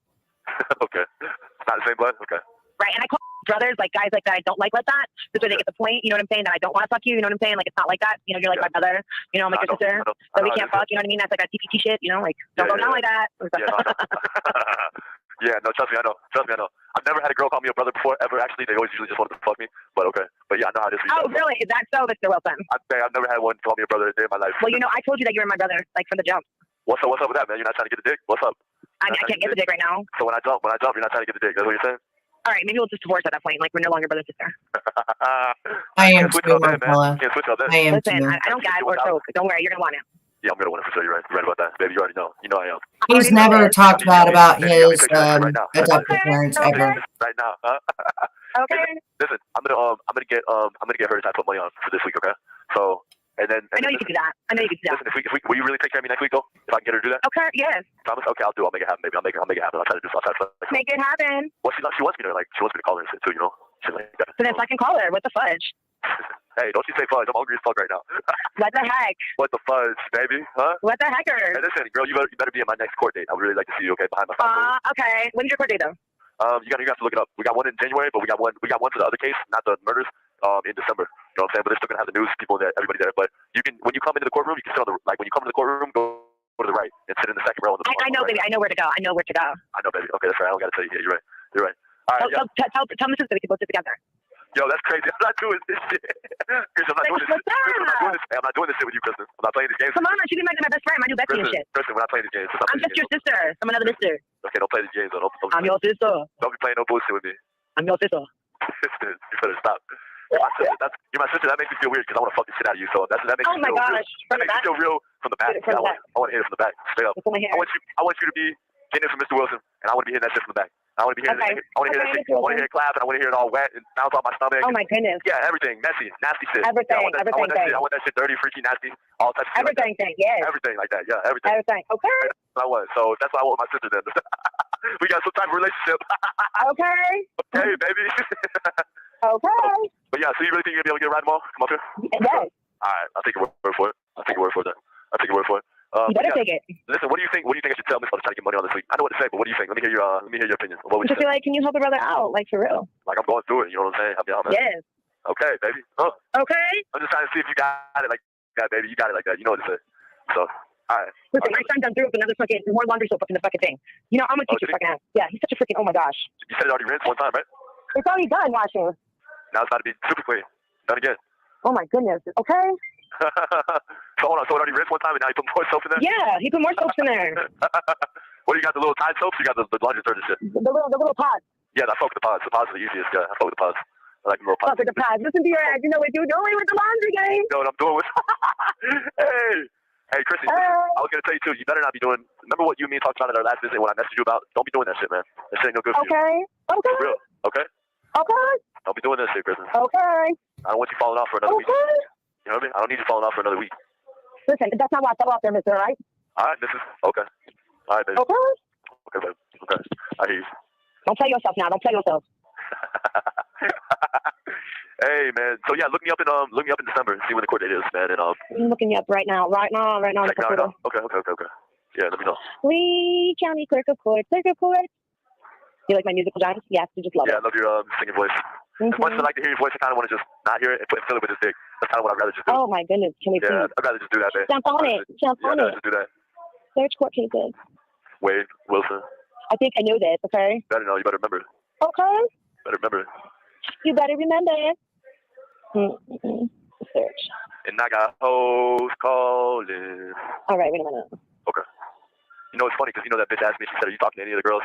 Okay. Not the same blood. Okay. Right, and I call brothers like guys like that I don't like that. This way they get the point, you know what I'm saying, that I don't want to fuck you, you know what I'm saying? Like it's not like that. You know, you're like my brother, you know, I'm like your sister. So we can't fuck, you know what I mean? That's like a TPT shit, you know, like don't go down like that. Yeah, no, trust me, I know. I've never had a girl call me a brother before, ever actually. They always usually just wanted to fuck me. But okay. But yeah, I know how this is. Oh, really? Is that so, Mr. Wilson? I've never had one call me a brother a day in my life. Well, you know, I told you that you were my brother, like from the jump. What's up with that, man? You're not trying to get the dick? What's up? I can't get the dick right now. So when I jump, you're not trying to get the dick. That's what you're saying? All right, maybe we'll just divorce at that point. Like we're no longer brother and sister. I am too, Marcella. Can't switch up there. I am Listen, too. I don't gag or choke. Don't worry, you're gonna want him. Yeah, I'm gonna want it for sure. You're right about that, baby. You already know. You know I am. He's never talked bad about his adopted parents ever. Right now, huh? Okay. Listen, I'm gonna get her to put money on for this week, okay? So. And then, I know you can do that. Listen, if we will you really take care of me next week, though? If I can get her to do that? Okay, yes. Promise? Okay, I'll do it. I'll make it happen, baby. I'll make it happen. I'll try to do something. Make it happen. Well, she wants me to call her and shit, too, you know? Shit like that. So then fucking call her. What the fudge? Hey, don't you say fudge. I'm hungry as fuck right now. What the heck? What the fudge, baby? Huh? What the hecker? Hey, listen, girl, you better be at my next court date. I would really like to see you, okay, behind my phone. Okay. When's your court date, though? You have to look it up. We got one in January, but we got one for the other case, not the murders, in December. You know what I'm saying? But they're still gonna have the news, people there, everybody there. But you can, when you come into the courtroom, you can sit on the, like when you come into the courtroom, go to the right and sit in the second row. I know, baby. I know where to go. I know, baby. Okay, that's right. I don't gotta tell you. Yeah, you're right. All right. Tell Mrs. that we can both sit together. Yo, that's crazy. I'm not doing this shit. Kristen, I'm not doing this shit with you, Kristen. I'm not playing these games. Come on, she be my best friend, my new bestie and shit. Kristen, we're not playing these games. I'm just your sister. I'm another sister. Okay, don't play these games, though. I'm your sister. Don't be playing no bullshit with me. I'm your sister. You better stop. You're my sister. That makes me feel weird because I want to fuck the shit out of you. So that makes me feel real. That makes me feel real from the back. I want to hit it from the back, straight up. I want you to be getting it from Mr. Wilson, and I want to be hitting that shit from the back. I want to be hearing it. I want to hear it. I want to hear it clap, and I want to hear it all wet and bounce off my stomach. Oh my goodness. Yeah, everything, messy, nasty shit. Everything, I want that shit dirty, freaky, nasty, all types of shit. Everything, yes. Everything like that. Yeah, everything. Okay. I was. So that's why I want my sister then. We got some type of relationship. Okay. Hey, baby. Okay. But yeah, so you really think you're gonna be able to get a ride tomorrow? Come up here. Yes. All right, I'll take your word for it. I'll take your word for it. You better take it. Listen, what do you think? What do you think I should tell Miss to try to get money on this week? I know what to say, but what do you think? Let me hear your opinion. What would you Just be say? like, can you help a brother out? Like, for real. Like, I'm going through it. You know what I'm saying? Help me out, man. Yes. Okay, baby. Huh? Okay. I'm just trying to see if you got it like that, baby. You got it like that. You know what to say. So, all right. Listen, my son done threw up another fucking more laundry soap up in the fucking thing. You know, I'm gonna teach you fucking ass. Yeah, he's such a freaking. Oh my gosh. You said it already rinsed one time, right? It's already done washing. Now it's about to be super clean. Done again. Oh my goodness. Okay. So hold on. So it already rinsed one time, and now you put more soap in there. Yeah, he put more soaps in there. What do you got? The little Tide soaps? You got the laundry detergent shit? The little pods. Yeah, I fuck with the pods. The pods are the easiest. Yeah, I fuck with the pods. I like the little pods. Fuck with the pods. Listen to your ad. You know what you're doing with the laundry game. You know what I'm doing with? Hey, Chrissy. I was gonna tell you too. You better not be doing. Remember what you and me talked about at our last visit when I messaged you about? Don't be doing that shit, man. That shit ain't no good for you. Okay. Okay. For real. Okay. Okay. Don't be doing that shit, Chrissy. Okay. I don't want you falling off for another week. You know what I mean? I don't need you falling off for another week. Listen, that's not why I fell off there, mister, all right? All right, this is okay. All right, baby. Okay. Okay, baby. Okay. I hear you. Don't play yourself now. Don't play yourself. Hey, man. So yeah, look me up in December and see when the court date is, man. And I'm looking you up right now. Right now. check it out. Okay. Yeah, let me know. Lee County Clerk of Court. You like my musical jams? Yes, you just love it. Yeah, I love your singing voice. As much as I like to hear your voice, I kind of want to just not hear it and fill it with his dick. That's kind of what I'd rather just do. Oh my goodness, can we Yeah, please? I'd rather just do that, babe. Jump on it. Jump on I'd it. rather just do that. Search court cases. Wade Wilson. I think I know this, okay? Better know. You better remember. Okay. Better remember. You better remember. Search. And I got hoes calling. All right, wait a minute. Okay. You know, it's funny because you know that bitch asked me, she said, are you talking to any of the girls?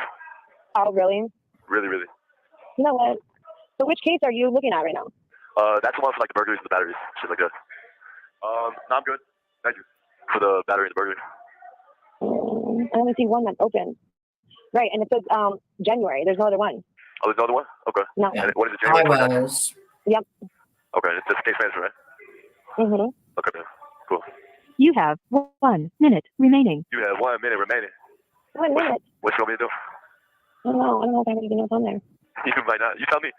Oh, really? Really, really. You know what? So which case are you looking at right now? That's the one for like the burglaries and the batteries, shit like that. No, I'm good. Thank you. For the battery and the burglary. I only see one that's open. Right, and it says January. There's no other one. Oh, there's another one? Okay. No. And what is it, January? I was. Yep. Okay, it's just case management, right? Mm-hmm. Okay, man. Cool. You have 1 minute remaining. You have 1 minute remaining. 1 minute? What you want me to do? I don't know if I have anything else on there. You might not. You tell me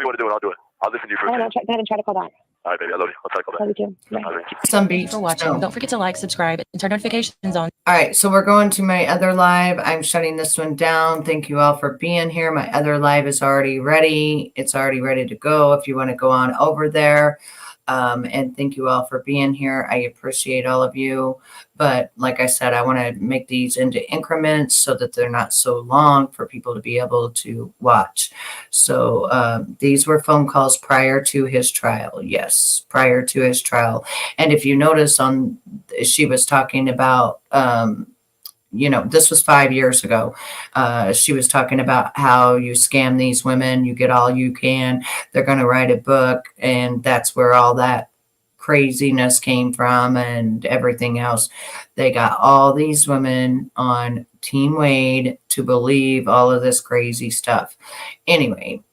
what to do and I'll do it. I'll listen to you for a I don't know. second. Go ahead and try to call back. All right, baby. I love you. I'll try to call back. Love you too. Bye. All right. Some Thank you beach. for watching. Don't forget to like, subscribe, and turn notifications on. All right, so we're going to my other live. I'm shutting this one down. Thank you all for being here. My other live is already ready. It's already ready to go if you want to go on over there. And thank you all for being here. I appreciate all of you. But like I said, I want to make these into increments so that they're not so long for people to be able to watch. So these were phone calls prior to his trial. Yes, prior to his trial. And if you notice she was talking about, this was 5 years ago. She was talking about how you scam these women, you get all you can. They're going to write a book, and that's where all that craziness came from and everything else. They got all these women on Team Wade to believe all of this crazy stuff. Anyway,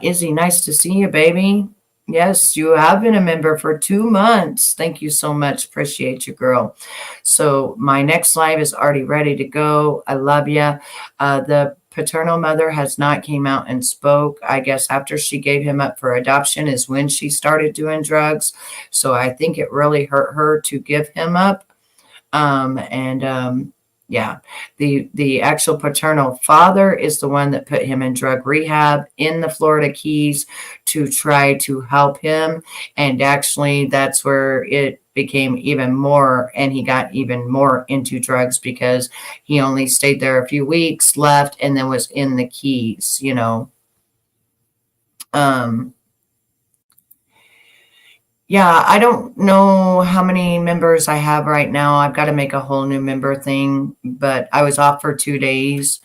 Izzy, nice to see you, baby. Yes, you have been a member for 2 months. Thank you so much. Appreciate you, girl. So my next live is already ready to go. I love you. The paternal mother has not came out and spoke. I guess after she gave him up for adoption is when she started doing drugs. So I think it really hurt her to give him up. Yeah, the actual paternal father is the one that put him in drug rehab in the Florida Keys to try to help him. And actually, that's where it became even more, and he got even more into drugs because he only stayed there a few weeks, left, and then was in the Keys, Yeah, I don't know how many members I have right now. I've got to make a whole new member thing, but I was off for 2 days.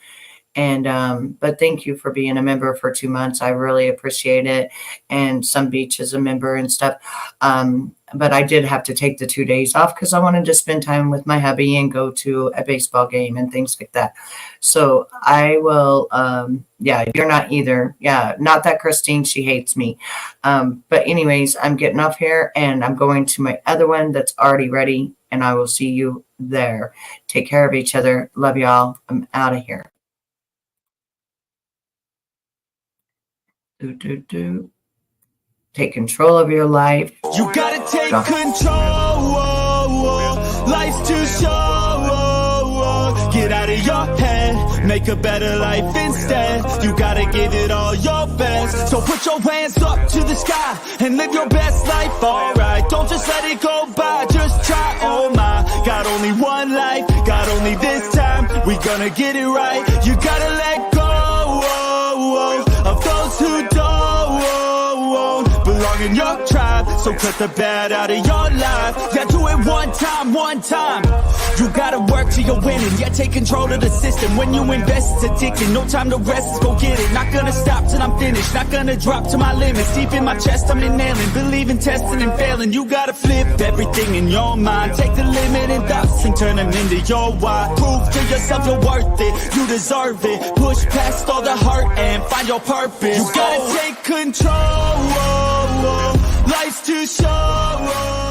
And but thank you for being a member for 2 months. I really appreciate it. And Some Beach is a member and stuff. But I did have to take the 2 days off because I wanted to spend time with my hubby and go to a baseball game and things like that. So I will, you're not either. Yeah, not that Christine, she hates me. But anyways, I'm getting off here and I'm going to my other one that's already ready, and I will see you there. Take care of each other. Love y'all. I'm out of here. Take control of your life. You gotta take control. Life Life's too short. Get out of your head, make a better life instead. You gotta give it all your best. So put your hands up to the sky and live your best life, alright. Don't just let it go by, just try, oh my. Got only one life, got only this time. We gonna get it right. You gotta let go of those who don't belong in your tribe. So cut the bad out of your life. Yeah, do it one time, one time. You gotta work till you're winning. Yeah, take control of the system. When you invest, it's addicting. No time to rest, let's go get it. Not gonna stop till I'm finished. Not gonna drop to my limits. Deep in my chest, I'm inhaling. Believe in testing and failing. You gotta flip everything in your mind. Take the limiting thoughts and turn them into your why. Prove to yourself you're worth it. You deserve it. Push past all the hurt and find your purpose. You gotta take control. Life's too short.